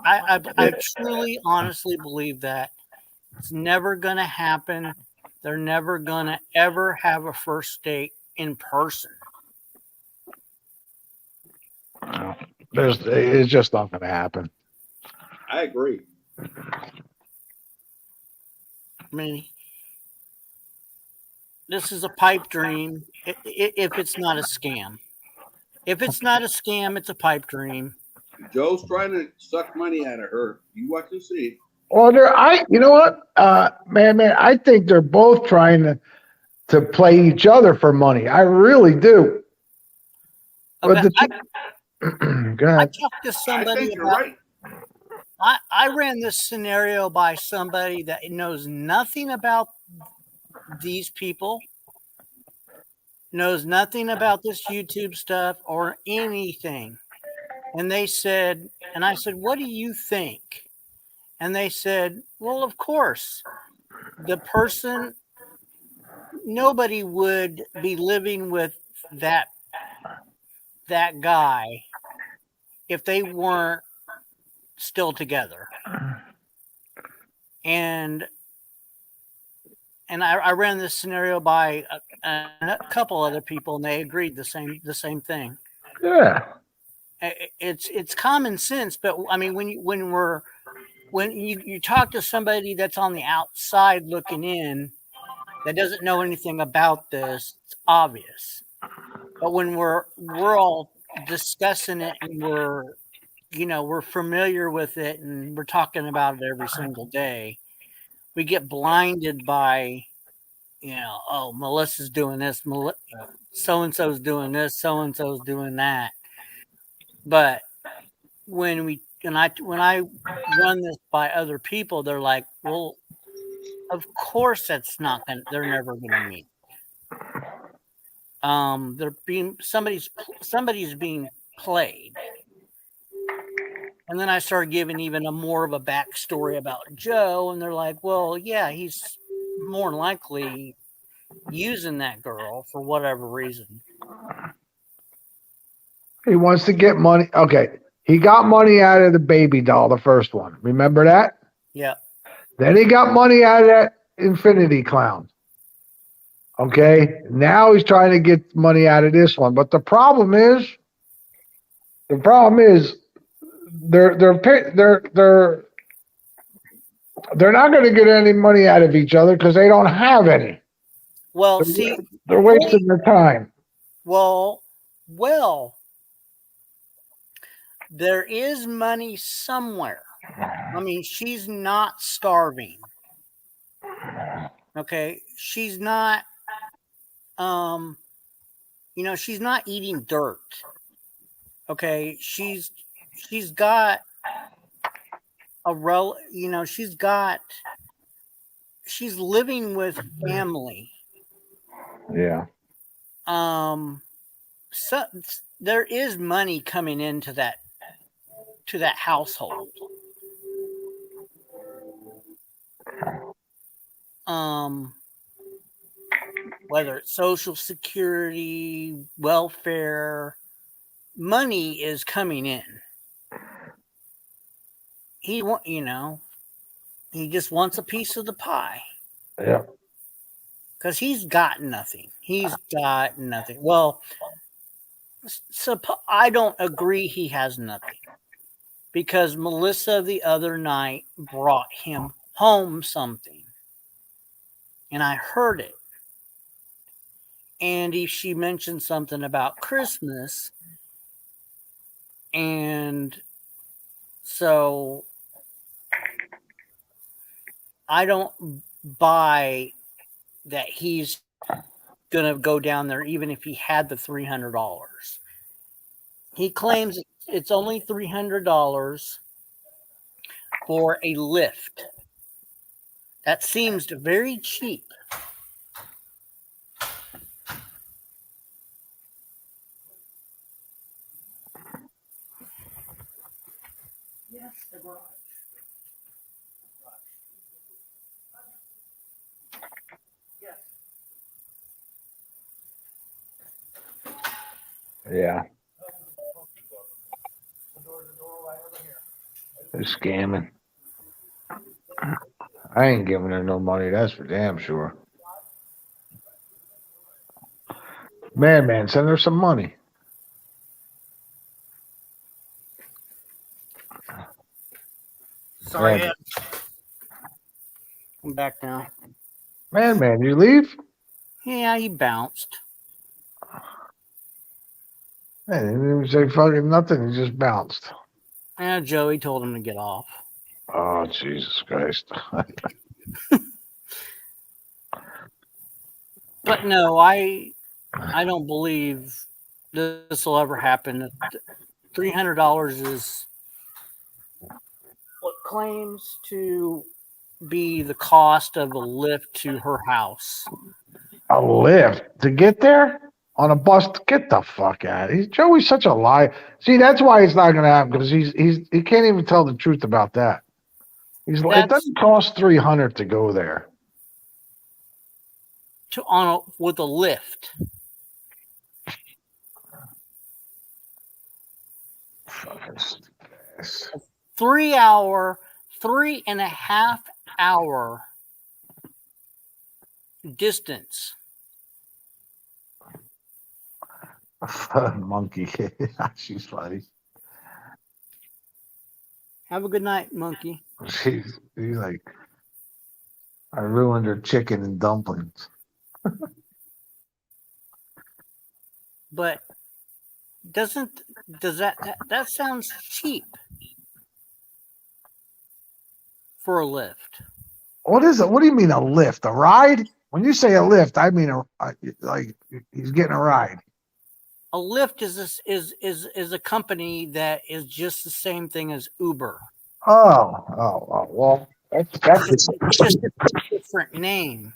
I truly, honestly believe that it's never going to happen. They're never going to ever have a first date in person. It's just not gonna happen. I agree. I mean, this is a pipe dream. If it's not a scam, if it's not a scam, it's a pipe dream. Joe's trying to suck money out of her. You watch and see. Well, you know what, man, I think they're both trying to play each other for money. I really do. Okay, Go ahead. I talked to somebody about. Right. I ran this scenario by somebody that knows nothing about these people, knows nothing about this YouTube stuff or anything. And they said, and I said, what do you think? And they said, well, of course, the person, nobody would be living with that guy if they weren't still together. And I ran this scenario by a couple other people, and they agreed the same thing. Yeah, it's common sense, but I mean, when you talk to somebody that's on the outside looking in, that doesn't know anything about this, it's obvious. But when we're all discussing it and we're familiar with it and we're talking about it every single day, we get blinded by, oh, Melissa's doing this, so-and-so's doing this, so-and-so's doing that. But when I run this by other people, they're like, well, of course they're never gonna meet. Somebody's being played. And then I started giving even more of a backstory about Joe, and they're like, well, yeah, he's more than likely using that girl for whatever reason. He wants to get money. Okay, he got money out of the baby doll, the first one. Remember that? Yeah. Then he got money out of that infinity clown. Okay, now he's trying to get money out of this one. But the problem is they're not going to get any money out of each other because they don't have any. Well, they're wasting their time. Well, there is money somewhere. I mean, she's not starving. Okay, she's not. She's not eating dirt. Okay, she's got she's living with family. Yeah. So there is money coming into that household. Whether it's Social Security, welfare, money is coming in. He he just wants a piece of the pie. Yeah. Because he's got nothing. He's got nothing. Well, I don't agree he has nothing. Because Melissa the other night brought him home something. And I heard it. And she mentioned something about Christmas. And so I don't buy that he's going to go down there even if he had the $300. He claims it's only $300 for a lift. That seems very cheap. Yes, the garage. Yes. Yeah. They're scamming. I ain't giving her no money. That's for damn sure. Man, send her some money. Sorry, Man, I'm back now. man, you leave? Yeah, he bounced. Man, he didn't even say fucking nothing. He just bounced. Yeah, Joey told him to get off. Oh, Jesus Christ. But no, I don't believe this will ever happen. $300 is what claims to be the cost of a lift to her house. A lift to get there? On a bus to get the fuck out. Joey's such a liar. See, that's why it's not gonna happen, because he can't even tell the truth about that. It doesn't cost $300 to go there. With a lift. Fucking stupid. 3.5 hour distance. Monkey. She's funny. Have a good night, monkey. She's like, I ruined her chicken and dumplings. But does that sounds cheap for a lift? What is it? What do you mean a lift? A ride? When you say a lift, I mean like he's getting a ride. A Lyft is a company that is just the same thing as Uber. Oh. Well, that's It's just a different name.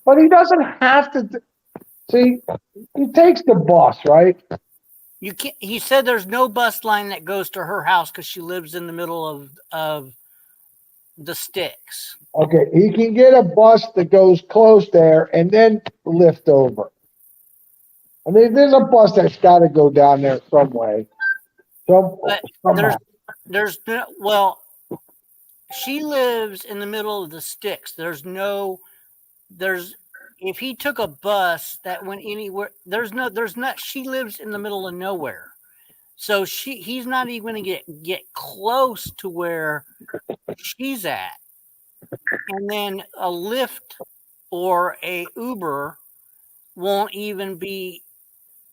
But he doesn't have to. See, he takes the bus, right? You can't. He said there's no bus line that goes to her house because she lives in the middle of the sticks. Okay, he can get a bus that goes close there and then lift over. I mean, there's a bus that's got to go down there some way. But there's no, well, she lives in the middle of the sticks. If he took a bus that went anywhere, there's not. She lives in the middle of nowhere, so he's not even going to get close to where she's at. And then a Lyft or a Uber won't even be.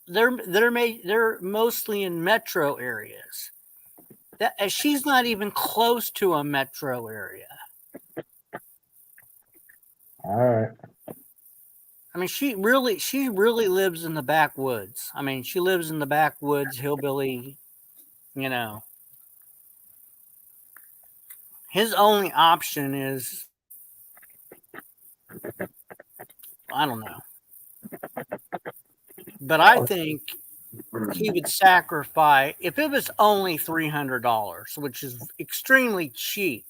They're mostly in metro areas. She's not even close to a metro area. All right. I mean, she really lives in the backwoods. I mean, she lives in the backwoods, hillbilly, His only option is, I don't know. But I think he would sacrifice, if it was only $300, which is extremely cheap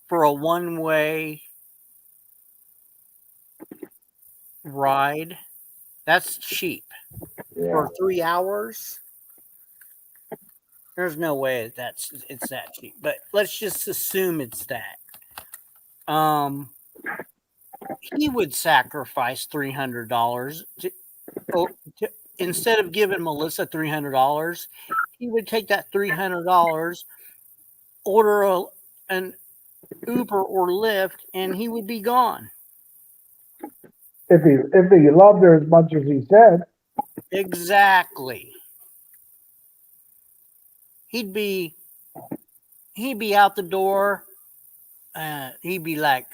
for a one-way ride. That's cheap. Yeah. For 3 hours. There's no way it's that cheap. But let's just assume it's that. He would sacrifice $300 to instead of giving Melissa $300. He would take that $300, order an Uber or Lyft, and he would be gone. If he loved her as much as he said. Exactly. He'd be out the door. He'd be like,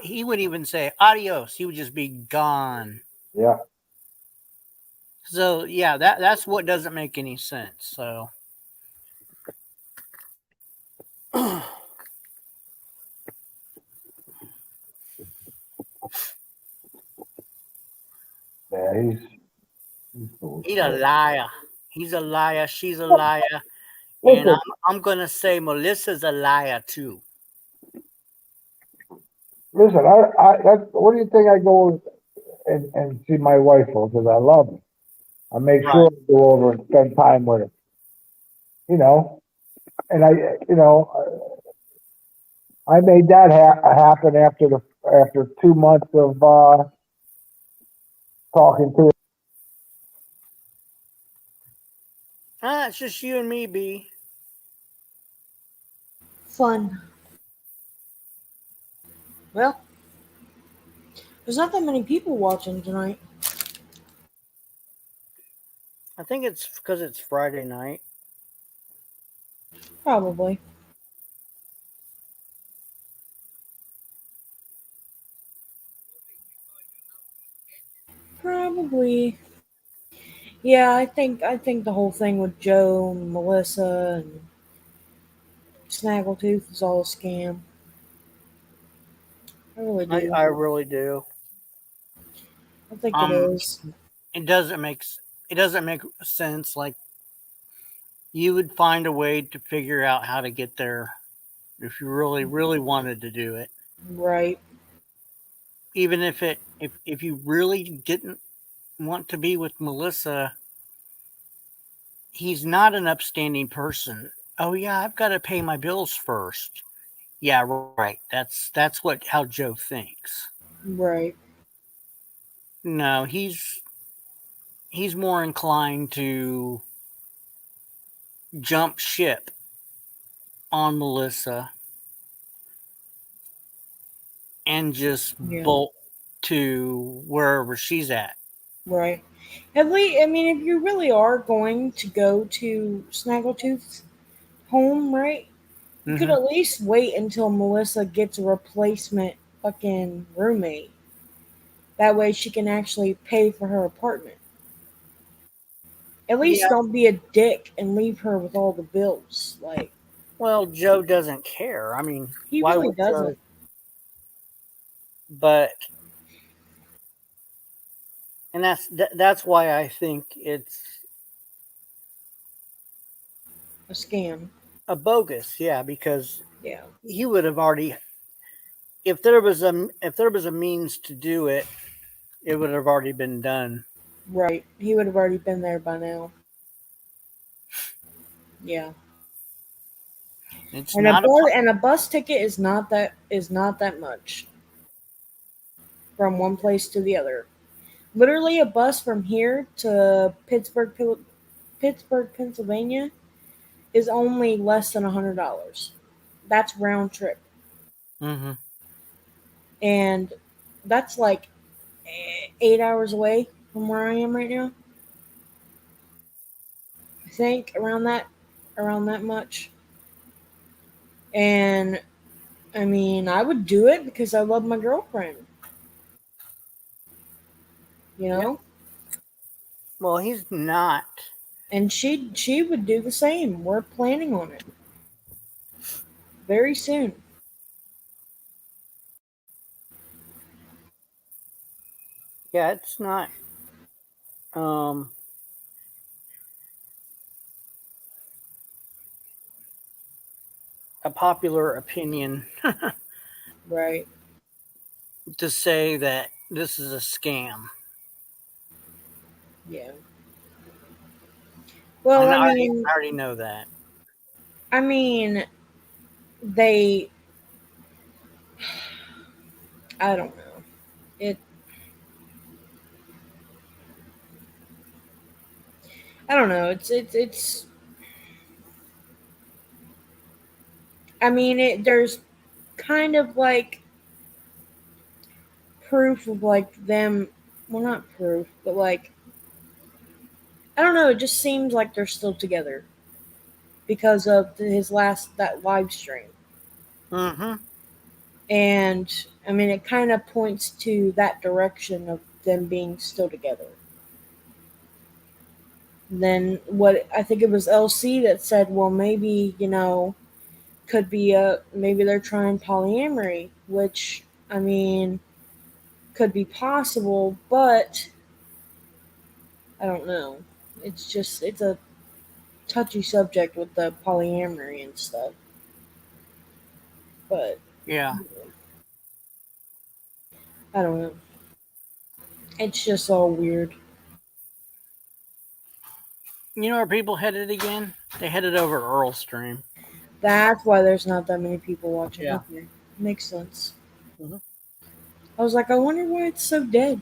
he wouldn't even say adios. He would just be gone. Yeah. So yeah, that's what doesn't make any sense. So. Yeah, He's a liar. He's a liar. She's a liar. And listen, I'm gonna say Melissa's a liar too. listen. What do you think I go and see my wife for? Because I love her. I make sure to go over and spend time with her. You know, and I made that happen after 2 months of talking to her. It's just you and me, B. Fun. Well, there's not that many people watching tonight. I think it's because it's Friday night. Probably. Probably. Yeah, I think the whole thing with Joe and Melissa and Snaggletooth is all a scam. I really do. I really do. I think it is. It doesn't make sense. Like you would find a way to figure out how to get there if you really wanted to do it. Right. Even if you really didn't want to be with Melissa, he's not an upstanding person. Oh yeah, I've got to pay my bills first. Yeah, right. That's how Joe thinks. Right. No, he's more inclined to jump ship on Melissa and just bolt to wherever she's at. Right. At least, I mean, if you really are going to go to Snaggletooth's home, right? You could at least wait until Melissa gets a replacement fucking roommate. That way she can actually pay for her apartment. At least don't be a dick and leave her with all the bills. Like, well, Joe doesn't care. I mean, he why really would doesn't. Joe? But and that's why I think it's A scam. a bogus. Yeah, because Yeah. he would have already. If there was a means to do it, it would have already been done. Right. He would have already been there by now. Yeah. It's And not a bus ticket is not that much from one place to the other. Literally, a bus from here to Pittsburgh, Pennsylvania, is only less than $100. That's round trip, and that's like 8 hours away from where I am right now. I think around that much. And I mean, I would do it because I love my girlfriend. You know? Well, he's not. And she would do the same. We're planning on it. Very soon. Yeah, it's not a popular opinion Right. to say that this is a scam. Yeah. Well, And I mean, I already know that. I mean, they. I don't know. It. I don't know. It's. I mean, there's kind of like proof of like them. Well, not proof, but like I don't know. It just seems like they're still together because of his last that live stream. Mm-hmm. And I mean, it kind of points to that direction of them being still together. Then what I think it was LC that said, well, maybe could be maybe they're trying polyamory, which I mean could be possible, but I don't know. It's a touchy subject with the polyamory and stuff, but Yeah. I don't know. It's just all weird. You know where people headed again? They headed over to Earl's stream. That's why there's not that many people watching. Yeah. Okay, makes sense. Mhm. I was like, I wonder why it's so dead.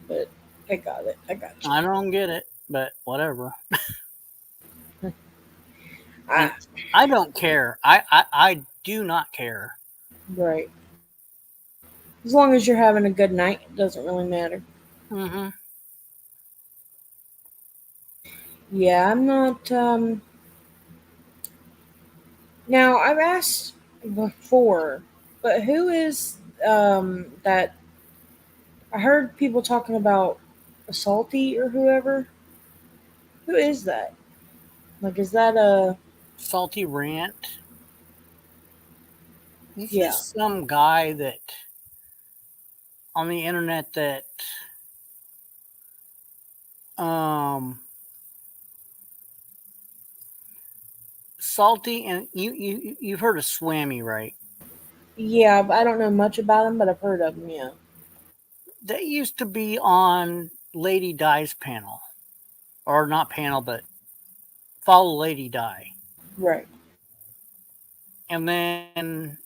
But I got it. I got you. I don't get it, but whatever. And Ah, I don't care. I do not care. right. As long as you're having a good night, it doesn't really matter. Mm-hmm. Yeah, I'm not. Now I've asked before, but who is that? I heard people talking about Salty or whoever. Who is that? Like, is that a Salty Rant. He's yeah? just some guy that on the internet that um Salty, and you've heard of Swammy, right? Yeah, I don't know much about him, but I've heard of him. Yeah, They used to be on Lady Di's panel, or not panel, but follow Lady Di, right. and then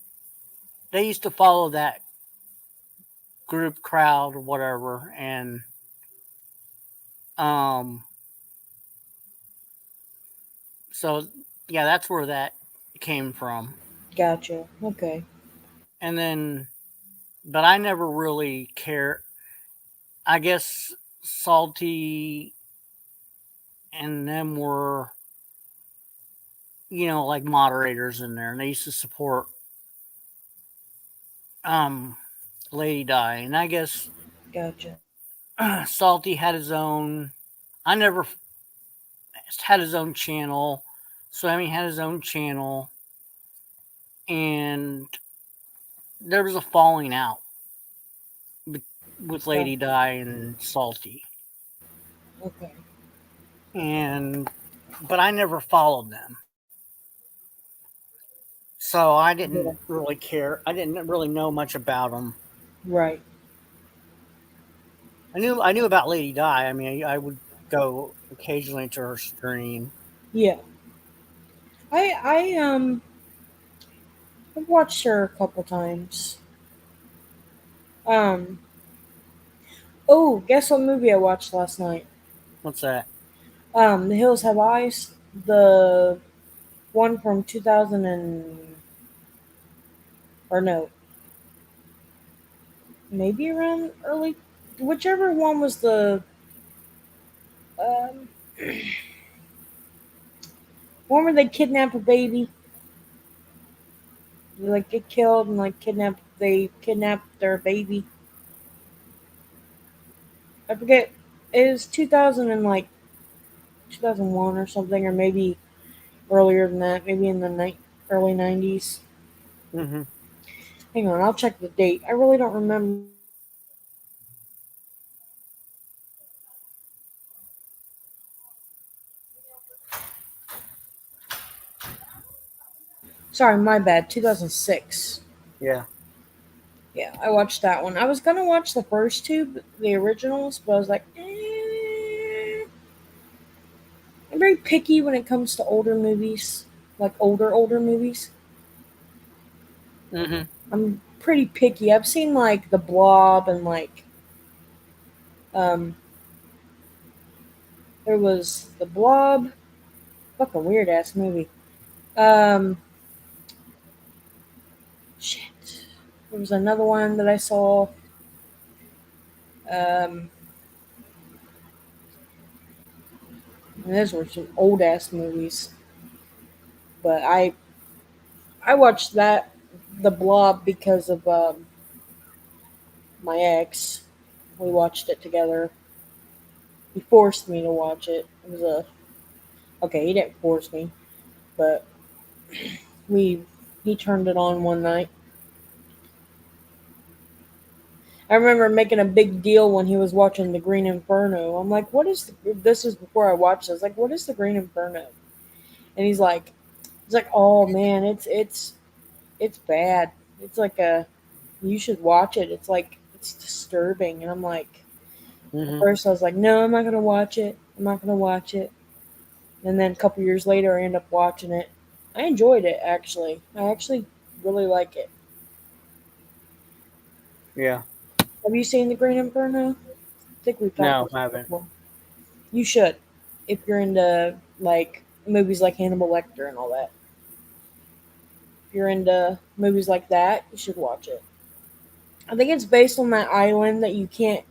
they used to follow that group crowd or whatever, and um so yeah, that's where that came from. Gotcha. Okay. And then, but I never really cared. I guess Salty and them were, like moderators in there, and they used to support um Lady Di, and I guess Gotcha. Salty had his own. I never had his own channel. Swammy had his own channel, and there was a falling out with Gotcha. Lady Di and Salty, Okay. and but I never followed them, so I Yeah. didn't really care. I didn't really know much about them. Right. I knew about Lady Di. I mean, I would go occasionally to her stream. Yeah. I've watched her a couple times. Um. Oh, guess what movie I watched last night? What's that? The Hills Have Eyes. The one from 2000 or no, maybe around early, whichever one was the um one where they kidnap a baby. They like get killed and like they kidnap their baby. I forget. It was 2000 and like 2001 or something, or maybe earlier than that. Maybe in the early 90s. Mm-hmm. Hang on, I'll check the date. I really don't remember. Sorry, my bad. 2006. Yeah. Yeah, I watched that one. I was gonna watch the first two, the originals, but I was like, I I'm very picky when it comes to older movies, like older movies. Hmm. I'm pretty picky. I've seen like The Blob and like um there was The Blob, fucking weird ass movie. Um shit. There was another one that I saw. Um and those were some old ass movies. But I watched that The Blob because of my ex. We watched it together. He forced me to watch it. It was a okay. He didn't force me, but we he turned it on one night. I remember making a big deal when he was watching The Green Inferno. I'm like, "What is this?" Is before I watched this. Like, what is The Green Inferno? And he's like, "Oh man, it's bad. It's like a you should watch it. It's like it's disturbing." And I'm like, at Hmm. first I was like, "No, I'm not gonna watch it. I'm not gonna watch it." And then a couple years later, I ended up watching it. I enjoyed it actually. I actually really like it. Yeah. Have you seen The Green Inferno? I think we've talked No, about I it haven't. before. You should, if you're into like movies like Hannibal Lecter and all that. If you're into movies like that, you should watch it. I think it's based on that island that you can't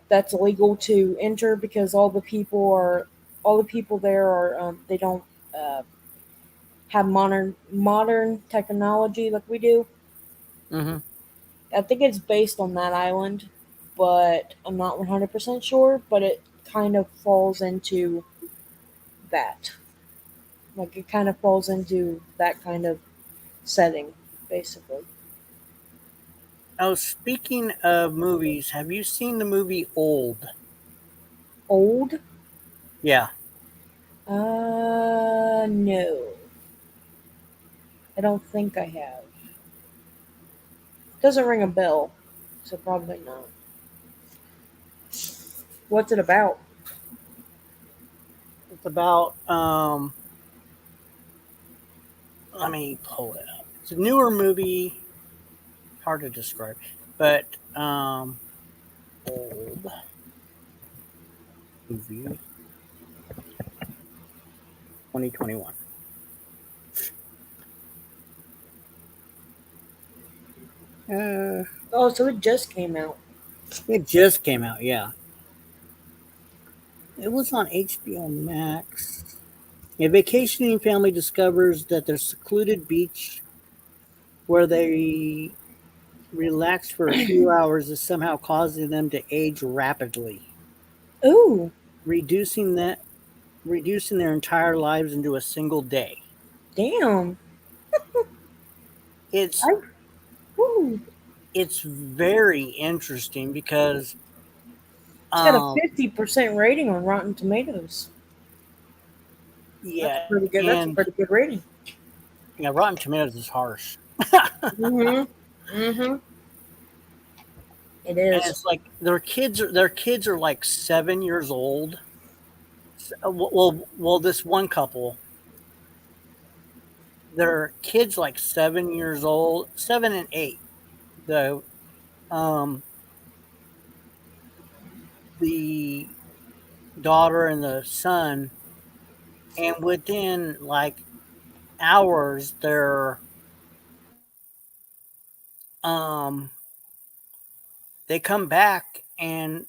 that's illegal to enter because all the people there are they don't uh, have modern technology like we do. Hmm. I think it's based on that island, but I'm not 100% sure. But it kind of falls into that. Like it kind of falls into that kind of setting, basically. Oh, speaking of movies, have you seen the movie Old? Old? Yeah. No, I don't think I have. Doesn't ring a bell, so probably not. What's it about? It's about let me pull it up. It's a newer movie, hard to describe, but Old movie 2021. Uh, Oh, so it just came out. it just came out, yeah. It was on HBO Max. A vacationing family discovers that their secluded beach where they relax for a few hours is somehow causing them to age rapidly, Ooh, reducing that reducing their entire lives into a single day. damn. It's I, ooh. it's very interesting because It's got a um 50% rating on Rotten Tomatoes. That's yeah, pretty good. That's a and pretty good rating. yeah, Rotten Tomatoes is harsh. Mm-hmm. Mm-hmm. It And is. it's like their kids are like 7 years old. Well, this one couple, their kids like 7 years old, 7 and 8. The um the daughter and the son, and within like hours, um they come back and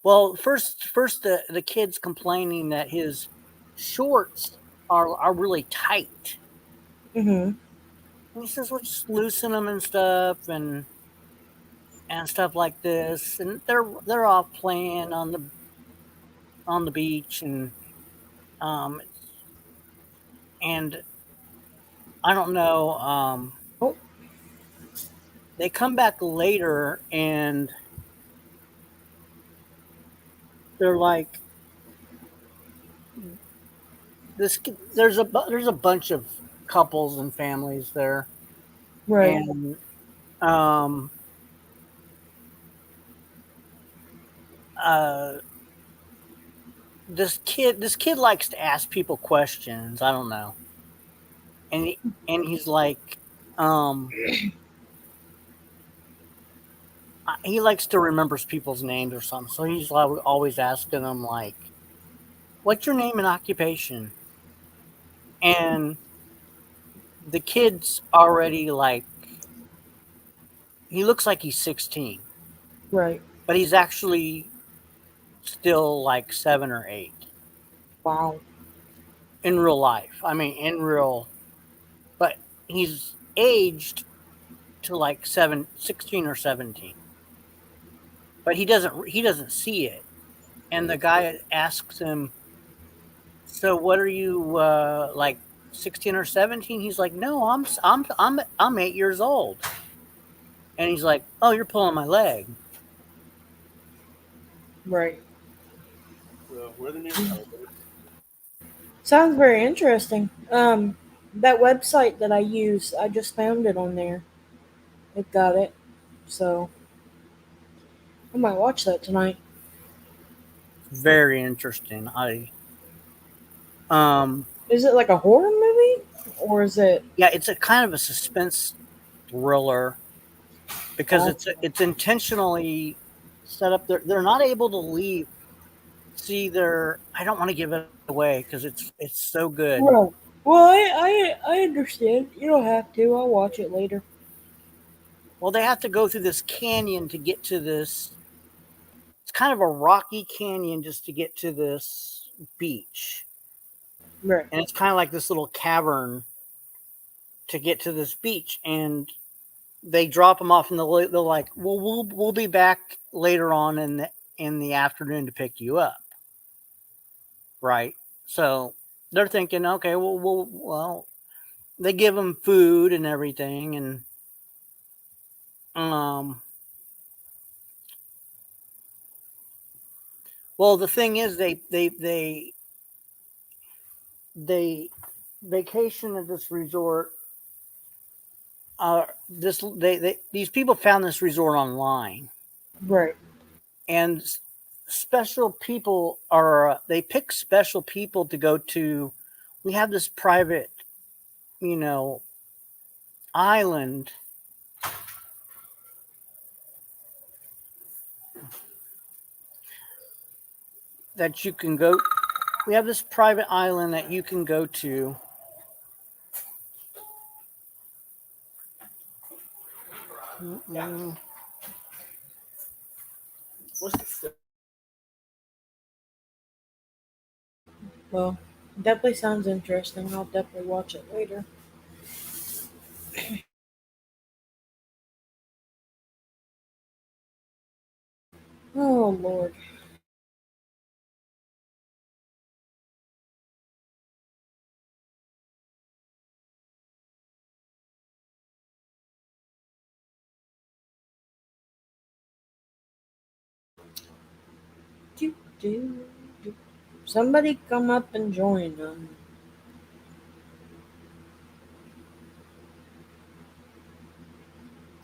well, first the kid's complaining that his shorts are really tight. Mm-hmm. And he says, "Well, just loosen them and stuff like this." And they're off playing on the beach um and I don't know. Oh, They come back later and they're like, there's a bunch of couples and families there, right. and um uh this kid likes to ask people questions. I don't know, and he's like, um, he likes to remembers people's names or something. So he's like always asking them like, "What's your name and occupation?" And the kid's already like, he looks like he's 16, Right. but he's actually still like 7 or 8 Wow. in real life. I mean, in real, but he's aged to like 16 or 17, but he doesn't see it. And the guy asks him, "So what are you like 16 or 17?" He's like, "No, I'm 8 years old." And he's like, "Oh, you're pulling my leg." Right. Where the nearest elevator? Sounds very interesting. That website that I use, I just found it on there. It got it, so I might watch that tonight. Very interesting. Um Is it like a horror movie, or is it? yeah, it's a kind of a suspense thriller because it's intentionally set up. They're not able to leave. See, I don't want to give it away because it's so good. Well, I understand. You don't have to. I'll watch it later. Well, they have to go through this canyon to get to this. It's kind of a rocky canyon just to get to this beach, Right. and it's kind of like this little cavern to get to this beach. And they drop them off, and they're like, "Well, we'll be back later on in the afternoon to pick you up." Right. So they're thinking, okay, well, they give them food and everything, and um, well, the thing is, they vacation at this resort. These people found this resort online, Right. and special people are they pick special people to go to. We have this private, you know, island that you can go. We have this private island that you can go to. Mm-mm. What's the Well, definitely sounds interesting. I'll definitely watch it later. Oh Lord. Do, do, do. Somebody come up and join them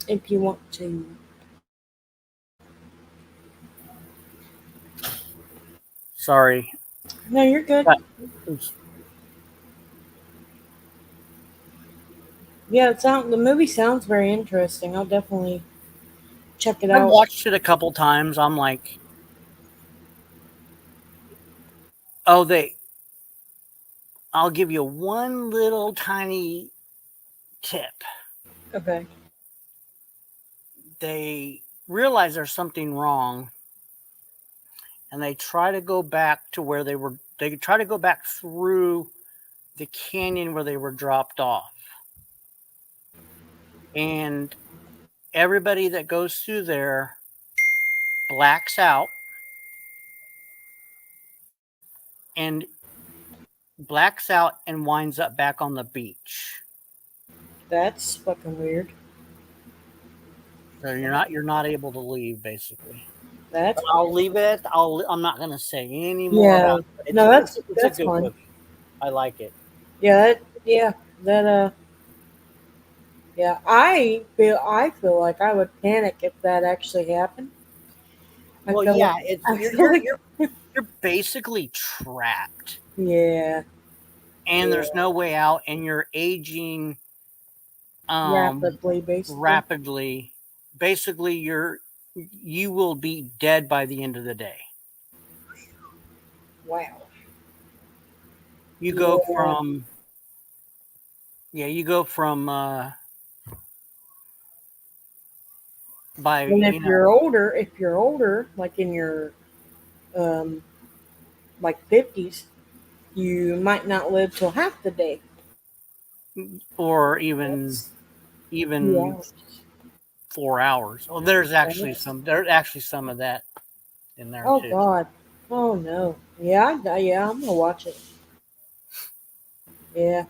if you want to. Sorry. No, you're good. But Yeah, the movie sounds very interesting. I'll definitely check it I've out. watched it a couple times. I'm like, oh, I'll give you one little tiny tip. Okay. They realize there's something wrong, and they try to go back to where they were. They try to go back through the canyon where they were dropped off. And everybody that goes through there blacks out and winds up back on the beach. That's fucking weird. So you're not able to leave basically. That's But I'll leave it. I'm not going to say any more yeah. about it. No, It's a that's good fine. movie. I like it. Yeah, that yeah. I feel like I would panic if that actually happened. I Well, feel yeah, like it's I you're feel you're like you're, you're basically trapped, Yeah. and there's no way out, and you're aging Rapidly, basically. rapidly. Basically, you will be dead by the end of the day. Wow. You go Yeah. from by And if you know you're older, like in your like 50s, you might not live till half the day. or even That's 2 even hours. 4 hours. Oh, there's actually some of that in there Oh too. God. Oh no. Yeah, I'm gonna watch it. Yeah.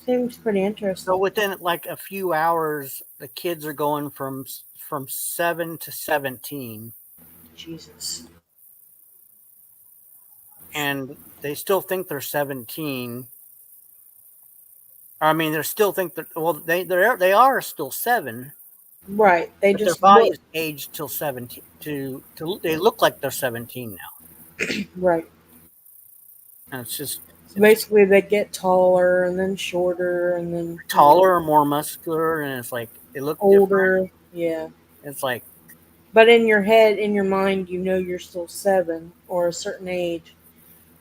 Seems pretty So interesting. within like a few hours, the kids are going from 7 to 17, Jesus. and they still think they're 17. I mean, they still think that they are still 7, Right. They but their just look bodies aged till 17 to they look like they're 17 now, right. and it's just So basically they get taller and then shorter and then taller or more muscular, and it's like they look different. older. Yeah. It's like But in your head, in your mind, you know you're still 7 or a certain age,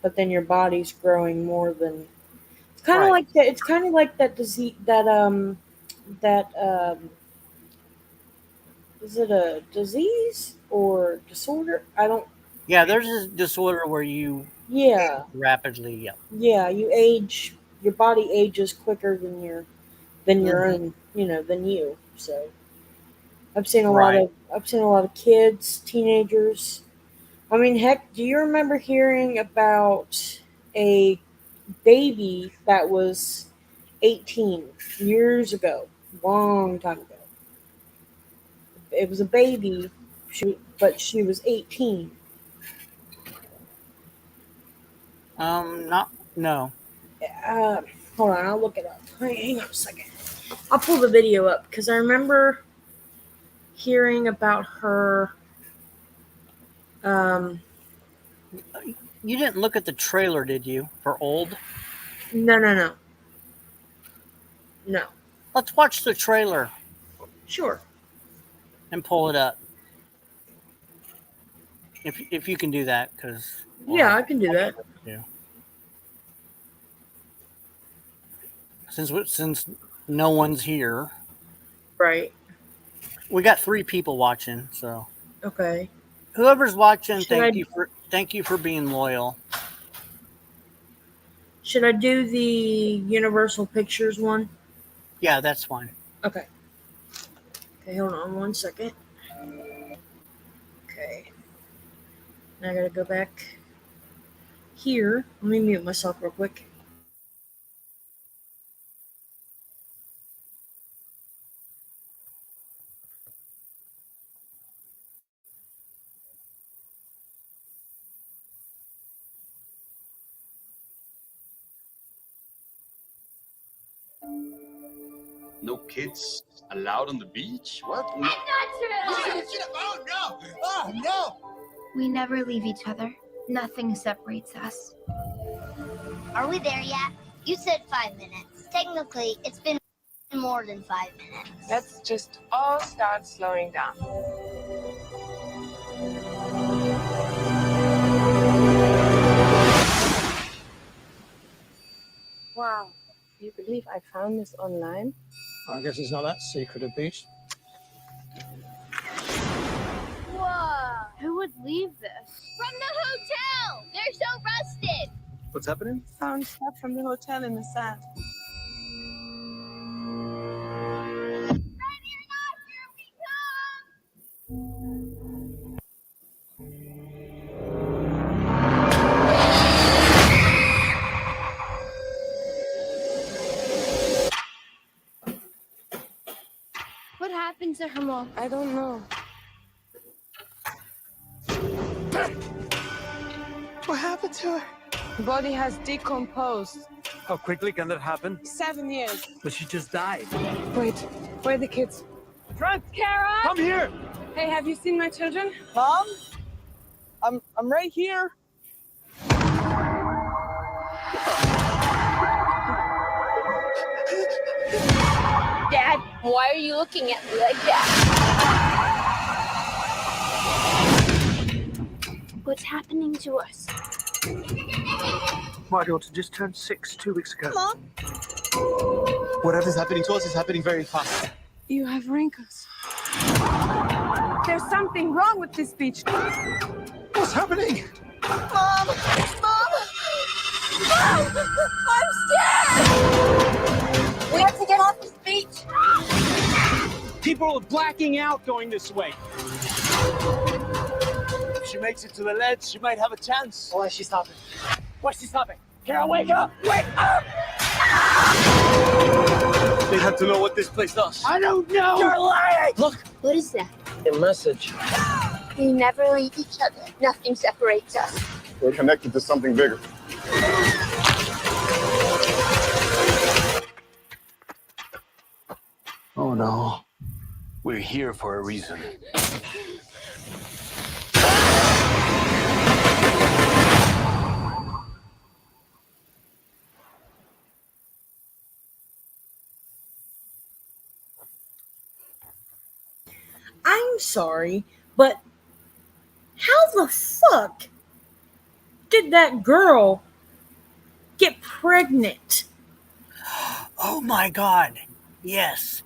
but then your body's growing more than. It's kind of right. like that. It's kind of like that disease. That is it a disease or disorder? I don't. Yeah, there's this disorder where you Yeah, rapidly. Yeah. yeah. You age. Your body ages quicker than your Mhm. own. Than you. So I've seen a lot Right. of. I've seen a lot of kids, teenagers. I mean, heck, do you remember hearing about a baby that was 18 years ago? Long time ago. It was a baby, but she was 18. Not no. Uh, Hold on, I'll look it up. Hang on a second. I'll pull the video up because I remember hearing about her. Um, You didn't look at the trailer, did you? For Old? no. Let's watch the trailer Sure. and pull it up. If you can do that, because Yeah, I can do that. yeah. Since no one's here, Right. we got 3 people watching. So Okay. whoever's watching, Should I thank you for being loyal. should I do the Universal Pictures one? Yeah, that's fine. Okay. Okay, hold on 1 second. Okay. Now I gotta go back here. Let me mute myself real quick. No kids allowed on the beach? What? No. That's not true! Oh, no! Oh, no! We never leave each other. Nothing separates us. Are we there yet? You said 5 minutes. Technically, it's been more than 5 minutes. Let's just all start slowing down. Wow. Do you believe I found this online? I guess it's not that secret a beach. Whoa! Who would leave this? From the hotel! They're so rusted! What's happening? Found stuff from the hotel in the sand. Ready or not, here we come! What happened to her, Mom? I don't know. What happened to her? The body has decomposed. How quickly can that happen? 7 years. But she just died. Wait, where are the kids? Trent! Kara! Come here! Hey, have you seen my children? Mom? I'm right here. Dad, why are you looking at me like that? What's happening to us? My daughter just turned 6 2 weeks ago. Mom? Whatever's happening to us is happening very fast. You have wrinkles. There's something wrong with this beach. What's happening? Mom! Mom! Mom! I'm scared! We have to get off this beach. People are blacking out going this way. If she makes it to the ledge, she might have a chance. Why is she stopping? Why is she stopping? Carol, wake up! Wake up! They have to know what this place does. I don't know! You're lying! Look! What is that? A message. We never leave each other. Nothing separates us. We're connected to something bigger. Oh no. We're here for a reason. I'm sorry, but how the fuck did that girl get pregnant? Oh my God! Yes.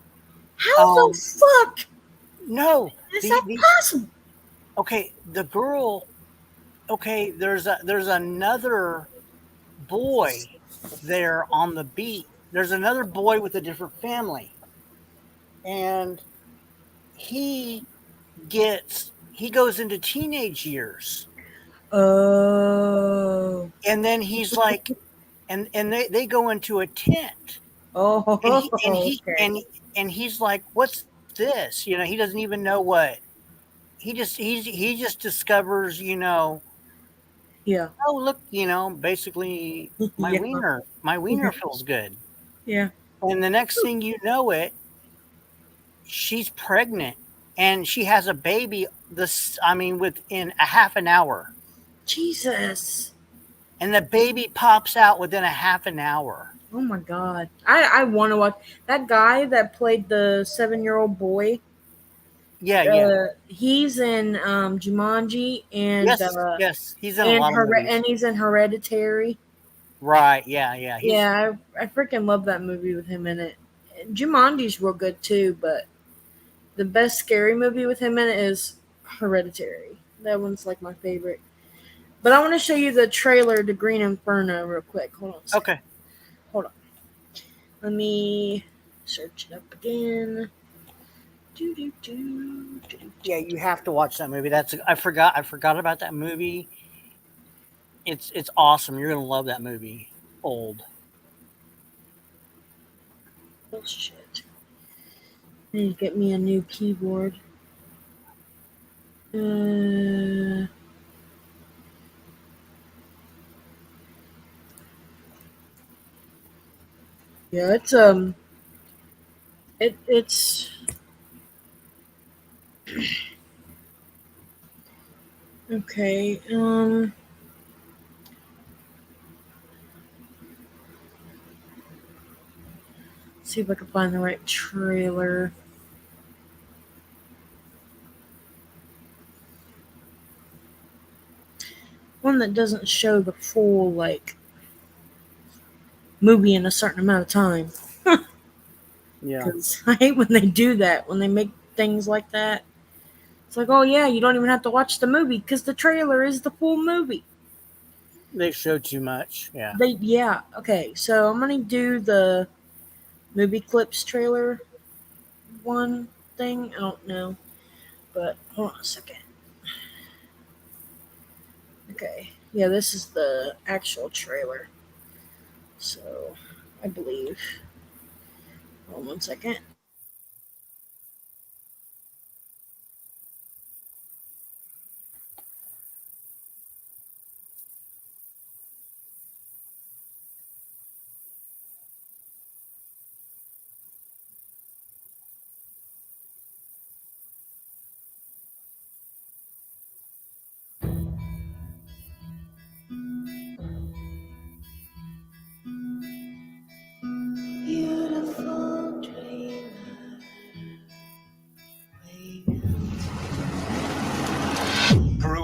How the fuck? No. Is that possible? Okay, the girl. Okay, there's another boy there on the beach. There's another boy with a different family, and he goes into teenage years. Oh. And then he's like, and they go into a tent. Oh. And he's like, what's this? You know, he doesn't even know what. He just discovers, you know. Yeah. Oh, look, you know, basically my Yeah. wiener feels good. Yeah. And the next thing you know she's pregnant and she has a baby within a half an hour. Jesus. And the baby pops out within a half an hour. Oh my God. I want to watch that guy that played the 7-year-old boy. Yeah. He's in Jumanji and yes, he's in a lot of movies. And he's in Hereditary. Right, yeah. I freaking love that movie with him in it. Jumanji's real good too, but the best scary movie with him in it is Hereditary. That one's like my favorite. But I want to show you the trailer to Green Inferno real quick. Hold on a second. Okay. Hold on. Let me search it up again. Yeah, you have to watch that movie. I forgot about that movie. It's awesome. You're gonna love that movie. Old. Oh shit. I need to get me a new keyboard. Yeah, it's okay. See if I can find the right trailer. One that doesn't show the full movie in a certain amount of time. Yeah. Because I hate when they do that, when they make things like that. It's like, oh yeah, you don't even have to watch the movie because the trailer is the full movie. They show too much. Yeah. Okay, so I'm gonna do the movie clips trailer one thing. I don't know. But hold on a second. Okay. Yeah, this is the actual trailer. So I believe. Hold on 1 second.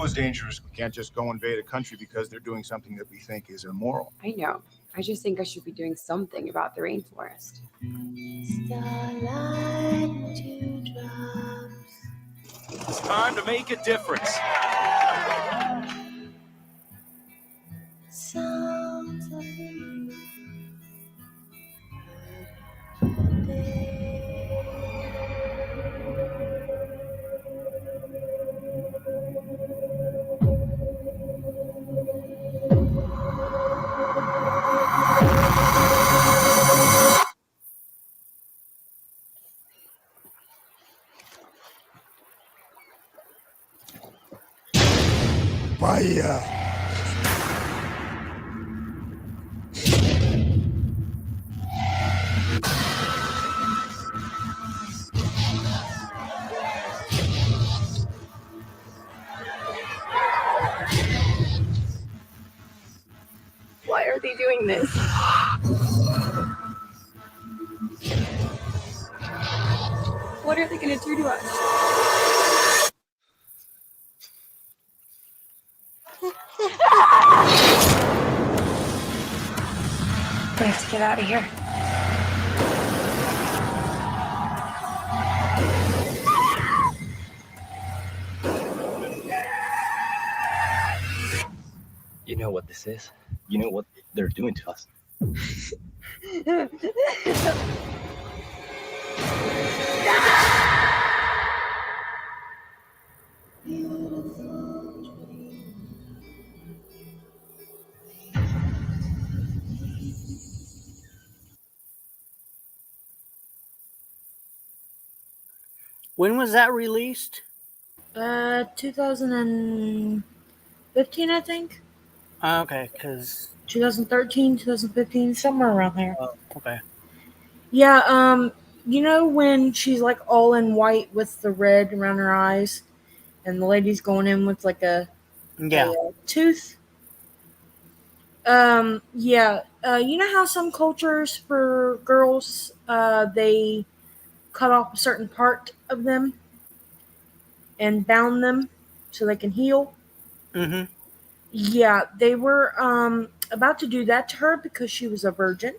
it was dangerous. We can't just go invade a country because they're doing something that we think is immoral. I know. I just think I should be doing something about the rainforest. Starlight dewdrops. It's time to make a difference. Sounds of you. Vaya. Why are they doing this? What are they going to do to us? We have to get out of here. You know what this is? You know what they're doing to us? When was that released? 2015, I think. Okay, because 2013, 2015, somewhere around there. okay. Yeah, you know when she's like all in white with the red around her eyes, and the lady's going in with like a tooth. Yeah. You know how some cultures for girls, they cut off a certain part of them and bound them so they can heal. Mm-hmm. Yeah, they were about to do that to her because she was a virgin.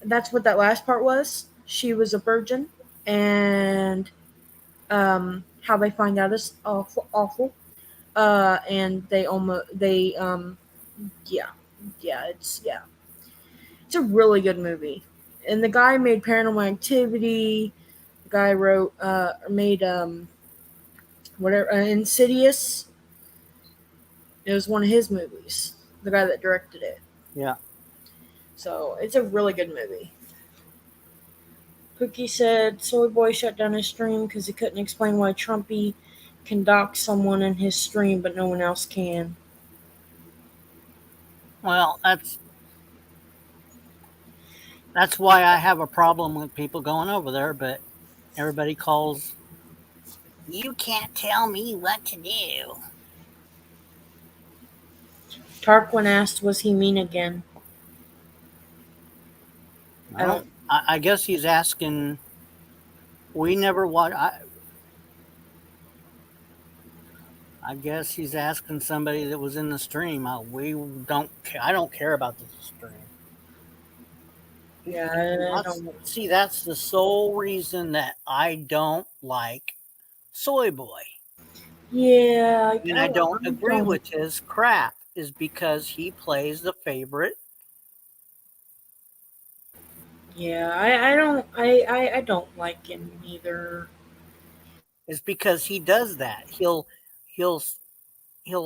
That's what that last part was. She was a virgin, and how they find out is awful. And yeah, it's a really good movie. And the guy made Paranormal Activity. The guy made whatever Insidious. It was one of his movies. The guy that directed it. Yeah. So it's a really good movie. Cookie said Soy Boy shut down his stream because he couldn't explain why Trumpy can dock someone in his stream, but no one else can. Well, that's why I have a problem with people going over there, but everybody calls. You can't tell me what to do. Tarquin asked, was he mean again? I guess he's asking. We never watch. I guess he's asking somebody that was in the stream. I don't care about the stream. Yeah, I don't. See, that's the sole reason that I don't like Soy Boy. Yeah, and I don't agree with his crap is because he plays the favorite. Yeah, I don't like him either. Is because he does that. He'll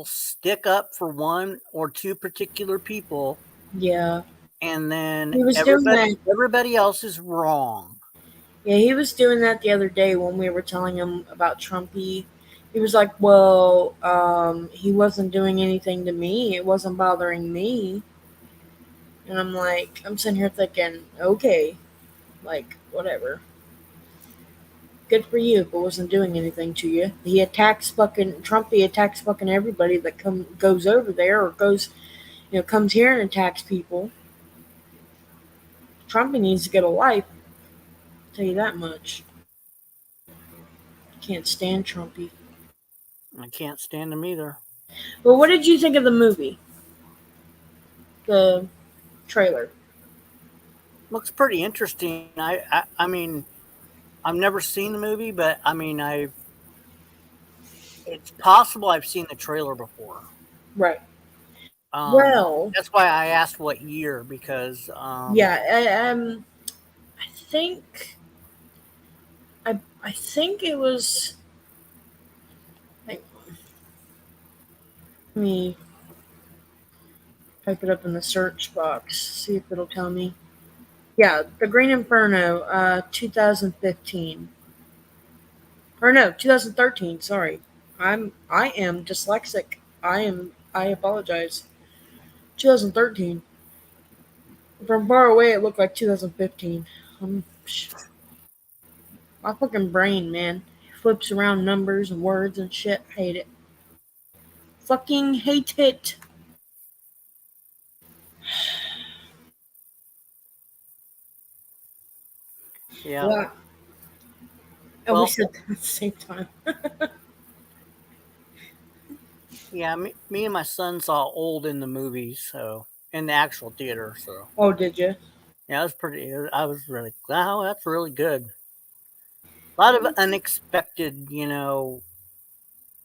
stick up for one or two particular people. Yeah. And then He was doing that. Everybody else is wrong. Yeah, he was doing that the other day when we were telling him about Trumpy. He was like, well, he wasn't doing anything to me. It wasn't bothering me. And I'm like, I'm sitting here thinking, okay, like, whatever. Good for you if it wasn't doing anything to you. Trumpy attacks fucking everybody that goes over there or comes here and attacks people. Trumpy needs to get a life. I'll tell you that much. Can't stand Trumpy. I can't stand them either. Well, what did you think of the movie? The trailer. Looks pretty interesting. I mean, I've never seen the movie, but I mean, it's possible I've seen the trailer before. Right. Well, That's why I asked what year because yeah, I think I think it was like, let me type it up in the search box, see if it'll tell me. Yeah, The Green Inferno, 2015. Or no, 2013, sorry. I am dyslexic. I apologize. 2013. From far away it looked like 2015. My fucking brain, man. Flips around numbers and words and shit. Hate it. Fucking hate it. yeah. Yeah. And we said that at the same time. Yeah, me and my son saw Old in the movie, so in the actual theater. So Oh, did you? yeah, it was pretty. I was really wow, that's really good. A lot of unexpected,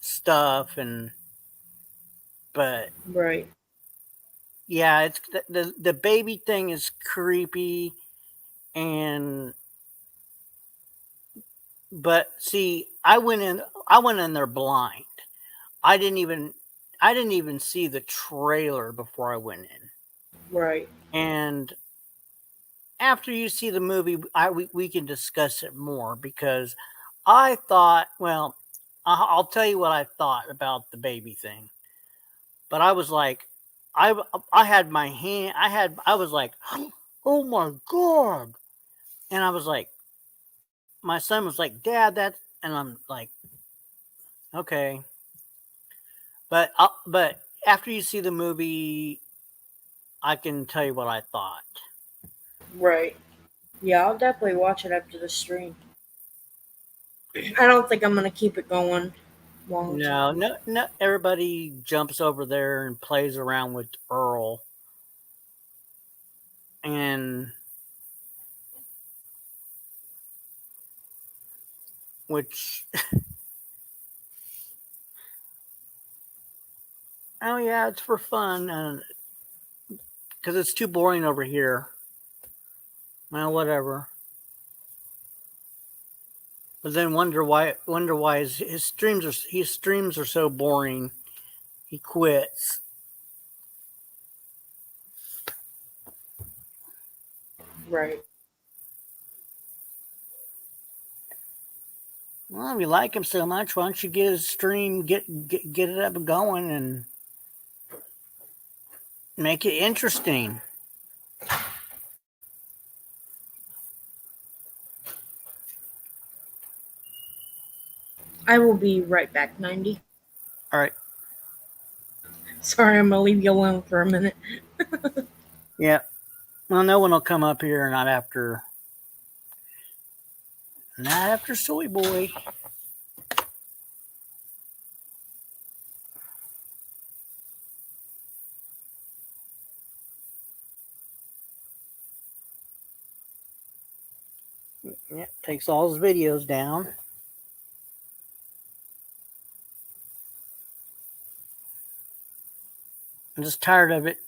stuff, but Right. yeah, it's the baby thing is creepy, and but see, I went in there blind. I didn't even I didn't even see the trailer before I went in. Right. And after you see the movie, we can discuss it more because I thought, well, I'll tell you what I thought about the baby thing. But I was like, I I had my hand, I was like, oh my god, and I was like, my son was like, Dad, that's, and I'm like, okay, but after you see the movie, I can tell you what I thought. Right. Yeah, I'll definitely watch it after the stream. I don't think I'm gonna keep it going long No, time. no, no. Everybody jumps over there and plays around with Earl, and which, oh yeah, it's for fun, because it's too boring over here. Well, whatever. But then wonder why his streams are so boring. He quits. Right. Well, if you like him so much, why don't you get his stream, get it up and going, and make it interesting? I will be right back, 90. All right. Sorry, I'm gonna leave you alone for a minute. Yeah. Well, no one will come up here not after Soy Boy. Yeah, takes all his videos down. I'm just tired of it.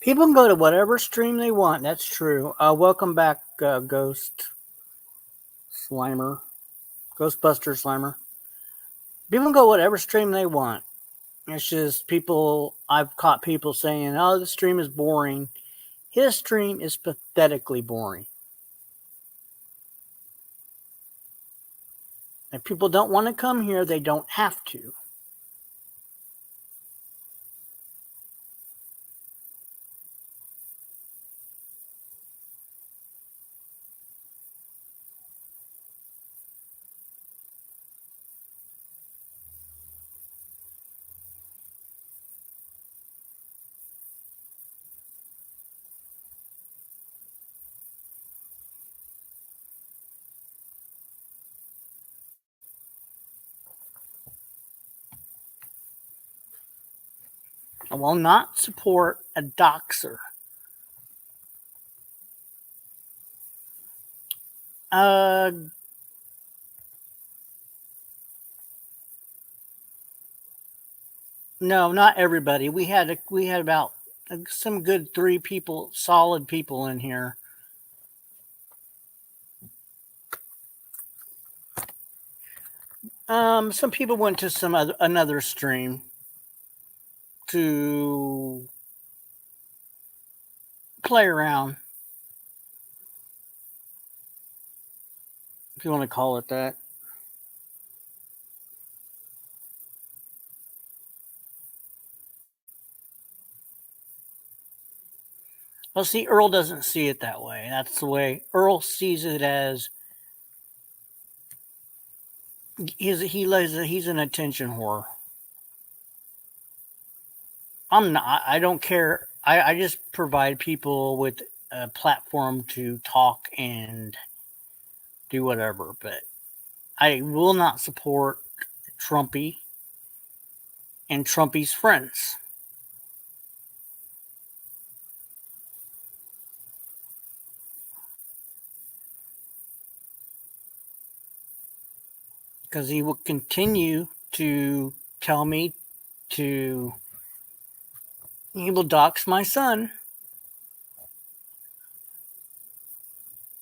People can go to whatever stream they want. That's true. Welcome back, Ghost Slimer, Ghostbuster Slimer. People can go whatever stream they want. It's just people. I've caught people saying, "Oh, the stream is boring." His stream is pathetically boring. If people don't want to come here, they don't have to. I will not support a doxer. Uh, no, not everybody. We had about some good 3 people, solid people in here. Some people went to another stream to play around, if you want to call it that. Well, see, Earl doesn't see it that way. That's the way Earl sees it as he's an attention whore. I'm not. I don't care. I just provide people with a platform to talk and do whatever. But I will not support Trumpy and Trumpy's friends. Because he will continue to tell me he will dox my son.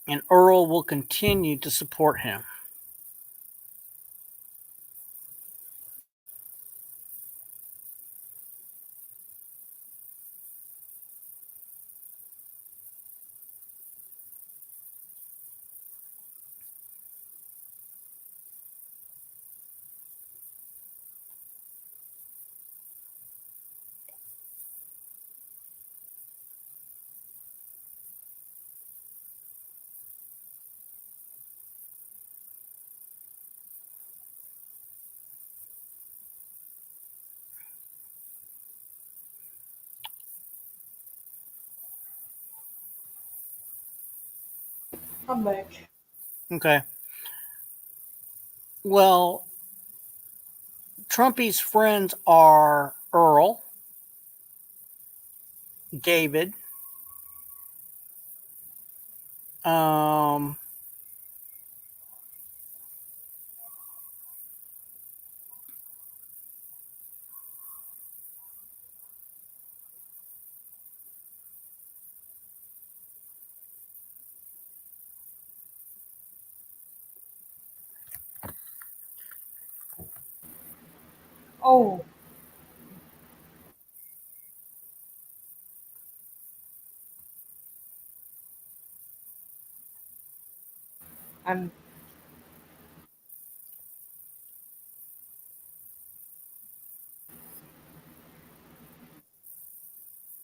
And Earl will continue to support him. I'm back. Okay. Well, Trumpy's friends are Earl, David, um, Oh, I'm.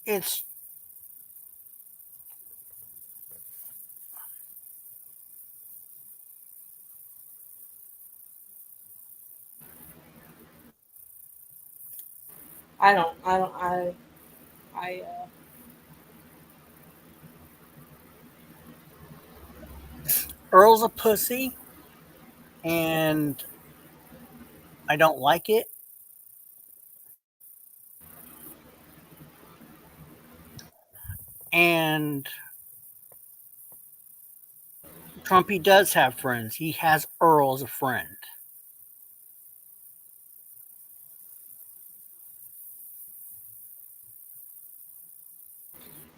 it's I don't. I. Earl's a pussy, and I don't like it. And Trumpy does have friends. He has Earl as a friend.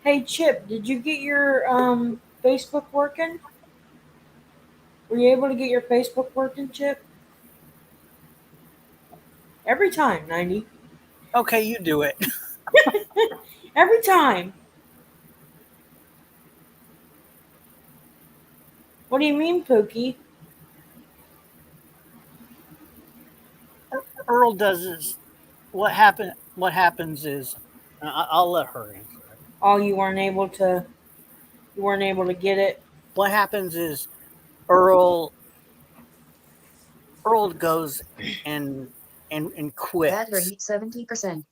Hey Chip, did you get your Facebook working? Were you able to get your Facebook working, Chip? Every time, 90. Okay, you do it. Every time. What do you mean, Pookie? Earl does this. What happened? What happens is, I'll let her answer it. Oh, you weren't able to. You weren't able to get it. What happens is Earl goes and quits. Battery 70%.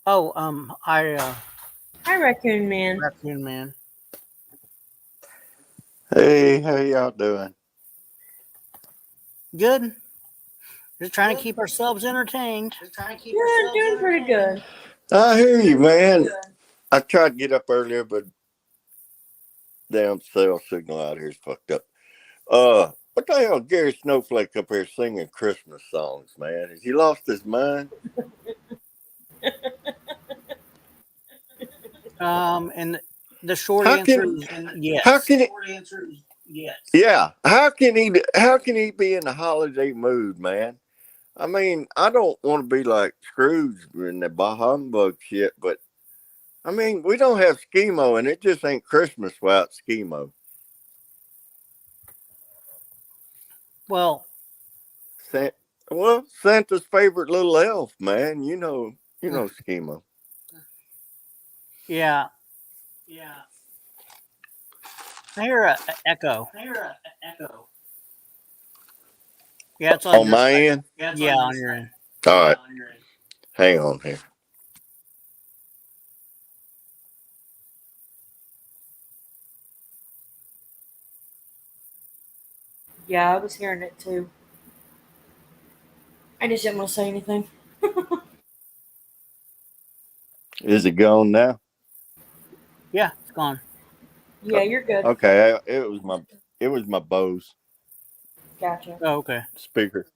Oh, Hi, Raccoon Man. Raccoon Man. Hey, how y'all doing? Good. Just trying to keep ourselves entertained. Yeah, doing pretty good. I hear you, man. I tried to get up earlier, but damn cell signal out here is fucked up. What the hell, Gary Snowflake up here singing Christmas songs, man? Has he lost his mind? And the short How answer can- is yes. How can he? Short answer is yes. Yeah, how can he be in the holiday mood, man? I mean, I don't want to be like Scrooge in the bah humbug shit, but I mean, we don't have schemo, and it just ain't Christmas without schemo. Well, Santa's favorite little elf, man. You know schemo. yeah. I hear a echo. Yeah, it's on On your my side. end? Yeah, on your end. All right, hang on here. Yeah, I was hearing it too. I just didn't want to say anything. Is it gone now? Yeah, it's gone. Yeah, you're good. Okay, it was my Bose Gotcha. Oh, okay. speaker.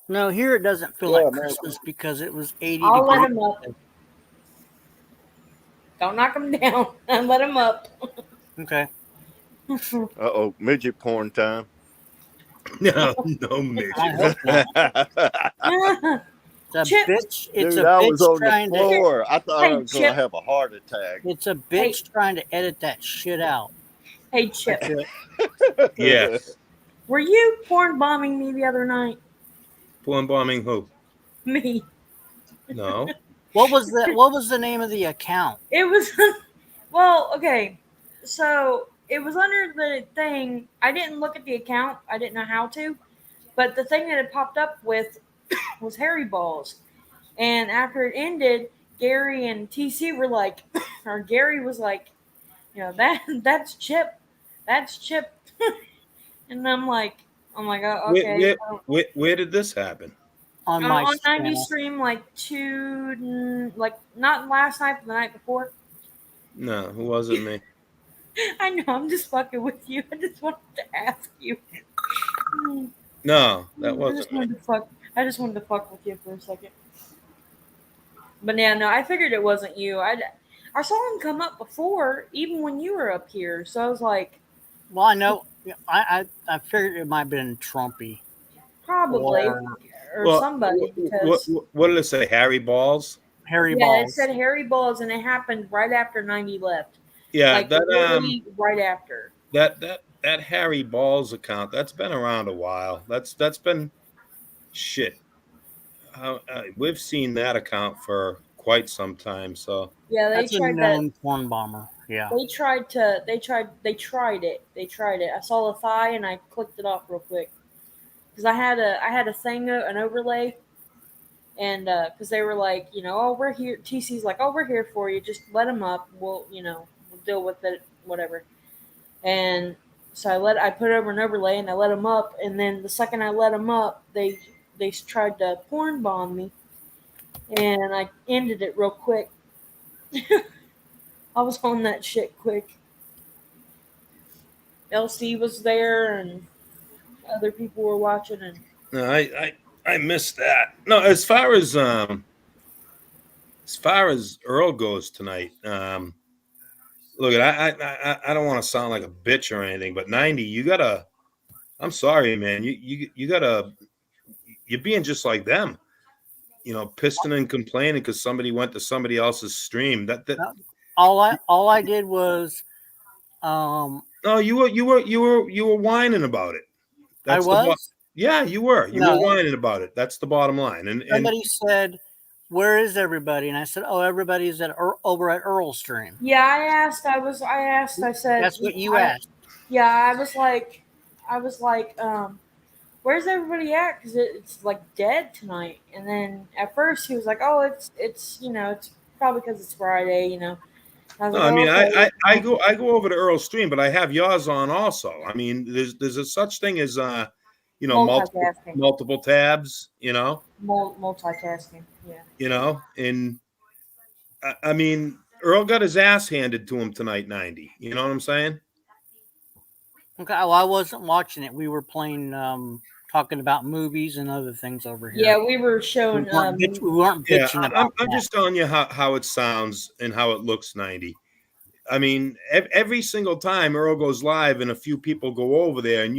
No, here it doesn't feel Yeah, like man. Christmas because it was 80 I'll degrees. let him up. Don't knock him down. Let him up. Okay. Uh-oh, midget porn time. No midget. I hope not. It's a Chip. bitch. It's Dude, a I bitch was on the trying floor. I thought Hey, I was going Chip. to have a heart attack. to. It's a bitch trying to edit that shit out. Hey, Chip. Yes. Were you porn bombing me the other night? Porn bombing who? Me. No. What was the name of the account? It was. Well, okay. So it was under the thing. I didn't look at the account. I didn't know how to. But the thing that it popped up with was Harry Balls. And after it ended, Gary and TC were like, or Gary was like, that's Chip. That's Chip. And I'm like, oh, okay. Where did this happen? On my On 90 channel. stream, like not last night, but the night before. No, it wasn't me. I know, I'm just fucking with you. I just wanted to ask you. No, that wasn't me. I just wanted to fuck with you for a second. But yeah, no, I figured it wasn't you. I saw him come up before, even when you were up here. So I was like, well, I know. I figured it might have been Trumpy. probably or somebody. Because What did it say? Harry Balls? Harry yeah, Balls. it said Harry Balls, and it happened right after 90 left. Yeah, like literally right after. That Harry Balls account, that's been around a while. That's been shit. We've seen that account for quite some time. So yeah, they that's tried a known porn bomber. Yeah, they tried it. I saw the thigh and I clicked it off real quick because I had a thing, an overlay, and because they were like, oh, we're here. TC's like, oh, we're here for you. Just let them up. We'll deal with it, whatever. And so I put over an overlay and I let them up, and then the second I let them up, they tried to porn bomb me, and I ended it real quick. I was on that shit quick. LC was there and other people were watching, and no, I missed that. No, as far as as far as Earl goes tonight, look, I don't want to sound like a bitch or anything, but 90, you gotta. I'm sorry, man. You gotta. You're being just like them. You know, pissing and complaining because somebody went to somebody else's stream. That all I did was no, you were whining about it. I That's the was? yeah, you were No. whining about it. That's the bottom line. And Somebody said, "Where is everybody?" And I said, "Oh, everybody's over at Earl's stream." Yeah, I asked. I said. That's what you asked. Yeah, I was like, where's everybody at? Because it's like dead tonight. And then at first he was like, oh, it's it's probably because it's Friday. I was no, like, I oh, mean, okay. I go over to Earl's stream, but I have yours on also. I mean, there's a such thing as Multitasking. multiple tabs. Multitasking. Yeah. And I mean, Earl got his ass handed to him tonight. 90. You know what I'm saying? Okay, well, I wasn't watching it. We were playing, talking about movies and other things over here. Yeah, we were showing. We weren't bitching about. I'm just telling you how it sounds and how it looks. 90. I mean, every single time Earl goes live and a few people go over there, and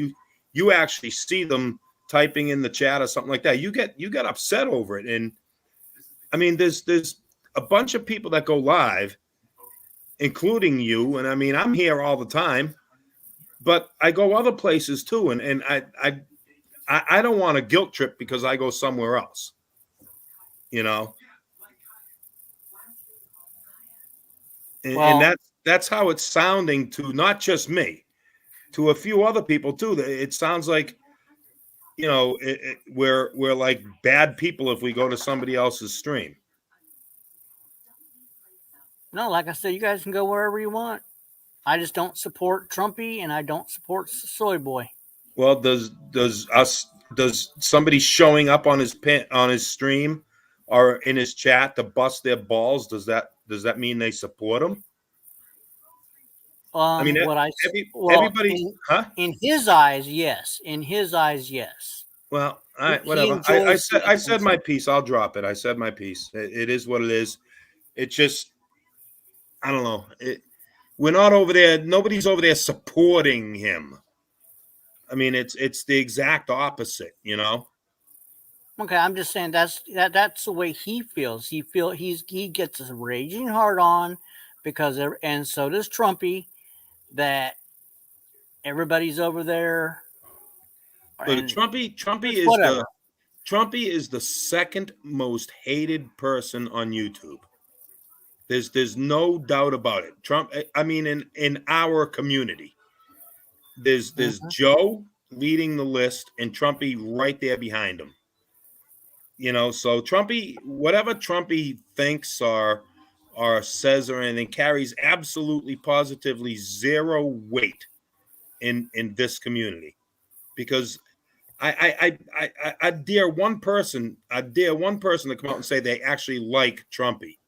you actually see them typing in the chat or something like that, you get upset over it. And I mean, there's a bunch of people that go live, including you, and I mean, I'm here all the time, but I go other places too, and I don't want a guilt trip because I go somewhere else, you know. And that's how it's sounding to not just me, to a few other people too. It sounds like, we're like bad people if we go to somebody else's stream. No, like I said, you guys can go wherever you want. I just don't support Trumpy and I don't support Soy Boy. Well, does somebody showing up on his stream or in his chat to bust their balls, does that mean they support him? I mean, everybody, in his eyes, yes. In his eyes, yes. Well, all right, whatever. I said my piece. I'll drop it. I said my piece. It is what it is. It just, I don't know. We're not over there. Nobody's over there supporting him. I mean, it's the exact opposite, you know. Okay, I'm just saying that's the way he feels. He gets a raging hard on because and so does Trumpy, that everybody's over there. Look, Trumpy is the second most hated person on YouTube. There's no doubt about it. Trump, I mean, in our community, there's Joe leading the list and Trumpy right there behind him. You know, so Trumpy, whatever Trumpy thinks or says or anything, carries absolutely positively zero weight in this community, because I dare one person to come out and say they actually like Trumpy.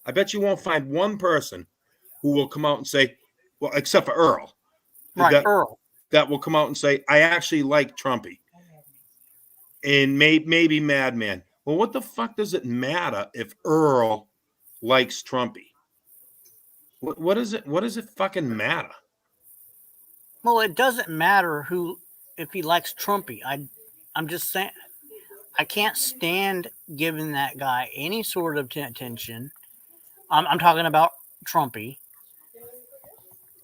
I bet you won't find one person who will come out and say, well, except for Earl, Earl, that will come out and say, I actually like Trumpy. And maybe Madman. Well, what the fuck does it matter if Earl likes Trumpy? What is it? What does it fucking matter? Well, it doesn't matter if he likes Trumpy. I'm just saying, I can't stand giving that guy any sort of attention. I'm talking about Trumpy.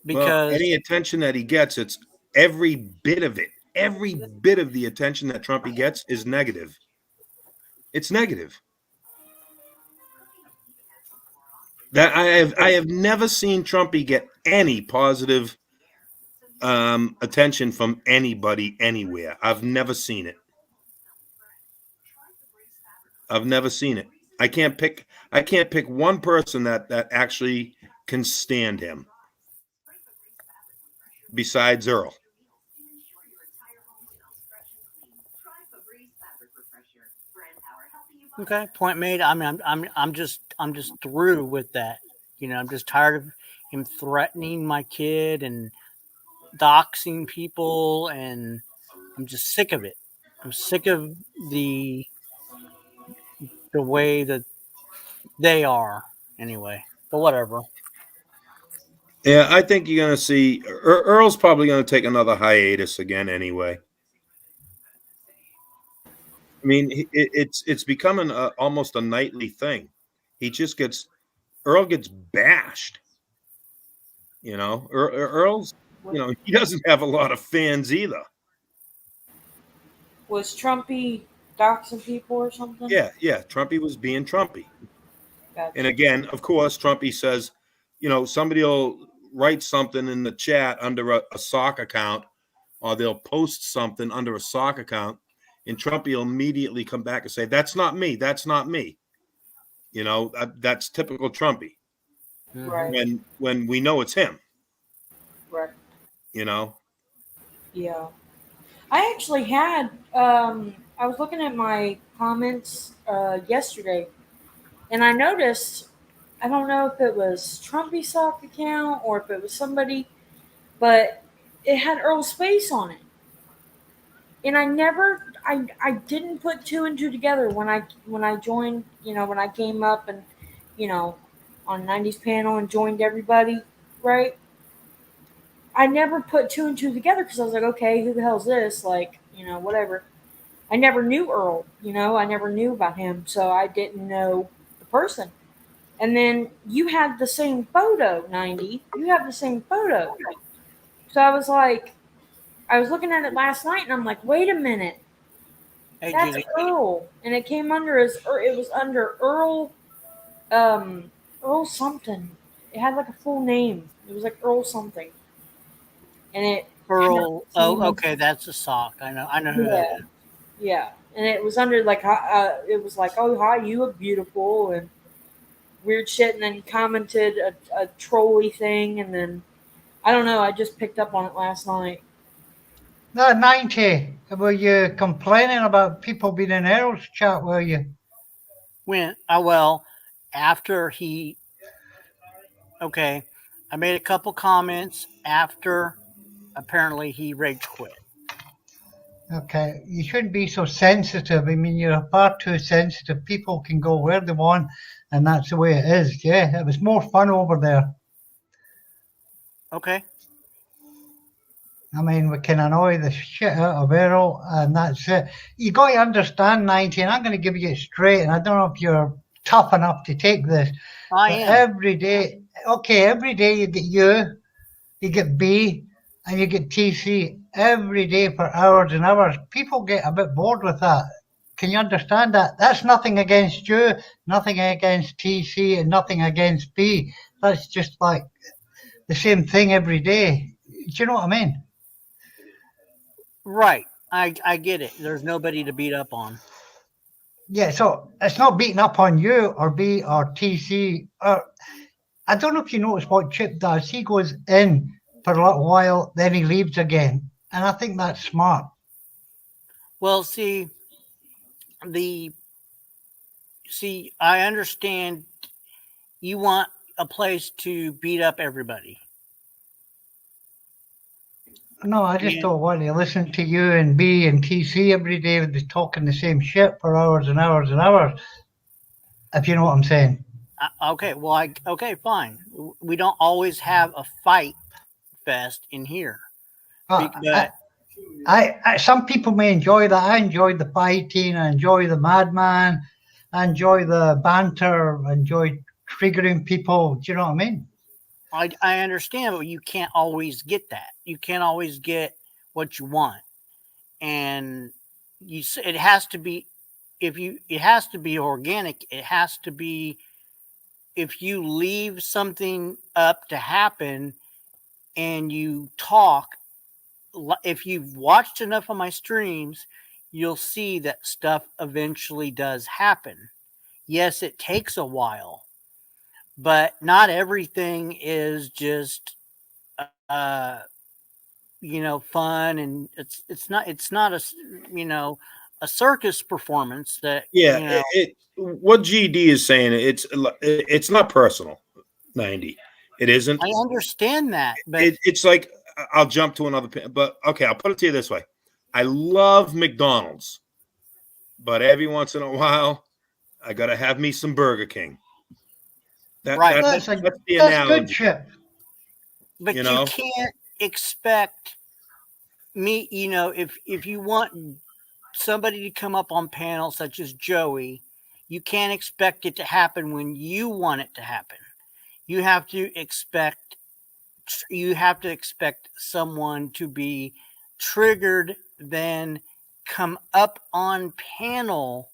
Because any attention that he gets, it's every bit of it. Every bit of the attention that Trumpy gets is negative. It's negative. That I have never seen Trumpy get any positive attention from anybody anywhere. I've never seen it. I've never seen it. I can't pick one person that actually can stand him besides Earl. Okay, point made. I mean, I'm just through with that. You know, I'm just tired of him threatening my kid and doxing people, and I'm just sick of it. I'm sick of the way that They are anyway, but whatever. Yeah, I think you're going to see Earl's probably going to take another hiatus again anyway. I mean, it's becoming almost a nightly thing. Earl gets bashed. You know, Earl's. You know, he doesn't have a lot of fans either. Was Trumpy doxing people or something? Yeah. Trumpy was being Trumpy. Gotcha. And again, of course, Trumpy says, you know, somebody will write something in the chat under a sock account, or they'll post something under a sock account, and Trumpy will immediately come back and say, "That's not me. That's not me." You know, that's typical Trumpy. Right. When we know it's him. Right. You know. Yeah. I actually had. I was looking at my comments yesterday, and I noticed. I don't know if it was Trumpy sock account or if it was somebody, but it had Earl's face on it, and I didn't put two and two together when I joined. You know, when I came up and you know on 90s panel and joined everybody, right? I never put two and two together because I was like, okay, who the hell's this? Like, you know, whatever. I never knew Earl, you know, I never knew about him, so I didn't know the person. And then you had the same photo, 90. You have the same photo. So I was like, I was looking at it last night and I'm like, wait a minute. Hey, That's Judy. Earl. And it came under it was under Earl, Earl something. It had like a full name. It was like Earl something. And it Earl. Oh, came, okay, that's a sock. I know who that yeah. is. Yeah, and it was under like it was like, oh hi, you look beautiful and weird shit, and then he commented a trolly thing, and then I don't know. I just picked up on it last night. That 90, were you complaining about people being in Earl's chat, were you? When well, after he okay, I made a couple comments after apparently he rage quit. Okay, you shouldn't be so sensitive. I mean, you're far too sensitive. People can go where they want, and that's the way it is. Yeah, it was more fun over there. Okay. I mean, we can annoy the shit out of Errol, and that's it. You got to understand, 90, and I'm going to give you it straight, and I don't know if you're tough enough to take this. I but am. every day you get you get B, and you get TC every day for hours and hours. People get a bit bored with that. Can you understand that? That's nothing against you, nothing against TC, and nothing against B. That's just like the same thing every day. Do you know what I mean? Right. I get it. There's nobody to beat up on. Yeah, so it's not beating up on you or B or TC. Or I don't know if you notice what Chip does. He goes in for a little while, then he leaves again. And I think that's smart. Well, see, I understand you want a place to beat up everybody. No, I just don't want to listen to you and B and TC every day with talking the same shit for hours and hours and hours. If you know what I'm saying. Okay, well, okay, fine. We don't always have a fight fest in here. I some people may enjoy that. I enjoy the fighting. I enjoy the madman. I enjoy the banter. I enjoy triggering people. Do you know what I mean? I understand, but you can't always get that. You can't always get what you want, and it has to be it has to be organic. It has to be if you leave something up to happen and you talk. If you've watched enough of my streams, you'll see that stuff eventually does happen. Yes, it takes a while, but not everything is just fun, and it's not a a circus performance that What GD is saying, it's not personal. 90, it isn't. I understand that, but it's like I'll jump to another. But okay, I'll put it to you this way: I love McDonald's, but every once in a while, I gotta have me some Burger King. Right. That's But the That's good, analogy. Chip. but You you know? can't expect me, if you want somebody to come up on panels such as Joey, you can't expect it to happen when you want it to happen. You have to expect someone to be triggered, then come up on panel,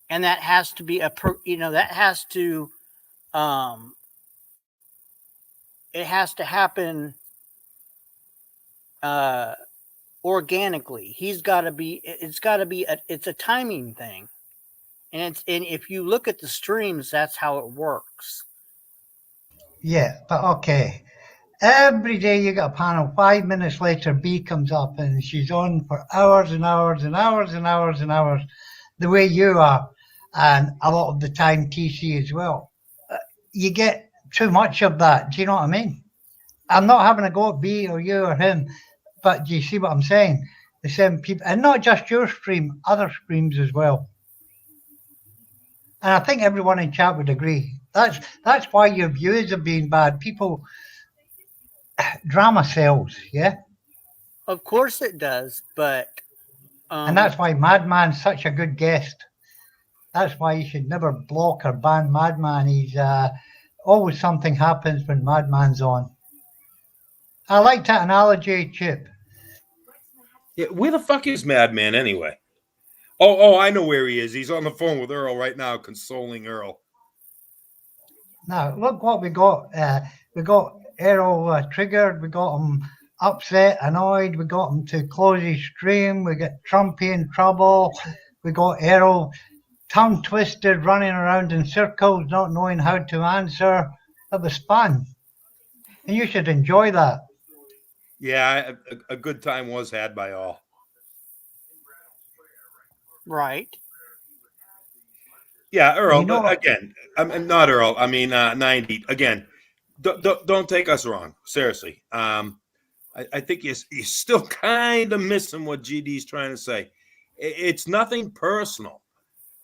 and that has to be that has to um it has to happen uh organically. It's got to be it's a timing thing. And if you look at the streams, that's how it works. Yeah, but okay. Every day you get a panel. 5 minutes later, B comes up and she's on for hours and hours and hours and hours and hours, the way you are, and a lot of the time TC as well. You get too much of that. Do you know what I mean? I'm not having a go at B or you or him, but do you see what I'm saying? The same people, and not just your stream, other streams as well. And I think everyone in chat would agree. That's why your views have been bad. People drama sells, yeah. Of course it does, but And that's why Madman's such a good guest. That's why you should never block or ban Madman. He's always something happens when Madman's on. I like that analogy, Chip. Yeah, where the fuck is Madman anyway? Oh, I know where he is. He's on the phone with Earl right now, consoling Earl. Now look what we got. We got Errol triggered. We got him upset, annoyed. We got him to close his stream. We got Trumpy in trouble. We got Errol tongue twisted, running around in circles, not knowing how to answer. It was fun, and you should enjoy that. Yeah, a good time was had by all. right. Yeah, Earl. You know, Again, I'm not Earl. I mean, 90. Again, don't take us wrong. Seriously, I think you're still kind of missing what GD's trying to say. It's nothing personal.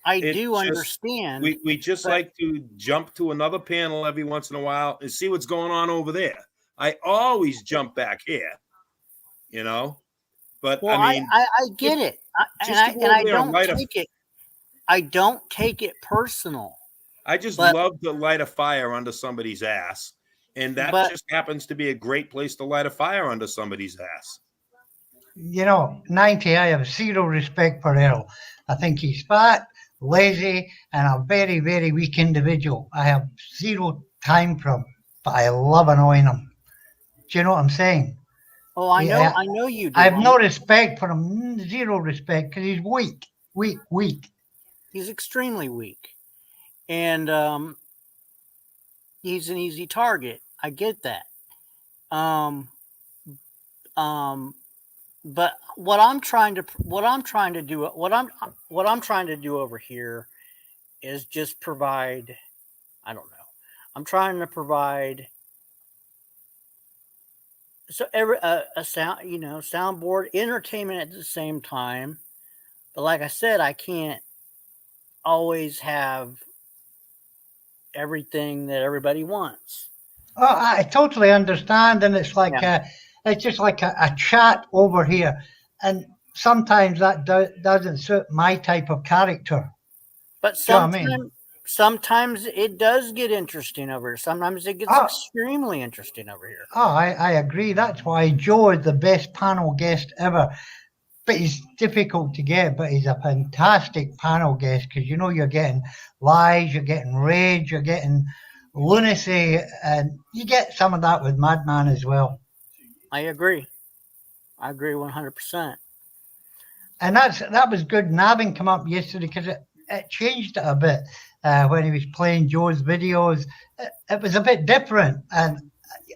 I It's do just understand. we just but like to jump to another panel every once in a while and see what's going on over there. I always jump back here, you know. But well, I mean, I get it, just to go over there and light a I don't take it personal. I just But love to light a fire under somebody's ass. And that but just happens to be a great place to light a fire under somebody's ass. you know, 90, I have zero respect for Errol. I think he's fat, lazy, and a very, very weak individual. I have zero time for him, but I love annoying him. Do you know what I'm saying? oh, I Yeah, know you do. I have no respect for him, zero respect, because he's weak, weak. He's extremely weak, and he's an easy target. I get that. Um, um, but what I'm trying to do over here is just provide. I don't know. I'm trying to provide every a sound soundboard entertainment at the same time. But like I said, I can't always have everything that everybody wants. Oh, I totally understand, and it's like it's just like a chat over here, and sometimes that doesn't suit my type of character. But Do you know what I mean? sometimes it does get interesting over here. Sometimes it gets Oh. extremely interesting over here. Oh, I agree. That's why Joe is the best panel guest ever. But he's difficult to get, but he's a fantastic panel guest because you know you're getting lies, you're getting rage, you're getting lunacy, and you get some of that with Madman as well. I agree 100%. And that was good. Navin come up yesterday because it changed it a bit when he was playing Joe's videos. It was a bit different, and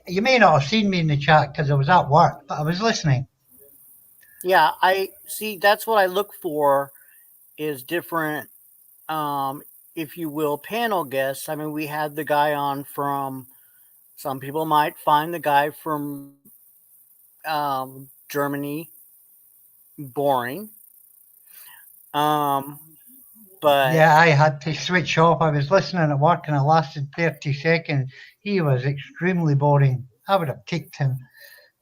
you may not have seen me in the chat because I was at work, but I was listening. Yeah, I see. That's what I look for is different, if you will, panel guests. I mean, we had the guy on from. Some people might find the guy from Germany boring. But yeah, I had to switch off. I was listening at work and it lasted 30 seconds. He was extremely boring. I would have kicked him.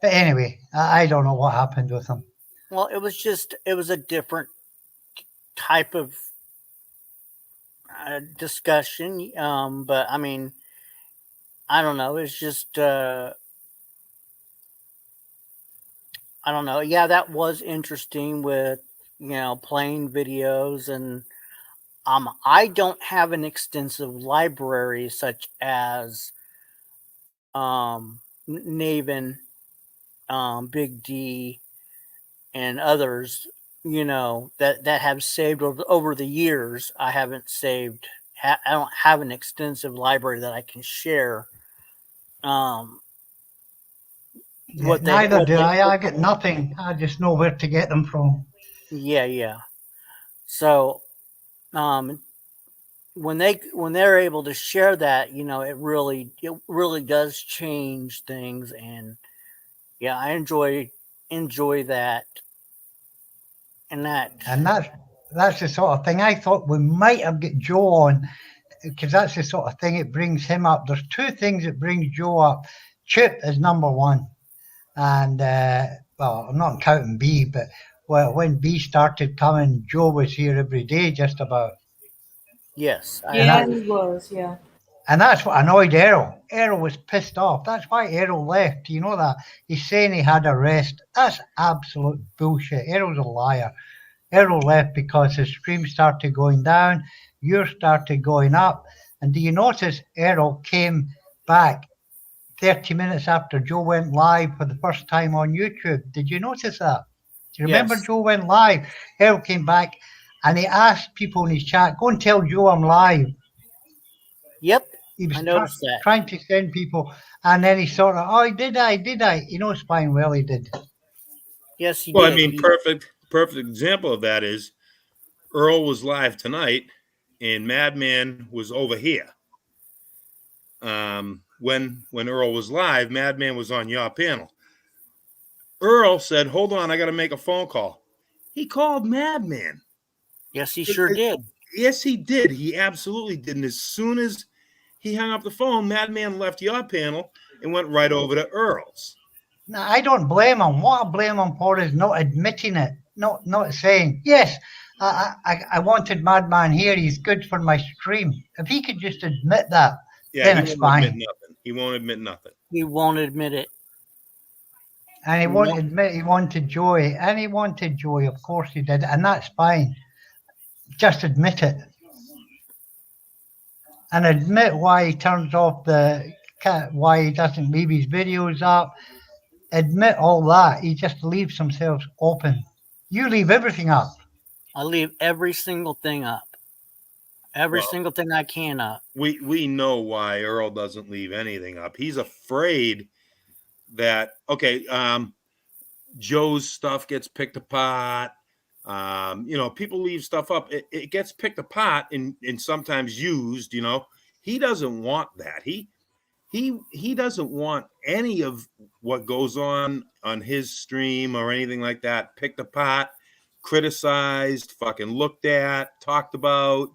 But anyway, I don't know what happened with him. well, it was a different type of discussion. But I mean, I don't know. It's just I don't know. Yeah, that was interesting with playing videos and I don't have an extensive library such as Naven, Big D, and others. That have saved over the years. I haven't saved. I don't have an extensive library that I can share. Um, Yeah, what they neither what do they I. I get nothing. I just know where to get them from. yeah. So um, when they're able to share that, it really does change things, and yeah, I enjoy that and that. And that's the sort of thing I thought we might have got Joe on, because that's the sort of thing it brings him up. There's two things that brings Joe up. Chip is number one, and well, I'm not counting B, but well, when B started coming, Joe was here every day, just about. Yes, I And Yeah, agree. he was. Yeah. and that's what annoyed Errol. Errol was pissed off. That's why Errol left. You know that he's saying he had a rest. That's absolute bullshit. Errol's a liar. Errol left because his stream started going down, yours started going up. And do you notice Errol came back 30 minutes after Joe went live for the first time on YouTube? Did you notice that? Do you remember Yes. Joe went live? Errol came back and he asked people in his chat, go and tell Joe I'm live. Yep, He was I noticed that. trying to send people, and then he sort of, oh, did I? You know, it's fine. Well, he did. Yes, he Well, I did. mean, perfect example of that is Earl was live tonight, and Madman was over here. When Earl was live, Madman was on your panel. Earl said, "Hold on, I got to make a phone call." He called Madman. Yes, he sure did. Yes, he did. He absolutely did. And as soon as he hung up the phone, Madman left your panel and went right over to Earl's. Now, I don't blame him. What I blame him for is not admitting it, not saying, yes, I wanted Madman here. He's good for my stream. If he could just admit that, Yeah, then he it's won't admit fine. nothing. He won't admit nothing. He won't admit it. And he You won't know? admit he wanted joy. And he wanted joy. Of course he did. And that's fine. Just admit it. And admit why he turns off why he doesn't leave his videos up. Admit all that. He just leaves himself open. You leave everything up. I leave every single thing up. Every Well, single thing I can up. We know why Earl doesn't leave anything up. He's afraid that Joe's stuff gets picked apart. People leave stuff up. It gets picked apart and sometimes used. He doesn't want that. He doesn't want any of what goes on his stream or anything like that picked apart, criticized, fucking looked at, talked about.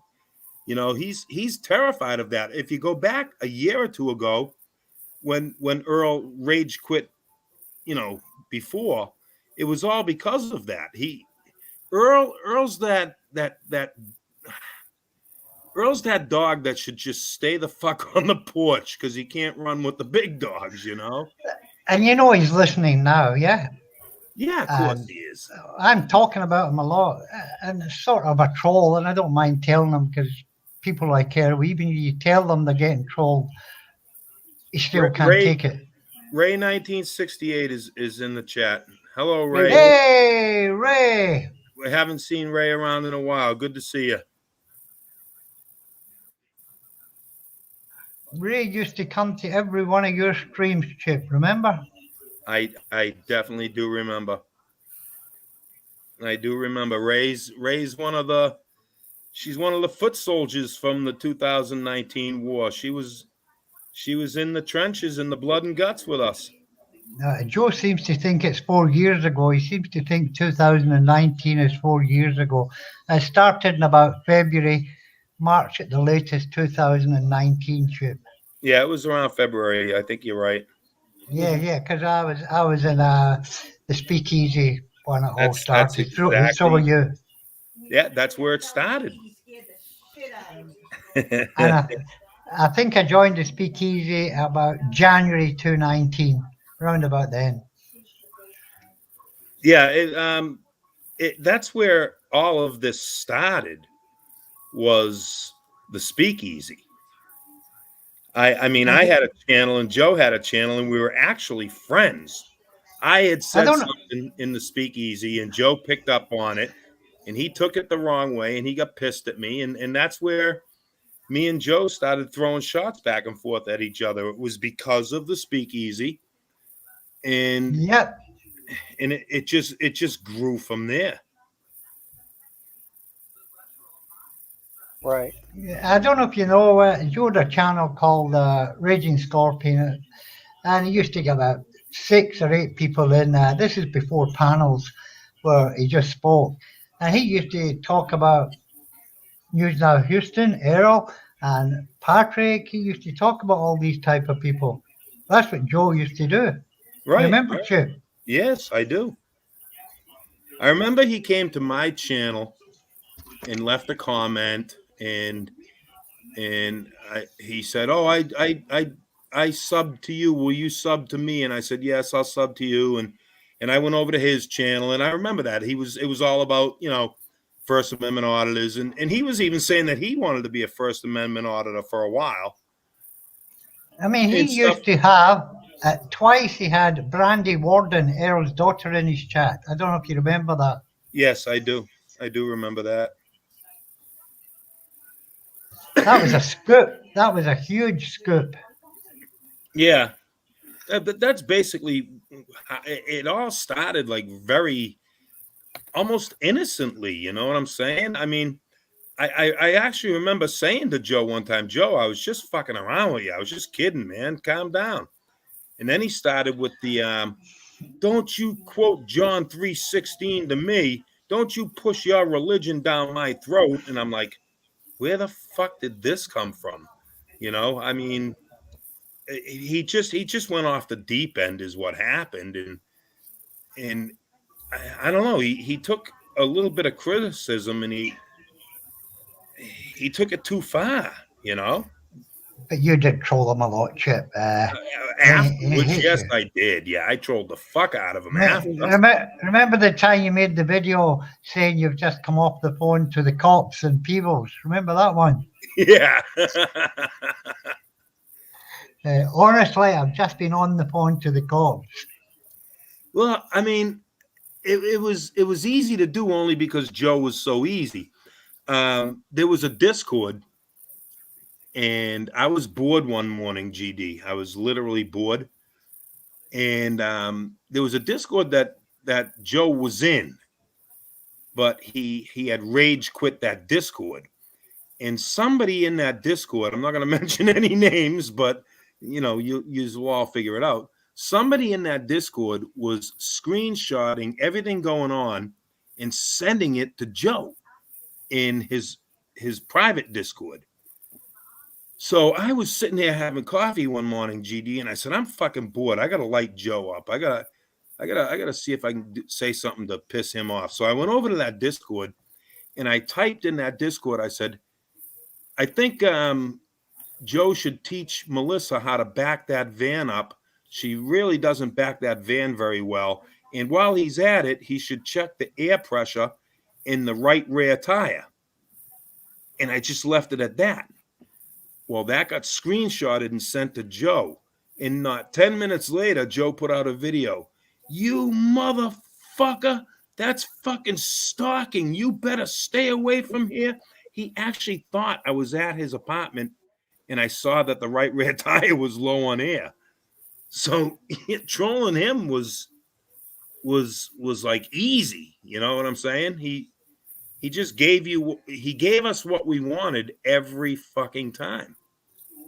He's terrified of that. If you go back a year or two ago, when Earl rage quit, before, it was all because of that. Earl's that Earl's that dog that should just stay the fuck on the porch because he can't run with the big dogs, And you know he's listening now, yeah? Yeah, of course he is. I'm talking about him a lot, and it's sort of a troll, and I don't mind telling them because people I care, even if you tell them they're getting trolled, he still can't take it. Ray 1968 is in the chat. Hello, Ray. Hey, Ray. We haven't seen Ray around in a while. Good to see you. Ray used to come to every one of your streams, Chip, remember? I definitely do remember. I do remember. Ray's one of the foot soldiers from the 2019 war. She was in the trenches in the blood and guts with us. Joe seems to think it's 4 years ago. He seems to think 2019 is 4 years ago. It started in about February, March at the latest, 2019, Chip. Yeah, it was around February. I think you're right. Yeah, because I was in the speakeasy when it all That's started. So were exactly. you. Yeah, that's where it started. And I think I joined the speakeasy about January 2019, around about then. Yeah, that's where all of this started, was the speakeasy. I mean, I had a channel and Joe had a channel, and we were actually friends. I had said something in the speakeasy, and Joe picked up on it, and he took it the wrong way, and he got pissed at me, and that's where me and Joe started throwing shots back and forth at each other. It was because of the speakeasy, and yep, and it just grew from there. Right. I don't know if you know, Joe had a channel called Raging Scorpion, and he used to get about 6 or 8 people in there. This is before panels where he just spoke. And he used to talk about News Now Houston, Errol, and Patrick. He used to talk about all these type of people. That's what Joe used to do. Right. You remember, Chip? Yes, I do. I remember he came to my channel and left a comment, and he said, "Oh, I subbed to you. Will you sub to me?" And I said, "Yes, I'll sub to you." And I went over to his channel, and I remember that it was all about, First Amendment auditors, and he was even saying that he wanted to be a First Amendment auditor for a while. I mean, he used to have twice. He had Brandy Warden, Errol's daughter, in his chat. I don't know if you remember that. Yes, I do. I do remember that. That was a scoop. That was a huge scoop. Yeah, but that's basically it. All started like very, almost innocently. You know what I'm saying? I mean, I actually remember saying to Joe one time, "Joe, I was just fucking around with you. I was just kidding, man. Calm down." And then he started with the, "Don't you quote John 3:16 to me. Don't you push your religion down my throat." And I'm like, where the fuck did this come from? I mean, he just went off the deep end is what happened. And I don't know. He took a little bit of criticism, and he took it too far, But you did troll him a lot, Chip. Afterwards, yes, I did. Yeah, I trolled the fuck out of him after. Remember the time you made the video saying you've just come off the phone to the cops in Peebles? Remember that one? Yeah. Honestly, I've just been on the phone to the cops. Well, I mean, it was easy to do only because Joe was so easy. There was a Discord, and I was bored one morning, GD. I was literally bored. And there was a Discord that Joe was in, but he had rage quit that Discord. And somebody in that Discord, I'm not going to mention any names, but you will all figure it out. Somebody in that Discord was screenshotting everything going on and sending it to Joe in his private Discord. So I was sitting there having coffee one morning, GD, and I said, "I'm fucking bored. I gotta light Joe up. I gotta see if I can say something to piss him off." So I went over to that Discord, and I typed in that Discord. I said, "I think Joe should teach Melissa how to back that van up. She really doesn't back that van very well. And while he's at it, he should check the air pressure in the right rear tire." And I just left it at that. Well, that got screenshotted and sent to Joe. And not 10 minutes later, Joe put out a video. "You motherfucker, that's fucking stalking. You better stay away from here." He actually thought I was at his apartment, and I saw that the right rear tire was low on air. So trolling him was like easy. You know what I'm saying? He just gave us what we wanted every fucking time.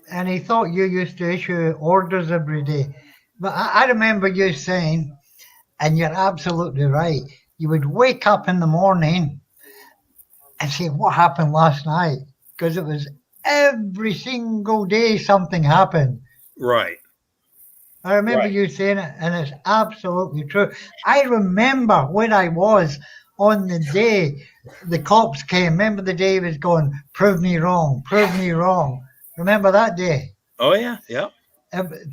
And he thought you used to issue orders every day. But I remember you saying, and you're absolutely right, you would wake up in the morning and say, what happened last night? Because it was every single day something happened. Right. I remember you saying it, and it's absolutely true. I remember when I was on the day the cops came. Remember the day he was going, prove me wrong, prove me wrong. Remember that day? Oh yeah, yeah.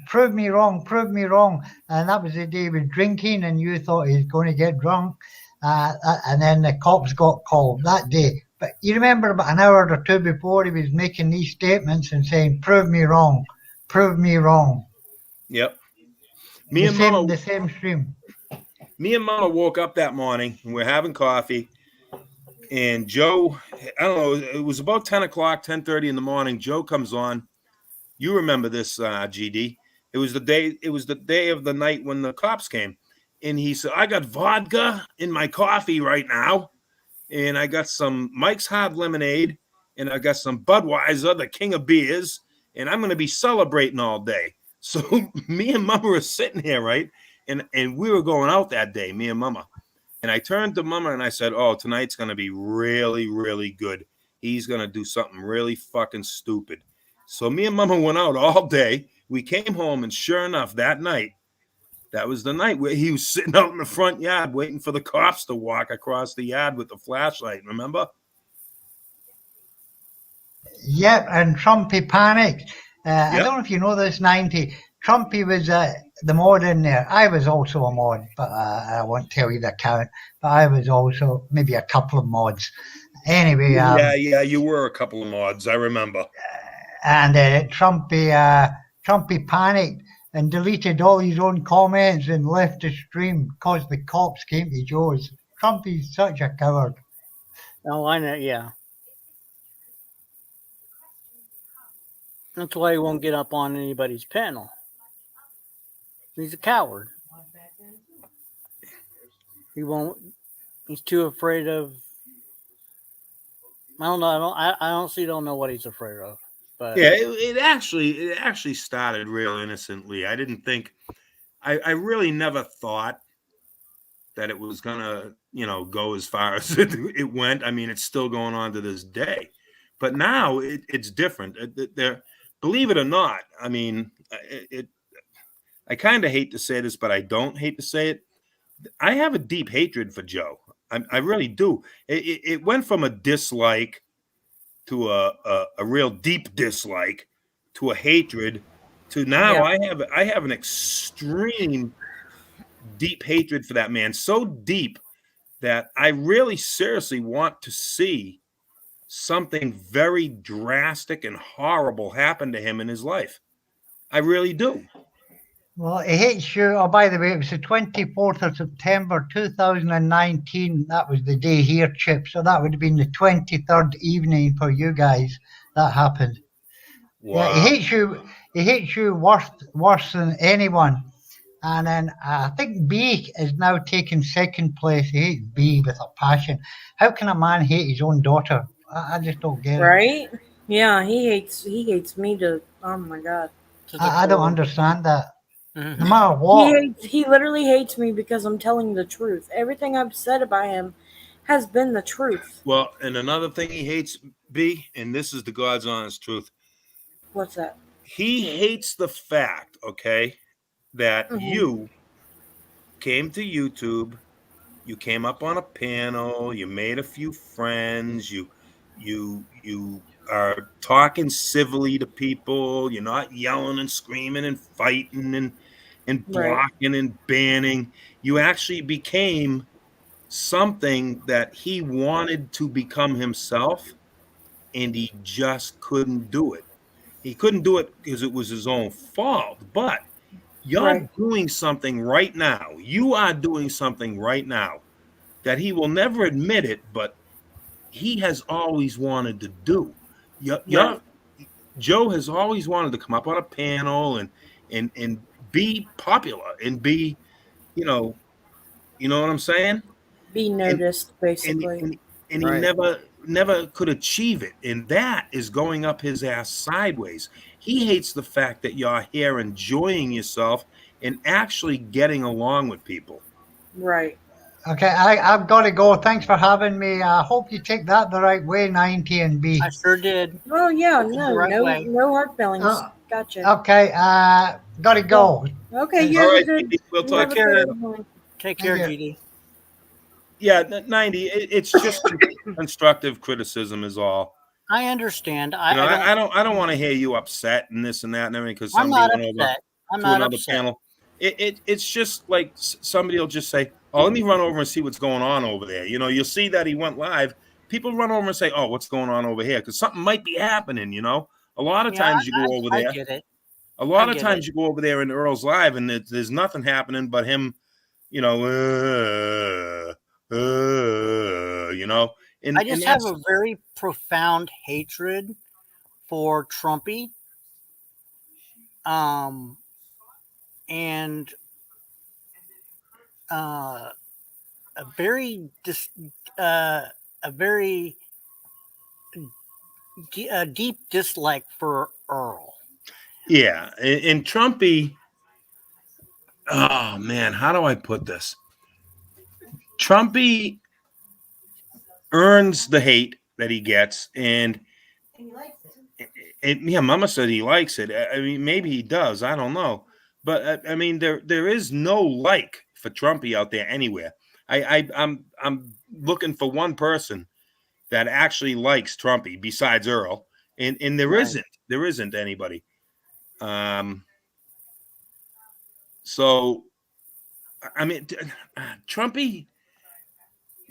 Prove me wrong, prove me wrong. And that was the day he was drinking, and you thought he was going to get drunk. And then the cops got called that day. But you remember about an hour or two before he was making these statements and saying, prove me wrong, prove me wrong. Yep. The same stream. Me and Mama woke up that morning and we're having coffee. And Joe, I don't know, it was about 10 o'clock, 10:30 in the morning. Joe comes on. You remember this, GD. It was the day of the night when the cops came. And he said, I got vodka in my coffee right now. And I got some Mike's Hard Lemonade. And I got some Budweiser, the king of beers. And I'm going to be celebrating all day. So me and Mama were sitting here, right? And we were going out that day, me and Mama. And I turned to Mama and I said, oh, tonight's going to be really, really good. He's going to do something really fucking stupid. So me and Mama went out all day. We came home, and sure enough, that night, that was the night where he was sitting out in the front yard waiting for the cops to walk across the yard with the flashlight. Remember? Yep, and Trumpy panicked. I don't know if you know this, 90. Trumpy was the mod in there. I was also a mod, but I won't tell you the count. But I was also maybe a couple of mods. Anyway. Yeah, you were a couple of mods. I remember. And Trumpy panicked and deleted all his own comments and left the stream because the cops came to Joe's. Trumpy's such a coward. Oh, I know. Yeah. That's why he won't get up on anybody's panel. He's a coward. He won't. He's too afraid of. I don't know. I honestly don't know what he's afraid of. But yeah, it actually started real innocently. I didn't think. I really never thought that it was gonna, go as far as it went. I mean, it's still going on to this day. But now it's different. Believe it or not, I mean, I kind of hate to say this, but I don't hate to say it. I have a deep hatred for Joe. I really do. It went from a dislike to a real deep dislike to a hatred to now I have an extreme deep hatred for that man. So deep that I really seriously want to see something very drastic and horrible happen to him in his life. I really do. Well, he hates you. Oh, by the way, it was the 24th of September 2019. That was the day here, Chip. So that would have been the 23rd evening for you guys. That happened. Wow. Yeah, he hates you worse than anyone. And then I think B is now taking second place. He hates B with a passion. How can a man hate his own daughter? I just don't get it. Right? Yeah, he hates me to. Oh my god. I don't understand that. No matter what. He literally hates me because I'm telling the truth. Everything I've said about him has been the truth. Well, and another thing he hates, B, and this is the God's honest truth. What's that? He hates the fact, okay, that you came to YouTube, you came up on a panel, you made a few friends, you are talking civilly to people, you're not yelling and screaming and fighting and blocking and banning. You actually became something that he wanted to become himself, and he just couldn't do it. He couldn't do it because it was his own fault, but you're doing something right now. You are doing something right now that he will never admit it, but he has always wanted to do. Joe has always wanted to come up on a panel and be popular and be, you know what I'm saying? Be noticed, basically. And he never could achieve it. And that is going up his ass sideways. He hates the fact that you're here enjoying yourself and actually getting along with people. Right. Okay, I've got to go. Thanks for having me. I hope you take that the right way, 90 and B. I sure did. Oh yeah, Took it no, the right no, way. no hard feelings. Uh, Gotcha. Okay, got to go. Okay, you All have a right, good. Dee, we'll You talk have a to you good later. one. Take Thank care, you. Dee Dee. Yeah, 90. It's just constructive criticism is all. I understand. You know, I don't. I don't want to hear you upset and this and that and everything because I'm somebody not went over upset. I'm to not another upset. panel. It's just like somebody will just say, "Oh, let me run over and see what's going on over there." You know, you'll see that he went live. People run over and say, "Oh, what's going on over here?" Because something might be happening. You know, a lot of Yeah, times you go over I there. get it. A lot I of get it. times you go over there in Earl's live and there's nothing happening but him. You know, you know, I and just have that's a very profound hatred for Trumpy. And uh, a very a very deep dislike for Earl. yeah. And Trumpy. Oh man, how do I put this? Trumpy earns the hate that he gets, and yeah, Mama said he likes it. I mean, maybe he does. I don't know, but I mean, there is no like for Trumpy out there anywhere. I'm looking for one person that actually likes Trumpy besides Earl, and there Right. isn't anybody. So I mean, Trumpy.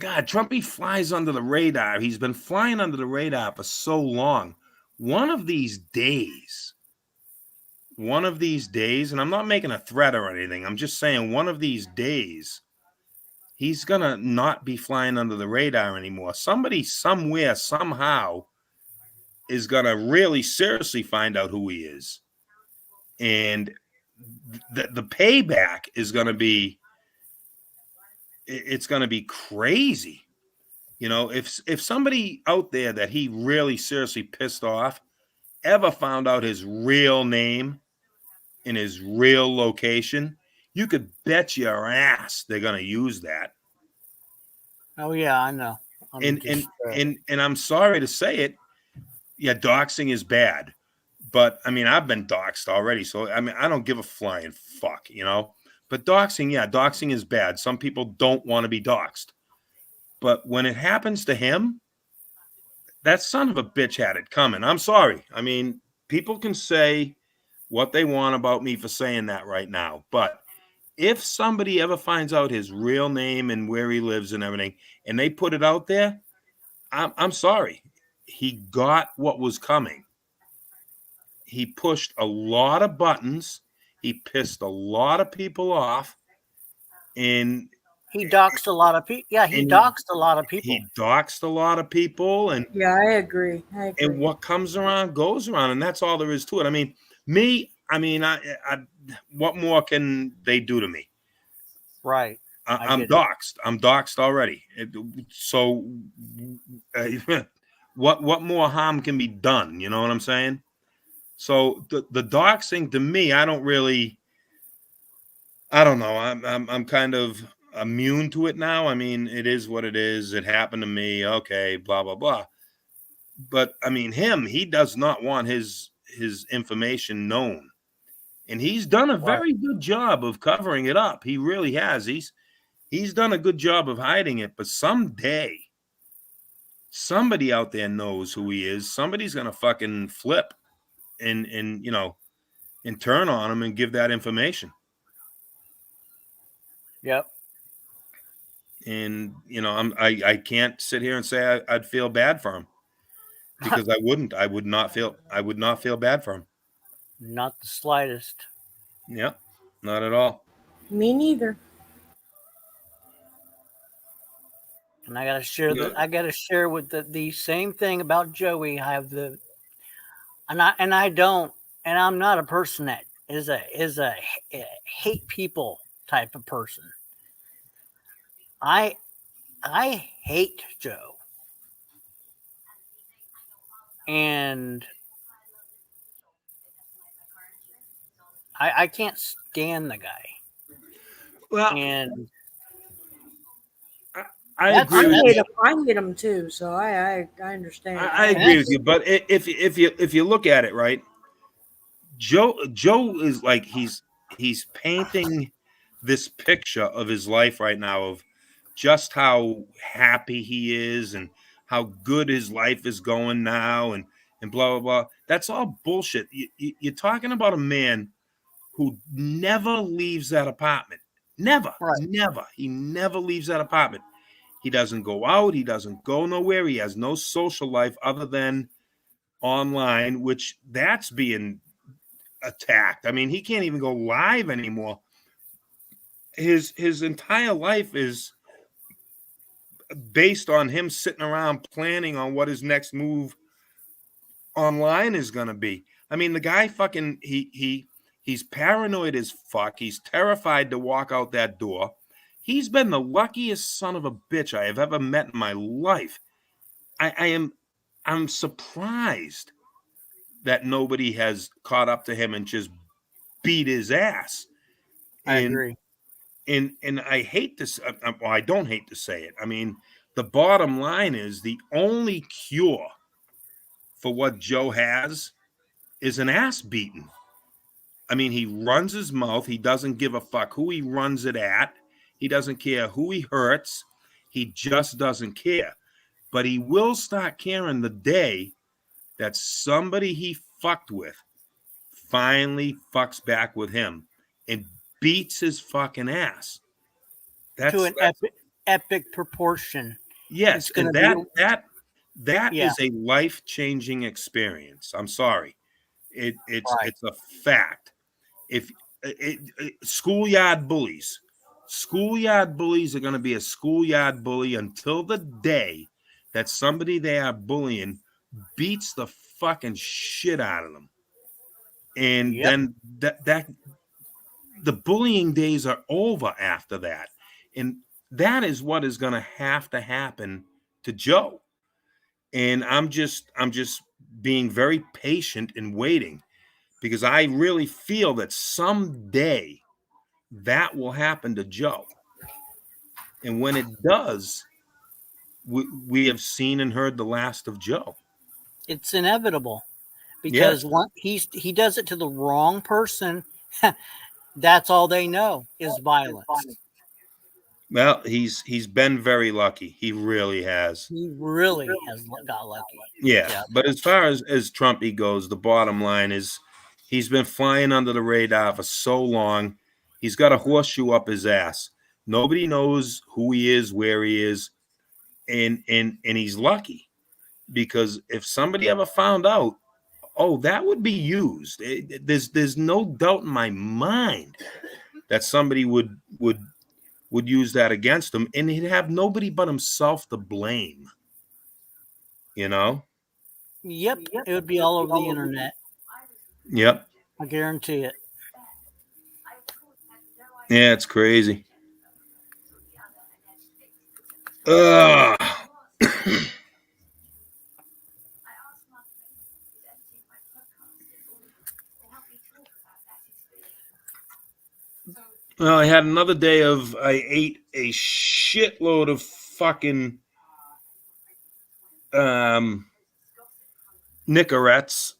God, Trumpy flies under the radar. He's been flying under the radar for so long. One of these days, and I'm not making a threat or anything. I'm just saying one of these days, he's going to not be flying under the radar anymore. Somebody, somewhere, somehow is going to really seriously find out who he is. And the payback is going to be, it's going to be crazy. You know, if somebody out there that he really seriously pissed off ever found out his real name and his real location, you could bet your ass they're gonna use that. Oh yeah, I know. And I'm sorry to say it, yeah, doxing is bad. But I mean, I've been doxed already, so I mean, I don't give a flying fuck, you know. But doxing, yeah, doxing is bad. Some people don't want to be doxed. But when it happens to him, that son of a bitch had it coming. I'm sorry. I mean, people can say what they want about me for saying that right now. But if somebody ever finds out his real name and where he lives and everything, and they put it out there, I'm sorry. He got what was coming. He pushed a lot of buttons. He pissed a lot of people off. And he doxed a lot of people. Yeah, he and doxed a lot of people. he doxed a lot of people. And Yeah, I agree. and what comes around goes around, and that's all there is to it. I mean, what more can they do to me? Right. I'm doxed. I'm doxed already. So, what more harm can be done? You know what I'm saying? So the doxing to me, I don't really. I don't know. I'm kind of immune to it now. I mean, it is what it is. It happened to me. Okay, blah blah blah. But I mean, he does not want his information known, and he's done a very good job of covering it up. He really has. He's done a good job of hiding it. But someday, somebody out there knows who he is. Somebody's gonna fucking flip and and turn on him and give that information. Yep. And I can't sit here and say I'd feel bad for him because I wouldn't. I would not feel bad for him. Not the slightest. Yeah, not at all. Me neither. And I gotta share I gotta share with the same thing about Joey. I have I don't, and I'm not a person that is a hate people type of person. I hate Joe. And I can't stand the guy. Well, and I that's agree with you. I hate him too, so I understand. I agree with you, but if you look at it right, Joe is like he's painting this picture of his life right now of just how happy he is and how good his life is going now and blah blah blah. That's all bullshit. You're talking about a man who never leaves that apartment. Never, never. He never leaves that apartment. He doesn't go out. He doesn't go nowhere. He has no social life other than online, which that's being attacked. I mean, he can't even go live anymore. His entire life is based on him sitting around planning on what his next move online is going to be. I mean, the guy fucking he's paranoid as fuck. He's terrified to walk out that door. He's been the luckiest son of a bitch I have ever met in my life. I'm surprised that nobody has caught up to him and just beat his ass. I agree. And I hate this. Well, I don't hate to say it. I mean, the bottom line is the only cure for what Joe has is an ass beating. I mean, he runs his mouth. He doesn't give a fuck who he runs it at. He doesn't care who he hurts. He just doesn't care. But he will start caring the day that somebody he fucked with finally fucks back with him and beats his fucking ass. To an epic proportion. Yes, It's and gonna that Yeah. is a life-changing experience. I'm sorry. It's a fact. If schoolyard bullies are going to be a schoolyard bully until the day that somebody they are bullying beats the fucking shit out of them. And then that the bullying days are over after that. And that is what is going to happen to Joe. And I'm just being very patient and waiting because I really feel that someday that will happen to Joe. And when it does, we have seen and heard the last of Joe. It's inevitable because he does it to the wrong person. That's all they know is violence. Well, he's been very lucky. He really has. He really has got lucky. Yeah. But as far as Trumpy goes, the bottom line is he's been flying under the radar for so long. He's got a horseshoe up his ass. Nobody knows who he is, where he is, and he's lucky because if somebody ever found out, oh, that would be used. There's no doubt in my mind that somebody would use that against him, and he'd have nobody but himself to blame. You know? Yep, it would be all over the internet. Yep. I guarantee it. Yeah, it's crazy. Ugh. Well, I had another day of I ate a shitload of fucking Nicorettes,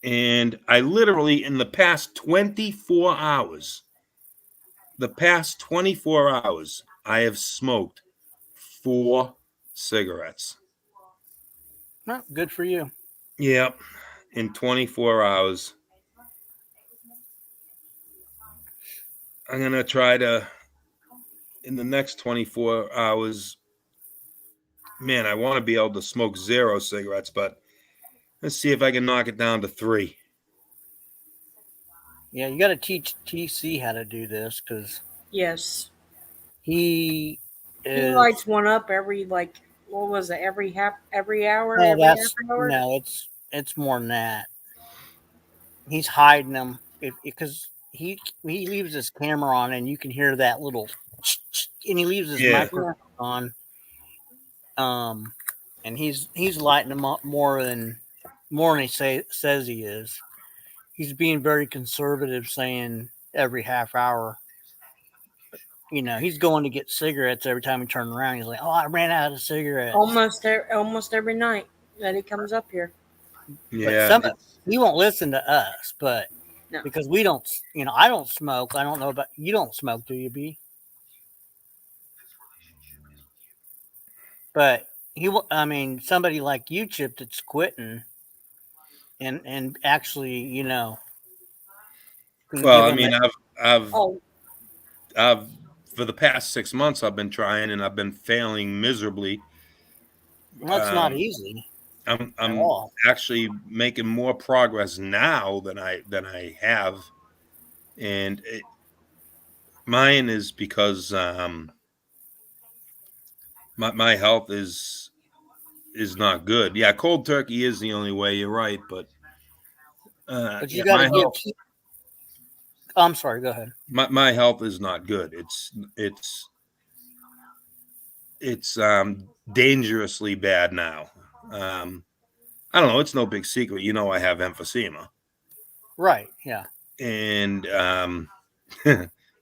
and I literally in the past 24 hours, I have smoked 4 cigarettes. Well, good for you. Yep, in 24 hours. I'm going to try to, in the next 24 hours, man, I want to be able to smoke 0 cigarettes, but let's see if I can knock it down to 3. Yeah, you got to teach TC how to do this because he is, lights one up every what was it, every hour? No, every half hour? No, it's more than that. He's hiding them because he leaves his camera on and you can hear that little and he leaves his microphone on. And he's lighting them up more than he says he is. he's being very conservative, saying every half hour. You know, he's going to get cigarettes every time he turns around. He's like, "Oh, I ran out of cigarettes." Almost every night that he comes up here. But Yeah, he won't listen to us, but No. because we don't, you know, I don't smoke. I don't know about you. Don't smoke, do you, B? But I mean, somebody like you, Chip, that's quitting, and actually, you know, can well, give I him mean, I've Oh, for the past 6 months, I've been trying and I've been failing miserably. well, that's not easy I'm at all. actually making more progress now than I have, and mine is because my health is not good. Yeah, cold turkey is the only way. You're right, but But yeah, you got to give. I'm sorry. Go ahead. my health is not good. It's dangerously bad now. I don't know. It's no big secret. You know, I have emphysema. Right. Yeah. And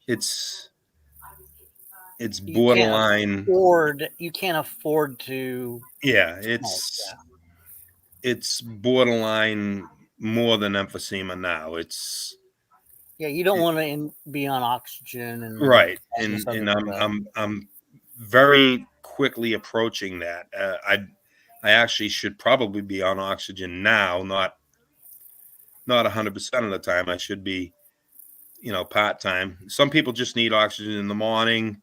it's You can't borderline. afford. You can't afford to. Yeah, Smoke. it's borderline more than emphysema now. It's Yeah. You don't want to be on oxygen and right, all this other and stuff. I'm very quickly approaching that. I actually should probably be on oxygen now, not 100% of the time. I should be, you know, part time. Some people just need oxygen in the morning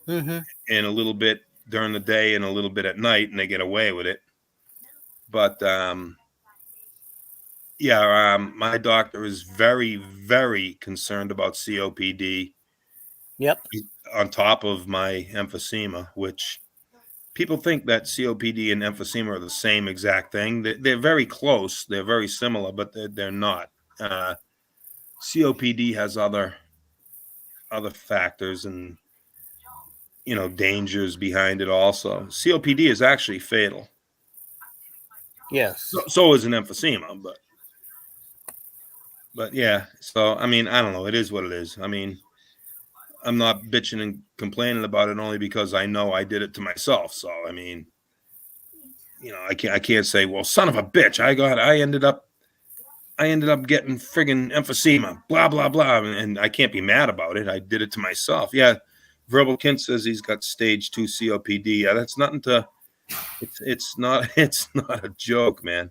Mm-hmm. and a little bit during the day and a little bit at night, and they get away with it. But yeah, my doctor is very, very concerned about COPD. Yep. On top of my emphysema, which people think that COPD and emphysema are the same exact thing. They're very close. They're very similar, but they're not. COPD has other factors and, you know, dangers behind it also. COPD is actually fatal. Yes. So is an emphysema, but yeah. So I mean, I don't know. It is what it is. I mean, I'm not bitching and complaining about it only because I know I did it to myself. So I mean, you know, I can't say, well, son of a bitch, I ended up getting friggin' emphysema, blah blah blah, and I can't be mad about it. I did it to myself. Yeah, Verbal Kint says he's got stage 2 COPD. Yeah, that's nothing to. It's not a joke, man.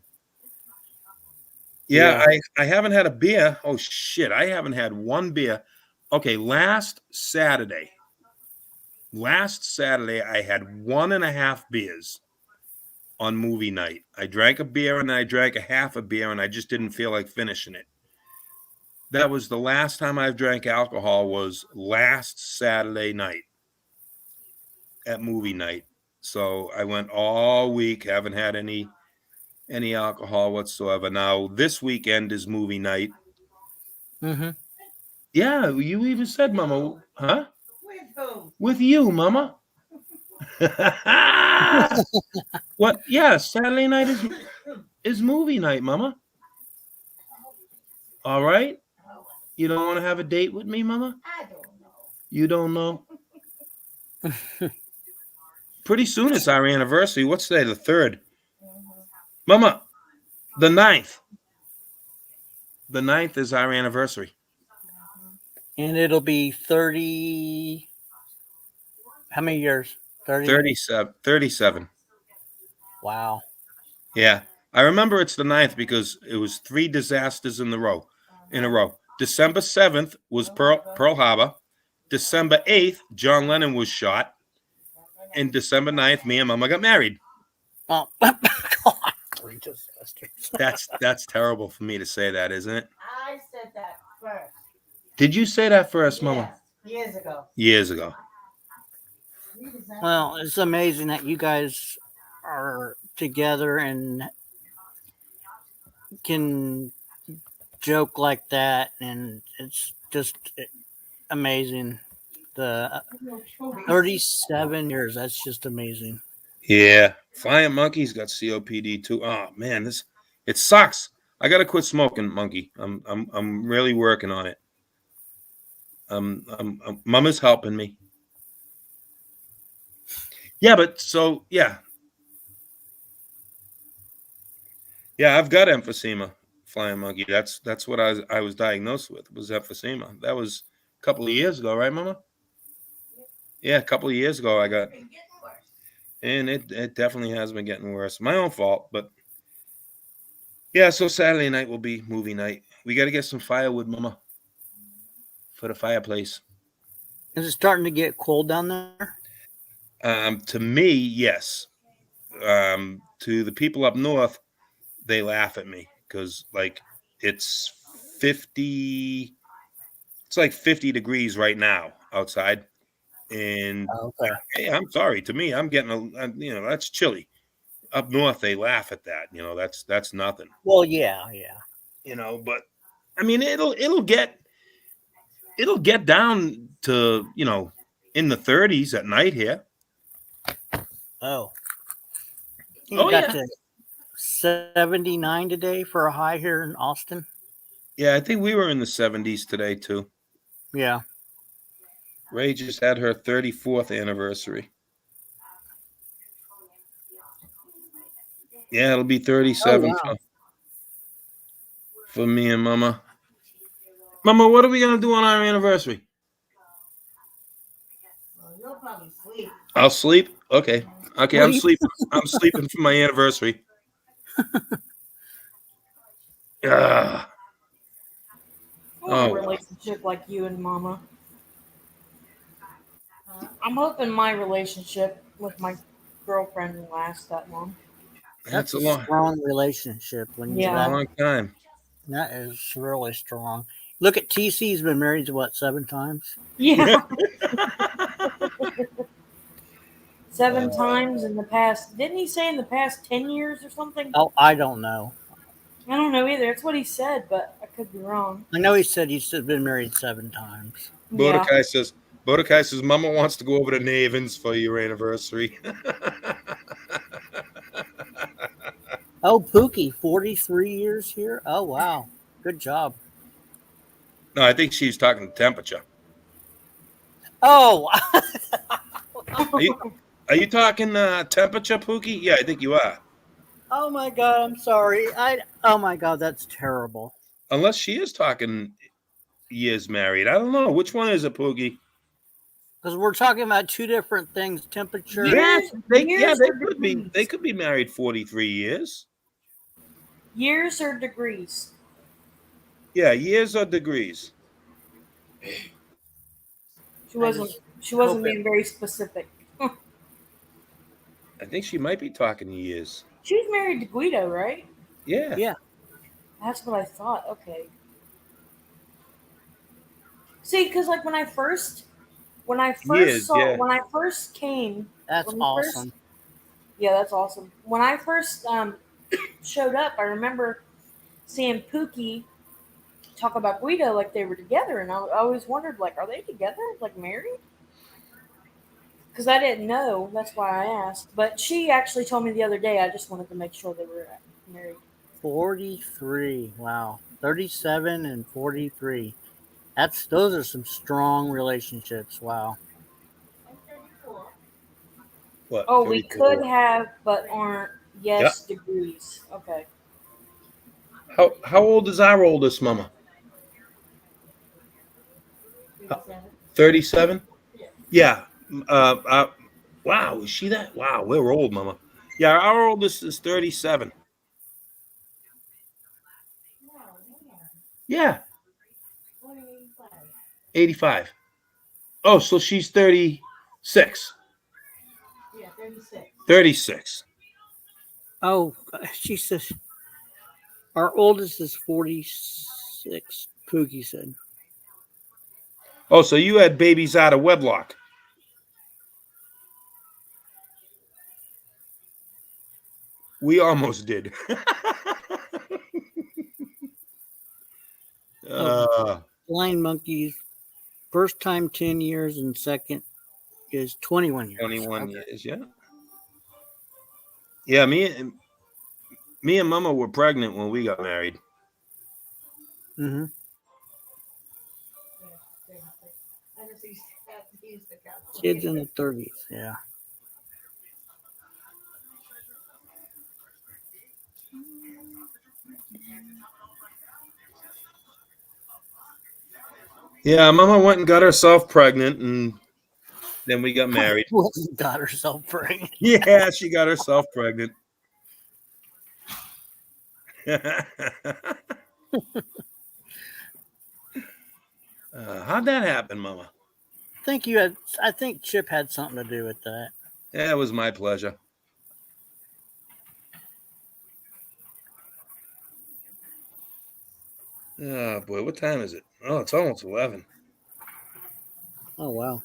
Yeah, I haven't had a beer. Oh shit, I haven't had one beer. Okay, last Saturday I had 1.5 beers on movie night. I drank a beer and I drank a half a beer and I just didn't feel like finishing it. That was the last time I've drank alcohol, was last Saturday night at movie night. So I went all week, haven't had any alcohol whatsoever. Now this weekend is movie night. Mm-hmm. Yeah, you even said, Mama, huh? With you, Mama. What? Yeah, Saturday night is movie night, Mama. All right. You don't want to have a date with me, Mama? I don't know. You don't know? Pretty soon it's our anniversary. What's today? The 3rd. Mama, the 9th. The 9th is our anniversary. And it'll be 30. How many years? 30? 37. Wow. Yeah. I remember it's the 9th because it was 3 disasters in a row. December 7th was Pearl Harbor. December 8th, John Lennon was shot. And December 9th, me and Mama got married. Oh, three disasters. That's terrible for me to say that, isn't it? I said that first. Did you say that first, Mama? Years ago. Years ago. Well, it's amazing that you guys are together and can joke like that, and it's just amazing. The 37 years, that's just amazing. Yeah. Flying Monkey's got COPD too. Oh man, it sucks. I gotta quit smoking, Monkey. I'm really working on it. Mama's helping me. Yeah, but so yeah, I've got emphysema, flying monkey. That's what I was diagnosed with, was emphysema. That was a couple of years ago, right, Mama? Yeah, a couple of years ago I got, and it definitely has been getting worse. My own fault, but yeah. So Saturday night will be movie night. We got to get some firewood, Mama, for the fireplace. Is it starting to get cold down there? To me, yes. To the people up north, they laugh at me because like it's 50. It's like 50 degrees right now outside, and Okay. hey, I'm sorry. To me, I'm getting that's chilly. Up north, they laugh at that. That's nothing. Well, yeah. But I mean, it'll get down to in the 30s at night here. Oh. You Oh got yeah, to 79 today for a high here in Austin. yeah. I think we were in the 70s today too. Yeah. Ray just had her 34th anniversary. Yeah, it'll be 37 Oh, wow. for me and Mama. Mama, what are we gonna do on our anniversary? You'll probably sleep. I'll sleep. Okay. Okay, What I'm do you- sleeping. I'm sleeping for my anniversary. Ah. I want a Oh, relationship like you and Mama. I'm hoping my relationship with my girlfriend will last that long. that's a a long, strong relationship when you Yeah. long time. That is really strong. Look at TC's been married to what, 7 times? Yeah. 7 times in the past. Didn't he say in the past 10 years or something? Oh, I don't know. I don't know either. That's what he said, but I could be wrong. I know he said he's been married 7 times. Yeah. Bodakai says Mama wants to go over to Navens for your anniversary. Oh, Pookie, 43 years here? Oh, wow. Good job. No, I think she's talking temperature. Oh, Are you talking temperature, Pookie? Yeah, I think you are. oh my God, I'm sorry. Oh my God, that's terrible. Unless she is talking years married. I don't know. Which one is it, Pookie? Because we're talking about 2 different things, temperature. Yes, they Years or could be. degrees? They could be married 43 years. Years or degrees? Yeah, years or degrees. She wasn't being very specific. I think she might be talking years. She was married to Guido, right? Yeah. Yeah. That's what I thought. Okay. See, because like when I first Years, saw yeah. when I first came, That's when I first- awesome. yeah, that's awesome. When I first showed up, I remember seeing Pookie talk about Guido like they were together, and I always wondered, like, are they together, like married? Because I didn't know. That's why I asked. But she actually told me the other day. I just wanted to make sure they were married. 43. Wow. 37 and 43. Those are some strong relationships. Wow. What? Oh, we 34. could have, but aren't. Yes, degrees. Okay. How old is our oldest, Mama? 37? Yeah. Wow, is she that? Wow, we're old, Mama. Yeah, our oldest is 37. Yeah. 85. Oh, so she's 36. Yeah, 36. 36. Oh, she says our oldest is 46. Pookie said. Oh, so you had babies out of wedlock. We almost did. Blind monkeys. First time 10 years and second is 21 years. 21 years, yeah. Yeah, me and Mama were pregnant when we got married. Mm-hmm. Kids in the 30s. Yeah. Yeah, Mama went and got herself pregnant, and then we got married. Got herself pregnant. Yeah, she got herself pregnant. How'd that happen, Mama? I think Chip had something to do with that. Yeah, it was my pleasure. Oh boy, what time is it? Oh, it's almost 11. Oh wow.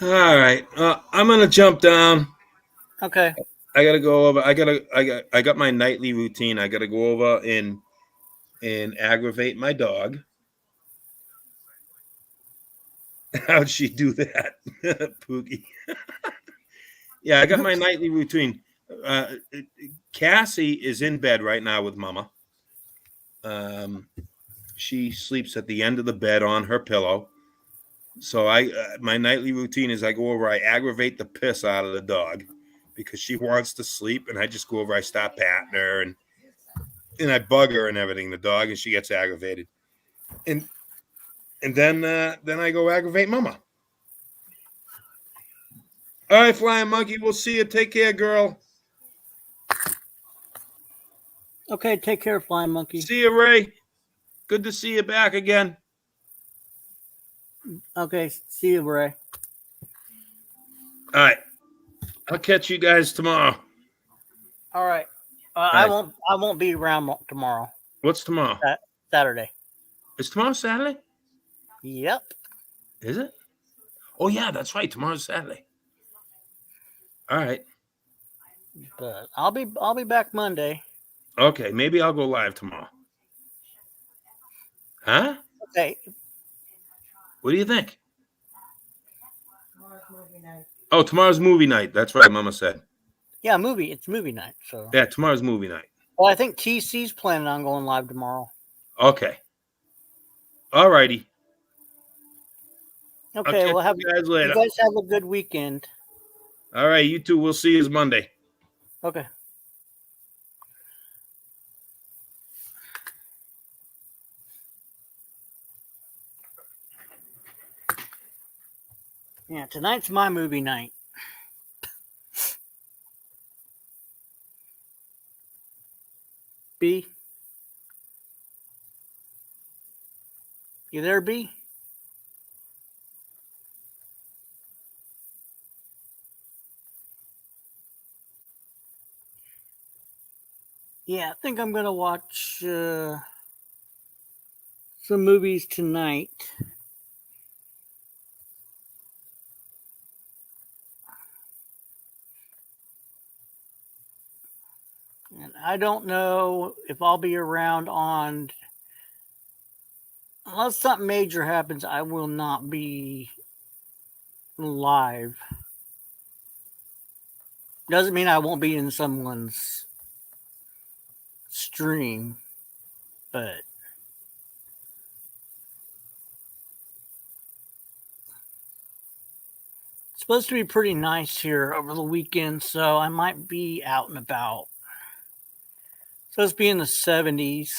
All right, I'm gonna jump down. Okay. I gotta go over. I got my nightly routine. I gotta go over and aggravate my dog. How'd she do that, Pookie? Yeah, I got my nightly routine. Cassie is in bed right now with Mama. She sleeps at the end of the bed on her pillow. So my nightly routine is I go over, I aggravate the piss out of the dog because she wants to sleep, and I just go over, I start patting her and I bug her and everything, the dog, and she gets aggravated. And then I go aggravate Mama. All right, Flying Monkey, we'll see you. Take care, girl. Okay, take care, Flying Monkey. See you, Ray. Good to see you back again. Okay, see you, Ray. All right, I'll catch you guys tomorrow. All right. right. I won't be around tomorrow. What's tomorrow? Saturday. Is tomorrow Saturday? Yep. Is it? Oh yeah, that's right. Tomorrow's Saturday. All right. But I'll be back Monday. Okay, maybe I'll go live tomorrow. Huh? Okay. What do you think? Oh, tomorrow's movie night. That's right, Mama said. Yeah, it's movie night. So yeah, tomorrow's movie night. Well, I think TC's planning on going live tomorrow. Okay. All righty. Okay, I'll we'll have you guys later. You guys have a good weekend. All right, you too. We'll see you Monday. Okay. Yeah, tonight's my movie night. B. You there, B? Yeah, I think I'm gonna watch some movies tonight. And I don't know if I'll be around on, unless something major happens, I will not be live. Doesn't mean I won't be in someone's stream, but it's supposed to be pretty nice here over the weekend, so I might be out and about. It's supposed to be in the 70s.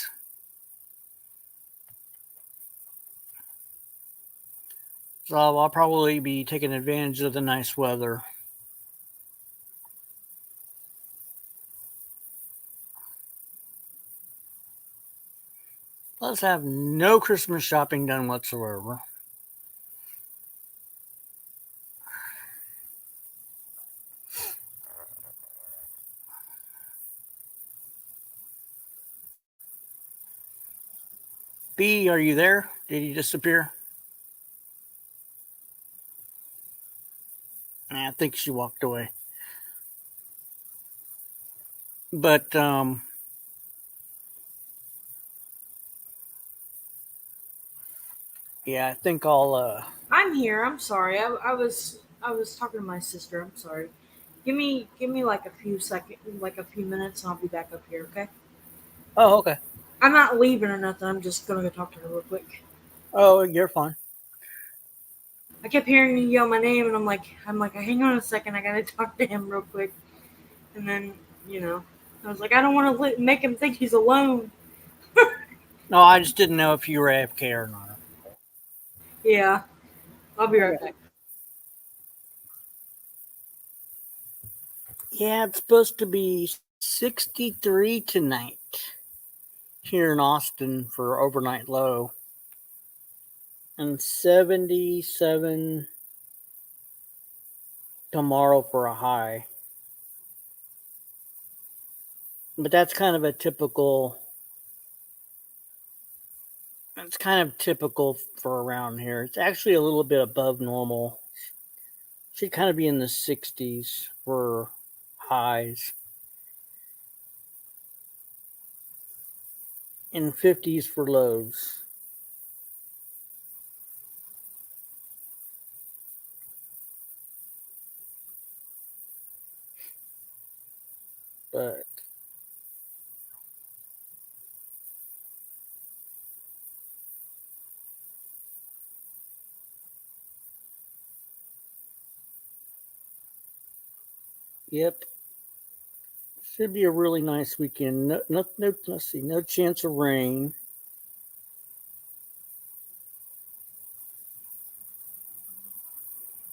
So I'll probably be taking advantage of the nice weather. Let's have no Christmas shopping done whatsoever. B, are you there? Did he disappear? I think she walked away. But yeah, I think I'll I'm here. I'm sorry. I was talking to my sister. I'm sorry. Give me like a few seconds, like a few minutes, and I'll be back up here. Okay. Oh, okay. I'm not leaving or nothing. I'm just gonna go talk to her real quick. Oh, you're fine. I kept hearing you yell my name, and I'm like, hang on a second. I gotta talk to him real quick. And then, I was like, I don't want to make him think he's alone. No, I just didn't know if you were AFK or not. Yeah. I'll be right back. Yeah, it's supposed to be 63 tonight here in Austin for overnight low, and 77 tomorrow for a high. But that's kind of typical for around here. It's actually a little bit above normal. Should kind of be in the 60s for highs and 50s for lows. But yep, should be a really nice weekend. No, let's see, no chance of rain.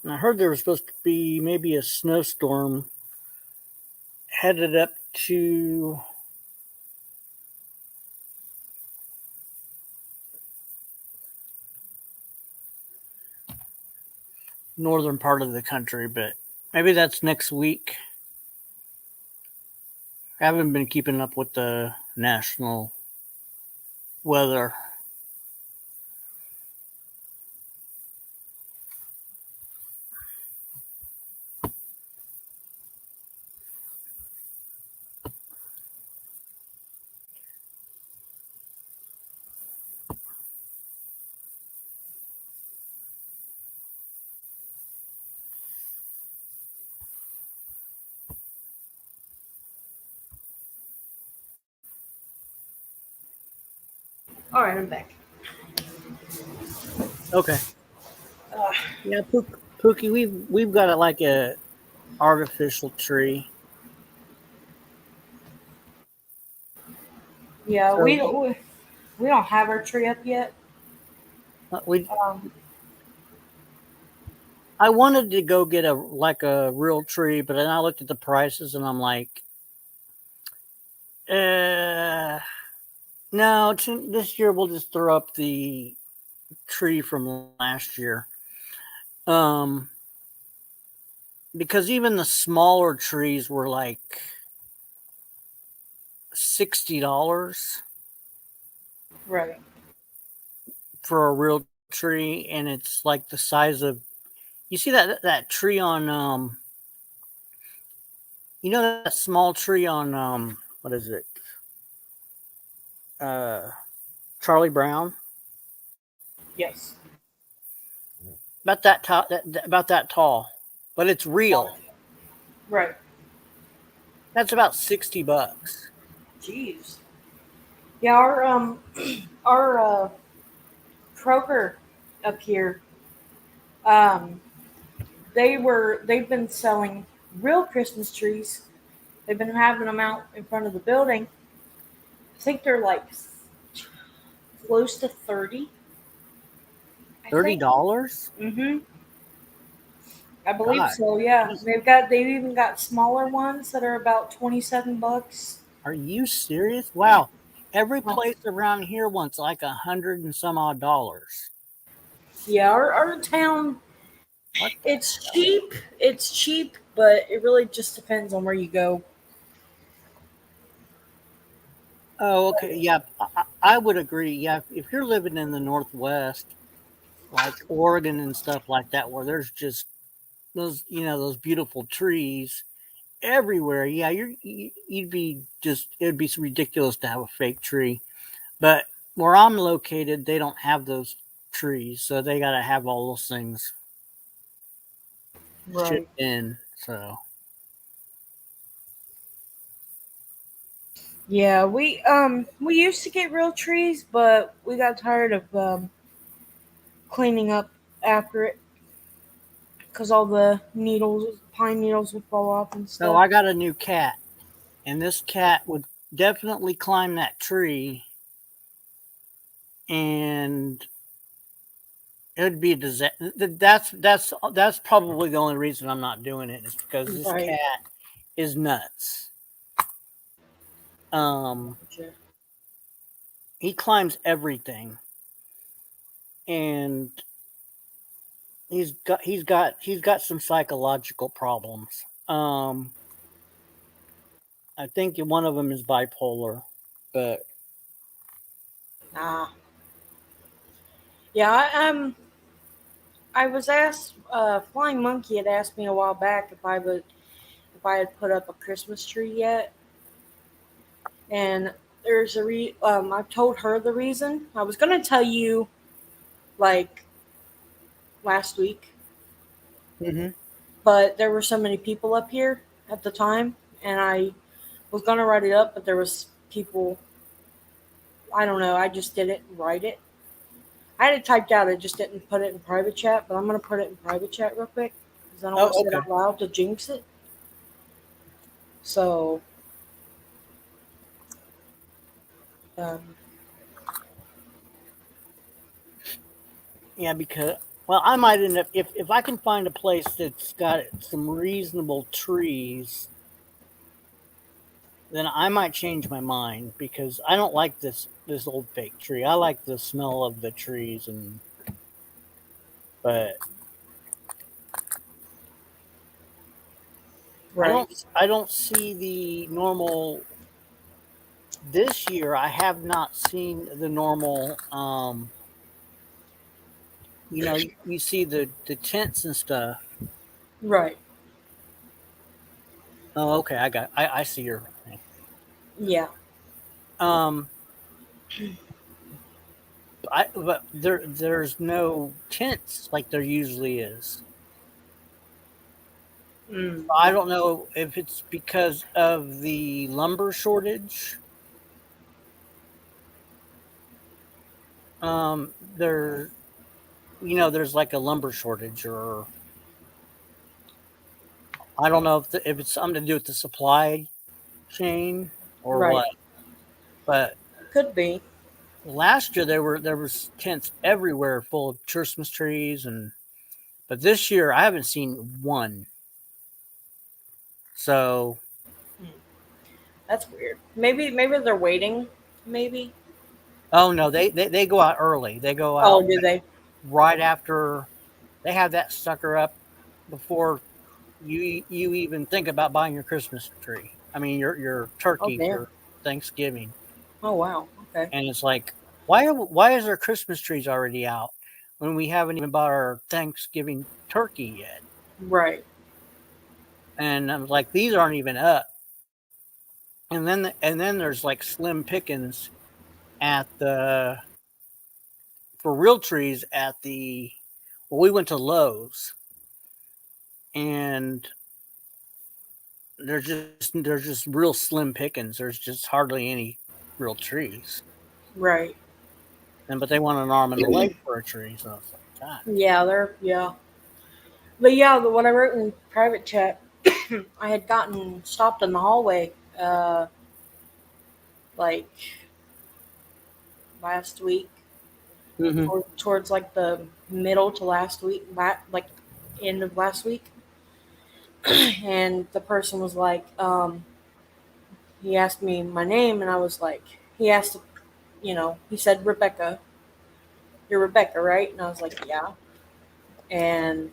And I heard there was supposed to be maybe a snowstorm headed up to northern part of the country, but maybe that's next week. I haven't been keeping up with the national weather. All right, I'm back. Okay. Yeah, Pookie, we've got it like a artificial tree. Yeah, So we don't have our tree up yet. we I wanted to go get a real tree, but then I looked at the prices and I'm like, no. This year we'll just throw up the tree from last year. Because even the smaller trees were like $60 Right. for a real tree, and it's like the size of, you see that tree on that small tree on what is it, uh Charlie Brown, Yes. about that tall, about that tall, but it's real. Right. That's about $60. Jeez. Yeah, our Kroger up here, um, they've been selling real Christmas trees. They've been having them out in front of the building. I think they're like close to 30. $30? Mm-hmm. I believe God, so. Yeah, they've even got smaller ones that are about $27. are you serious? Wow, every Oh, place around here wants like $100 and some odd dollars. yeah, our town, What? it's cheap. It's cheap, but it really just depends on where you go. Oh, okay. Yeah, I would agree. Yeah, if you're living in the Northwest, like Oregon and stuff like that, where there's just those beautiful trees everywhere. Yeah, you'd be just, it'd be ridiculous to have a fake tree. But where I'm located, they don't have those trees, so they got to have all those things Right. shipped in. So Yeah, we used to get real trees, but we got tired of cleaning up after it because all the needles, pine needles, would fall off and So stuff. I got a new cat, and this cat would definitely climb that tree, and it would be a disaster. That's probably the only reason I'm not doing it is because this Right. cat is nuts. Um, Gotcha. he climbs everything, and he's got some psychological problems. I think one of them is bipolar, but Ah. Yeah, I was asked. Flying Monkey had asked me a while back if I had put up a Christmas tree yet, and there's I've told her the reason. I was gonna tell you like last week, mm-hmm. but there were so many people up here at the time, and I was gonna write it up, but there was people. I don't know. I just didn't write it. I had it typed out. I just didn't put it in private chat, but I'm gonna put it in private chat real quick because I don't want to Oh, say it okay. out loud to jinx it. So, um, Yeah, because I might end up if I can find a place that's got some reasonable trees, then I might change my mind because I don't like this old fake tree. I like the smell of the trees, but I right, don't see the normal this year. I have not seen the normal. You see the tents and stuff. right, Oh, okay. I see your thing. yeah, Um, but there's no tents like there usually is. mm, I don't know if it's because of the lumber shortage. There, there's like a lumber shortage, or I don't know if it's something to do with the supply chain or right. what. But Could be. last year there was tents everywhere full of Christmas trees, but this year I haven't seen one. So That's weird. Maybe they're waiting. Maybe. oh no, they go out early. They go Oh, out do they? right after they have that sucker up before you even think about buying your Christmas tree. I mean your Oh, turkey damn. for Thanksgiving. Oh, wow. Okay. And it's like, why is our Christmas trees already out when we haven't even bought our Thanksgiving turkey yet? Right. And I'm like, these aren't even up. And then there's like slim pickings at the for real trees at the we went to Lowe's, and there's just real slim pickings. There's just hardly any real trees. Right. And but they want an arm and a leg for a tree, so it's like God. Yeah. But yeah, what I wrote in private chat, I had gotten stopped in the hallway, like last week, Mm-hmm. towards like the middle to last week, like end of last week, and the person was like, he asked me my name, and I was like, he asked, he said Rebecca. You're Rebecca, right? And I was like, yeah. And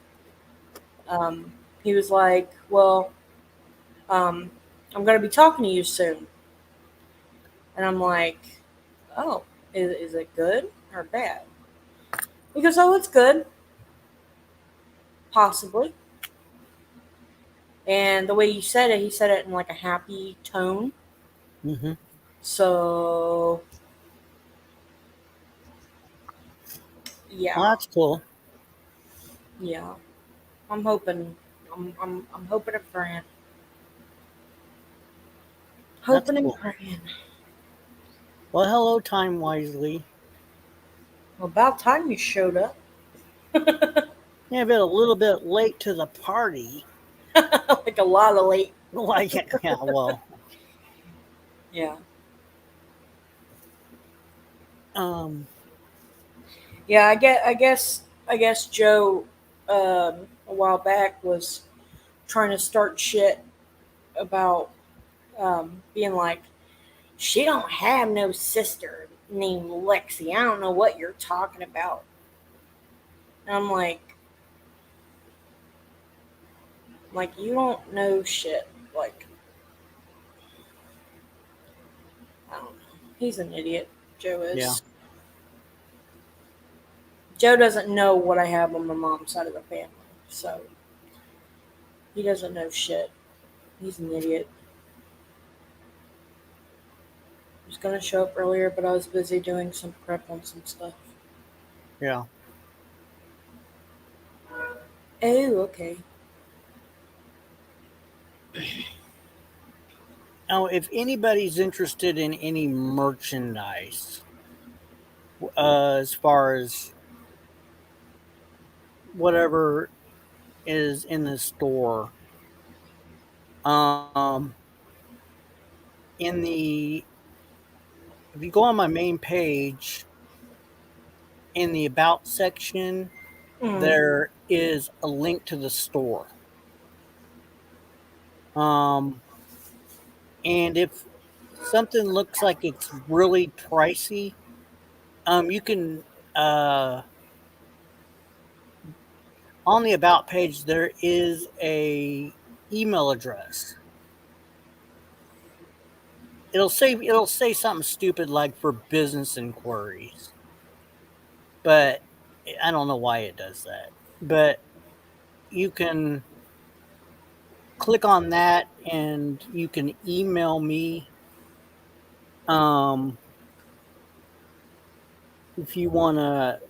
um, he was like, well, um, I'm gonna be talking to you soon. And I'm like, oh, is it good or bad? He goes, oh, it's good, possibly. And the way he said it in like a happy tone. Mm-hmm. So Well, yeah, that's cool. yeah. I'm hoping, I'm hoping a friend. Hoping and praying. Well, hello, Time Wisely. Well, about time you showed up. Yeah, but a little bit late to the party. Like a lot of late. Like, yeah, well. Yeah. Yeah, I guess Joe a while back was trying to start shit about being like, she don't have no sister named Lexi. I don't know what you're talking about. And I'm like you don't know shit. Like, I don't know. He's an idiot. Joe is. Yeah. Joe doesn't know what I have on my mom's side of the family, so he doesn't know shit. He's an idiot. I was gonna show up earlier, but I was busy doing some prep on some stuff. Yeah. Oh, okay. Now, if anybody's interested in any merchandise, as far as whatever is in the store, in the if you go on my main page, in the about section, there is a link to the store. And if something looks like it's really pricey, you can on the about page there is a email address. It'll say something stupid like for business inquiries, but I don't know why it does that. But you can click on that and you can email me if you want to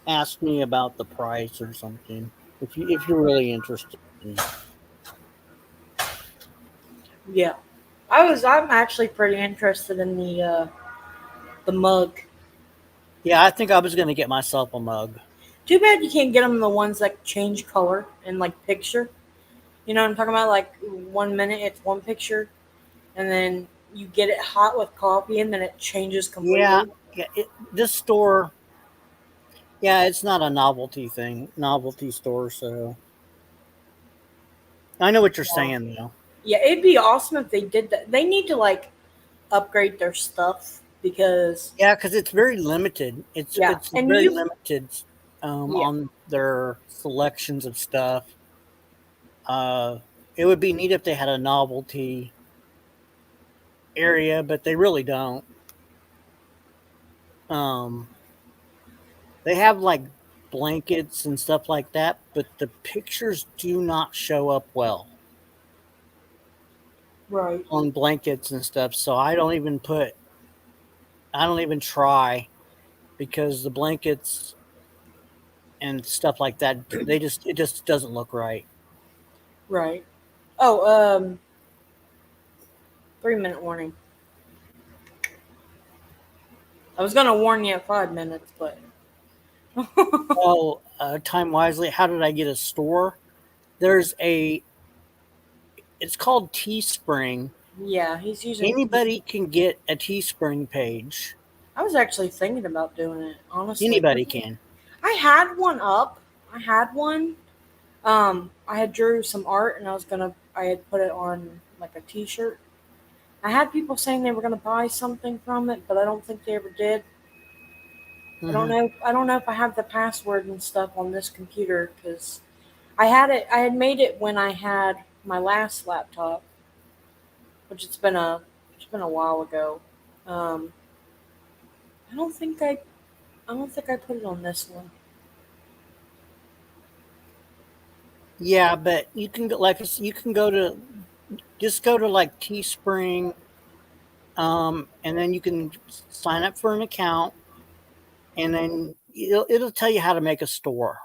ask me about the price or something. If you're really interested. Yeah, I'm actually pretty interested in the mug. Yeah, I think I was going to get myself a mug. Too bad you can't get them the ones that change color and like picture. You know what I'm talking about? Like 1 minute it's one picture, and then you get it hot with coffee, and then it changes completely. Yeah. This store. Yeah, it's not a novelty store. So I know what you're saying, though. Yeah, it'd be awesome if they did that. They need to like upgrade their stuff because because it's very limited. It's and very you limited on their selections of stuff. It would be neat if they had a novelty area, but they really don't. They have like blankets and stuff like that, but the pictures do not show up well right on blankets and stuff. So I don't even try because the blankets and stuff like that, it just doesn't look right. right. Oh, 3 minute warning. I was gonna warn you at 5 minutes, but Oh, time wisely. How did I get a store? It's called Teespring. yeah, he's using. Anybody can get a Teespring page. I was actually thinking about doing it. Honestly, Anybody can. I had one up. I had one. I had drew some art, and I had put it on like a T-shirt. I had people saying they were gonna buy something from it, but I don't think they ever did. I don't know. I don't know if I have the password and stuff on this computer because I had made it when I had my last laptop, which it's been a while ago. I don't think I put it on this one. Yeah, but you can you can go to like Teespring, and then you can sign up for an account, and then it'll tell you how to make a store.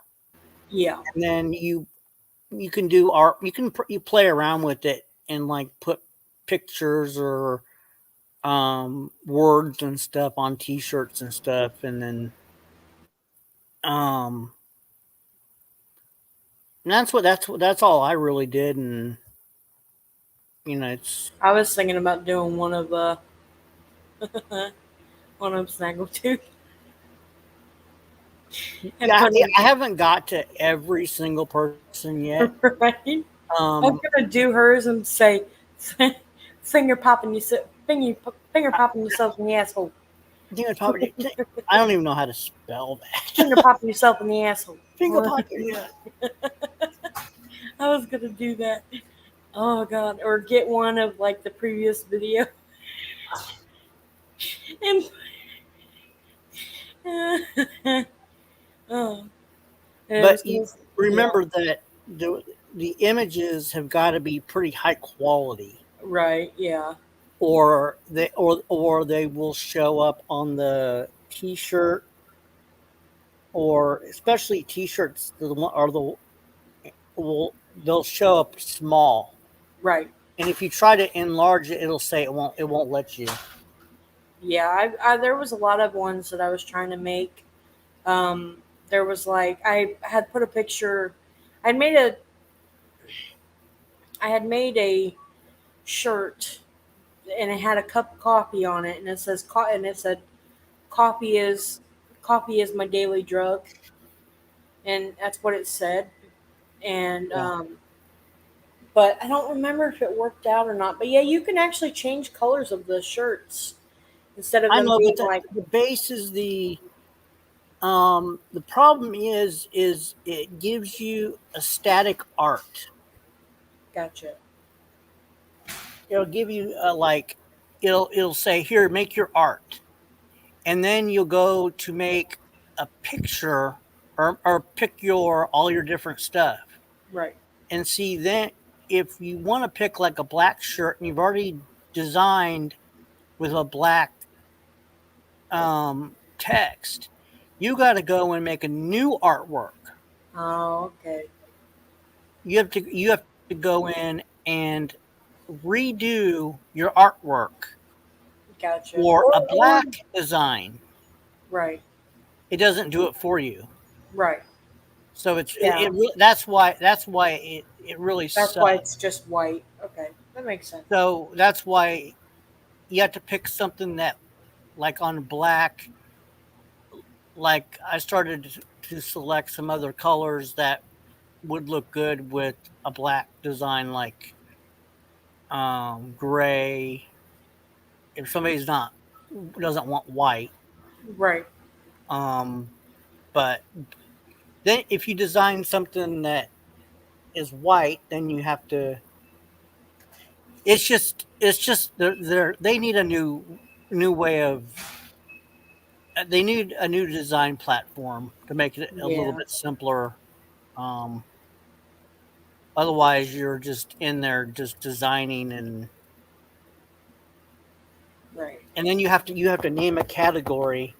Yeah, And then you can do art. You play around with it and like put pictures or words and stuff on T-shirts and stuff, and then and that's all I really did, and it's. I was thinking about doing one of Snaggletooth. Yeah, I haven't got to every single person yet. Right? I'm gonna do hers and say, finger popping yourself in the asshole. I don't even know how to spell that. Finger popping yourself in the asshole. Finger popping, yeah. I was gonna do that. Oh god! Or get one of like the previous video. And oh. But remember that the images have got to be pretty high quality, right? Yeah. Or they will show up on the T-shirt, or especially T-shirts they'll show up small, right? And if you try to enlarge it, it'll say it won't let you. Yeah, I there was a lot of ones that I was trying to make. There was like I had put a picture. I had made a shirt, and it had a cup of coffee on it, and it said coffee is my daily drug, and that's what it said. And but I don't remember if it worked out or not. But yeah, you can actually change colors of the shirts instead of them being like the base is the problem is it gives you a static art. Gotcha. It'll give you it'll say, here, make your art, and then you'll go to make a picture or pick all your different stuff, right? And see, then if you want to pick like a black shirt and you've already designed with a black text, you got to go and make a new artwork. Oh, okay. You have to go in and redo your artwork. Gotcha. For a black design. Right. It doesn't do it for you. Right. So it's that's why it really sucks. That's why it's just white. Okay, that makes sense. So that's why you have to pick something that, like on black, like I started to select some other colors that would look good with a black design, like gray. If somebody's doesn't want white, right? But then if you design something that is white, then you have to. It's just they need a new way of. They need a new design platform to make it a little bit simpler. Otherwise, you're just in there just designing and. Right. And then you have to name a category.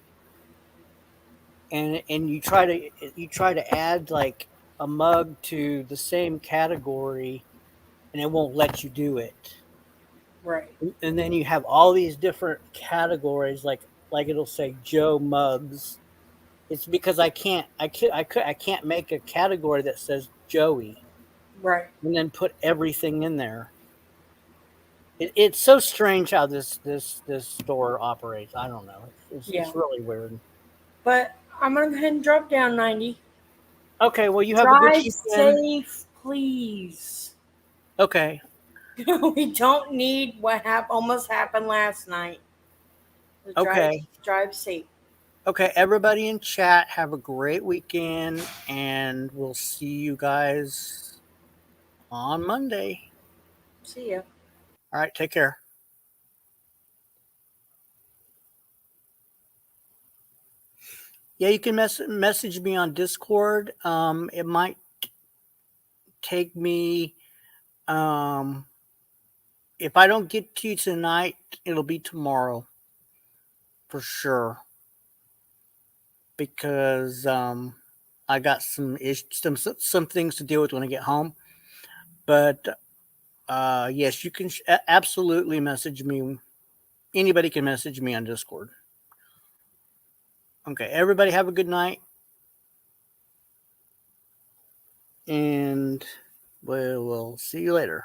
And you try to add like a mug to the same category, and it won't let you do it. Right. And then you have all these different categories, like it'll say Joe mugs. It's because I can't make a category that says Joey. Right. And then put everything in there. It's so strange how this store operates. I don't know. It's really weird. But I'm gonna go ahead and drop down 90. Okay, well, you have a good weekend. Drive safe, please. Okay. We don't need what almost happened last night. Okay. Drive safe. Okay, everybody in chat, have a great weekend, and we'll see you guys on Monday. See ya. All right, take care. Yeah, you can message me on Discord. It might take me, if I don't get to you tonight, it'll be tomorrow for sure. Because I got some things to deal with when I get home. But yes, you can absolutely message me anybody can message me on Discord. Okay, everybody have a good night. And we'll see you later.